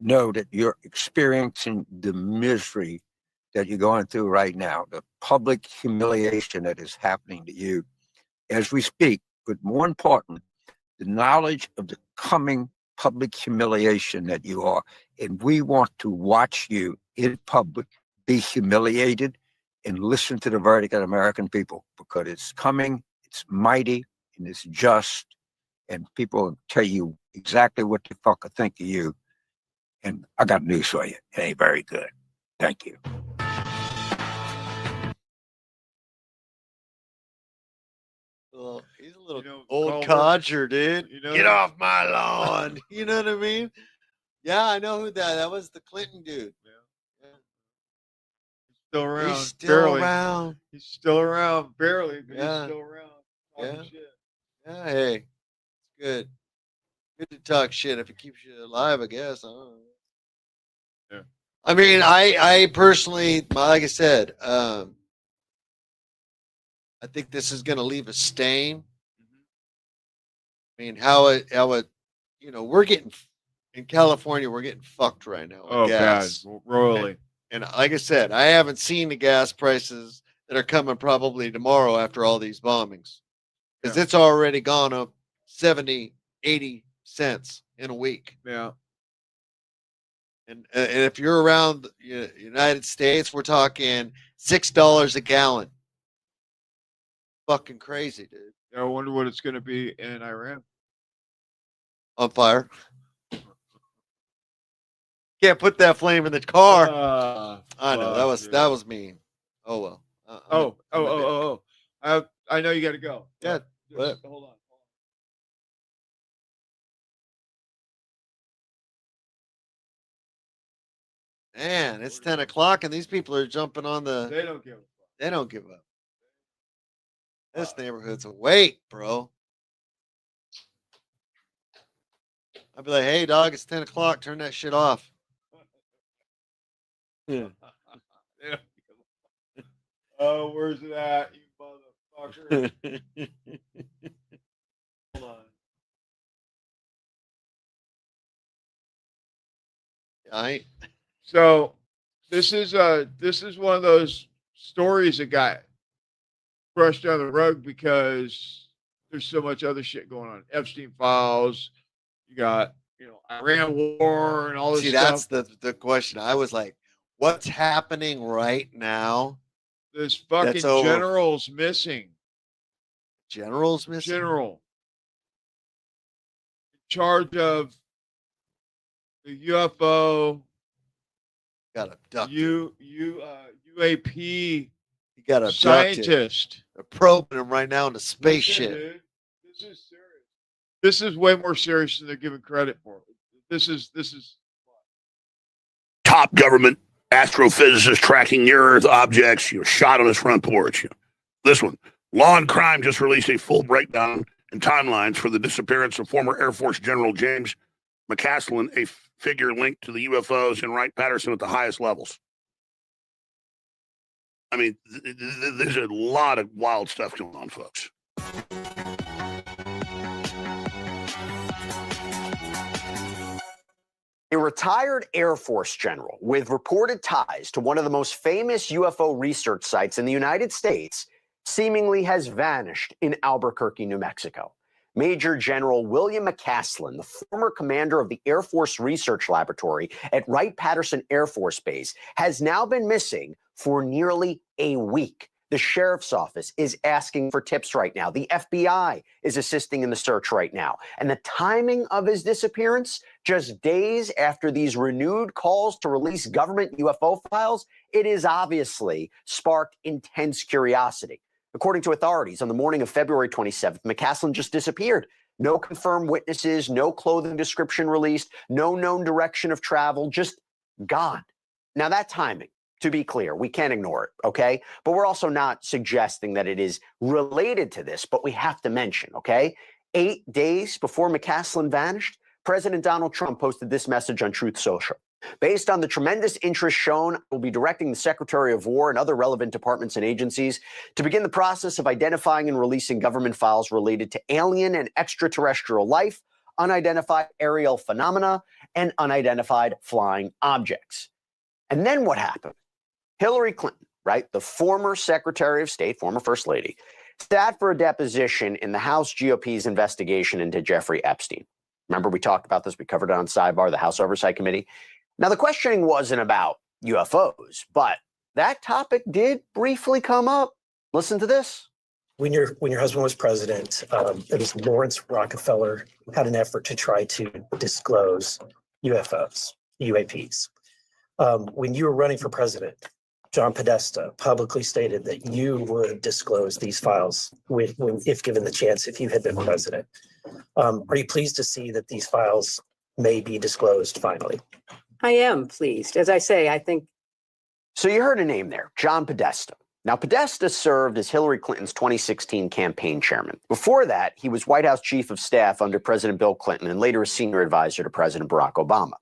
know that you're experiencing the misery that you're going through right now, the public humiliation that is happening to you as we speak, but more important, the knowledge of the coming public humiliation that you are. And we want to watch you in public be humiliated and listen to the verdict of the American people, because it's coming, it's mighty, and it's just, and people will tell you exactly what the fuck I think of you. And I got news for you. It ain't very good. Thank you. Well, he's a little Culver, old codger, dude. you know Get who- off my lawn. You know what I mean? Yeah, I know who that was the Clinton dude. Still around. He's still barely. around. He's still around, barely, but Yeah. he's still around. Talking Yeah. shit. Yeah, hey. It's good. Good to talk shit if it keeps you alive, I guess. I don't know. Yeah. I mean, I personally, like I said, I think this is going to leave a stain. I mean, how it, you know, we're getting in California, we're getting fucked right now with Oh, gas. bad. Royally. And like I said, I haven't seen the gas prices that are coming probably tomorrow after all these bombings, because it's already gone up 70, 80 cents in a week. Yeah. And if you're around the United States, we're talking $6 a gallon. Fucking crazy, dude. I wonder what it's going to be in Iran. On fire. Can't put that flame in the car. I know that was mean. Oh well. Oh. I know you got to go. Yeah. Just hold on. Man, it's 10 o'clock and these people are jumping on the. They don't give a fuck. They don't give up. This neighborhood's awake, bro. I'd be like, hey, dog, it's 10 o'clock. Turn that shit off. Yeah. Oh, where's it at, you motherfucker? Hold on. So this is one of those stories that got brushed under the rug because there's so much other shit going on. Epstein Files, you got, Iran war and all this See, stuff. that's the question. I was like, what's happening right now? This fucking That's over. general's missing. General's missing? General. In charge of the UFO. Got abducted. UAP. He got abducted. Scientist. They're probing him right now in the Listen, spaceship. dude, this is serious. This is way more serious than they're giving credit for. This is Top government astrophysicist tracking near-Earth objects. Shot on his front porch. This one. Law and Crime just released a full breakdown and timelines for the disappearance of former Air Force General James McCaslin, a figure linked to the UFOs and Wright-Patterson at the highest levels. I mean, there's a lot of wild stuff going on, folks. A retired Air Force general with reported ties to one of the most famous UFO research sites in the United States seemingly has vanished in Albuquerque, New Mexico. Major General William McCaslin, the former commander of the Air Force Research Laboratory at Wright-Patterson Air Force Base, has now been missing for nearly a week. The sheriff's office is asking for tips right now. The FBI is assisting in the search right now. And the timing of his disappearance, just days after these renewed calls to release government UFO files, it has obviously sparked intense curiosity. According to authorities, on the morning of February 27th, McCaslin just disappeared. No confirmed witnesses, no clothing description released, no known direction of travel, just gone. Now that timing, to be clear, we can't ignore it, okay? But we're also not suggesting that it is related to this, but we have to mention, okay? 8 days before McCaslin vanished, President Donald Trump posted this message on Truth Social. Based on the tremendous interest shown, we'll be directing the Secretary of War and other relevant departments and agencies to begin the process of identifying and releasing government files related to alien and extraterrestrial life, unidentified aerial phenomena, and unidentified flying objects. And then what happened? Hillary Clinton, right, the former Secretary of State, former First Lady, sat for a deposition in the House GOP's investigation into Jeffrey Epstein. Remember, we talked about this. We covered it on Sidebar, the House Oversight Committee. Now, the questioning wasn't about UFOs, but that topic did briefly come up. Listen to this. When your husband was president, it was Lawrence Rockefeller who had an effort to try to disclose UFOs, UAPs. When you were running for president, John Podesta publicly stated that you would disclose these files if given the chance, if you had been president. Are you pleased to see that these files may be disclosed finally? I am pleased. As I say, I think. So you heard a name there, John Podesta. Now, Podesta served as Hillary Clinton's 2016 campaign chairman. Before that, he was White House chief of staff under President Bill Clinton and later a senior advisor to President Barack Obama.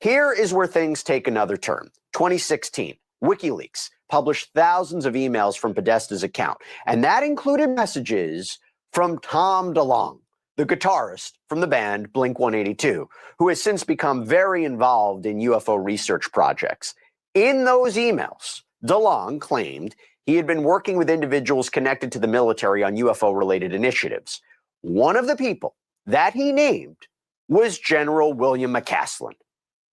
Here is where things take another turn. 2016, WikiLeaks published thousands of emails from Podesta's account, and that included messages from Tom DeLonge, the guitarist from the band Blink-182, who has since become very involved in UFO research projects. In those emails, DeLonge claimed he had been working with individuals connected to the military on UFO-related initiatives. One of the people that he named was General William McCaslin.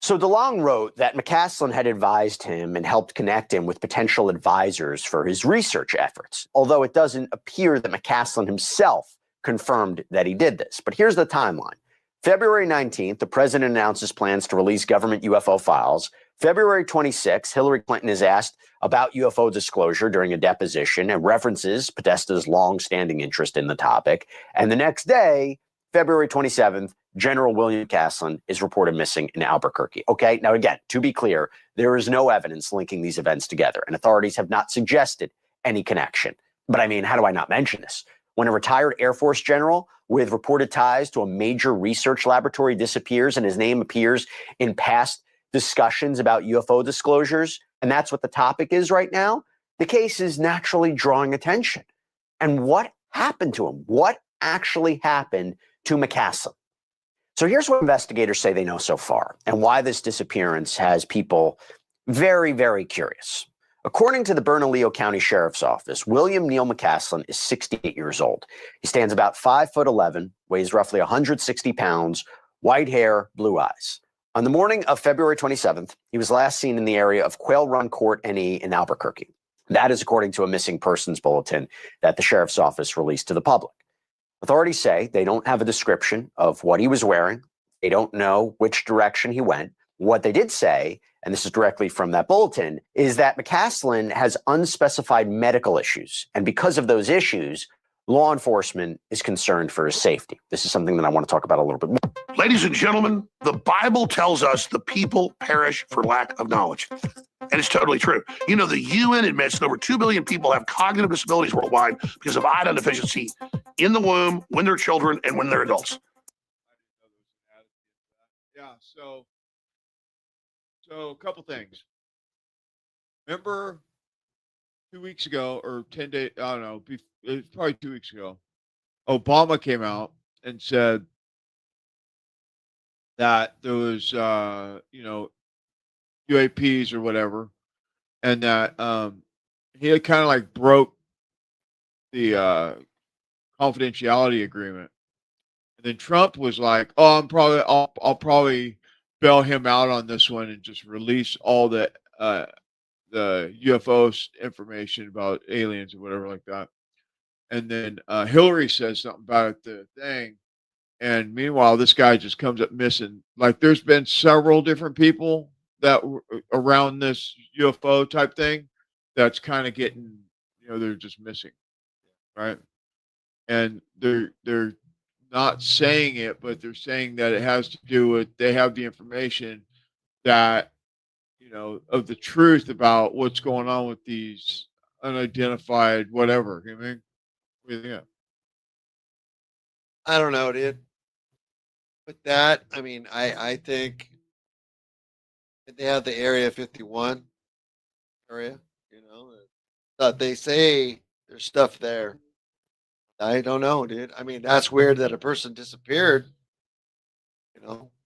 So DeLonge wrote that McCaslin had advised him and helped connect him with potential advisors for his research efforts, although it doesn't appear that McCaslin himself confirmed that he did this. But here's the timeline. February 19th, the president announces plans to release government UFO files. February 26th, Hillary Clinton is asked about UFO disclosure during a deposition and references Podesta's long-standing interest in the topic. And the next day, February 27th, General William McCaslin is reported missing in Albuquerque. Okay, now again, to be clear, there is no evidence linking these events together, and authorities have not suggested any connection. But I mean, how do I not mention this? When a retired Air Force general with reported ties to a major research laboratory disappears and his name appears in past discussions about UFO disclosures, and that's what the topic is right now, the case is naturally drawing attention. And what happened to him? What actually happened to McCaslin? So here's what investigators say they know so far and why this disappearance has people very, very curious. According to the Bernalillo County Sheriff's Office, William Neal McCaslin is 68 years old. He stands about 5'11", weighs roughly 160 pounds, white hair, blue eyes. On the morning of February 27th, he was last seen in the area of Quail Run Court NE in Albuquerque. That is according to a missing persons bulletin that the Sheriff's Office released to the public. Authorities say they don't have a description of what he was wearing. They don't know which direction he went. What they did say, and this is directly from that bulletin, is that McCaslin has unspecified medical issues. And because of those issues, law enforcement is concerned for his safety. This is something that I want to talk about a little bit more. Ladies and gentlemen, the Bible tells us the people perish for lack of knowledge. And it's totally true. You know, the UN admits that over 2 billion people have cognitive disabilities worldwide because of iodine deficiency in the womb, when they're children, and when they're adults. Yeah, so a couple things. Remember 2 weeks ago or 10 days, I don't know, it was probably 2 weeks ago, Obama came out and said that there was, UAPs or whatever, and that he had kind of like broke the confidentiality agreement. And then Trump was like, "Oh, I'll probably bail him out on this one and just release all the UFO information about aliens or whatever like that." And then Hillary says something about the thing, and meanwhile, this guy just comes up missing. Like, there's been several different people that were around this UFO type thing that's kind of getting, they're just missing, right? And they're not saying it, but they're saying that it has to do with they have the information that, of the truth about what's going on with these unidentified whatever. You know what I mean? What do you think? I don't know, dude. With that, I mean, I think they have the Area 51 area, that they say there's stuff there. I don't know, dude. I mean, that's weird that a person disappeared.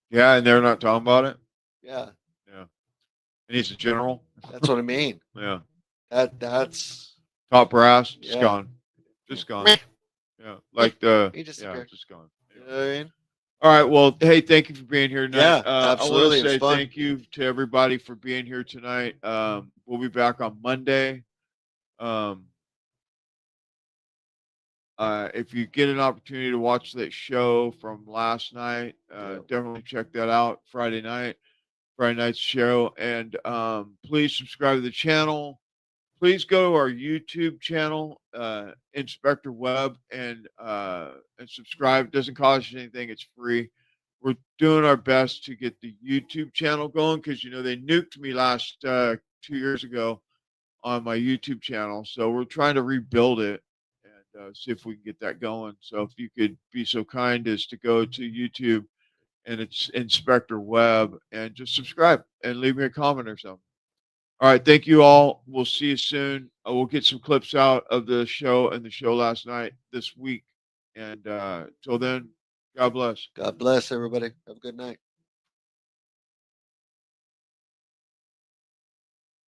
Yeah, and they're not talking about it. Yeah, Yeah, and he's a general. that's what I mean. Yeah, That's top brass, just Yeah. gone, just gone. Yeah, like he disappeared. just gone. You know what I mean? All right. Well, hey, thank you for being here tonight. Yeah, absolutely. I It was want to say fun. thank you to everybody for being here tonight. We'll be back on Monday. If you get an opportunity to watch that show from last night, definitely check that out. Friday night's show, and please subscribe to the channel. Please go to our YouTube channel, Inspector Webb, and subscribe. It doesn't cost you anything. It's free. We're doing our best to get the YouTube channel going because they nuked me last 2 years ago on my YouTube channel. So we're trying to rebuild it and see if we can get that going. So if you could be so kind as to go to YouTube and it's Inspector Webb and just subscribe and leave me a comment or something. All right. Thank you all. We'll see you soon. We'll get some clips out of the show and the show last night this week. And till then, God bless. God bless everybody. Have a good night.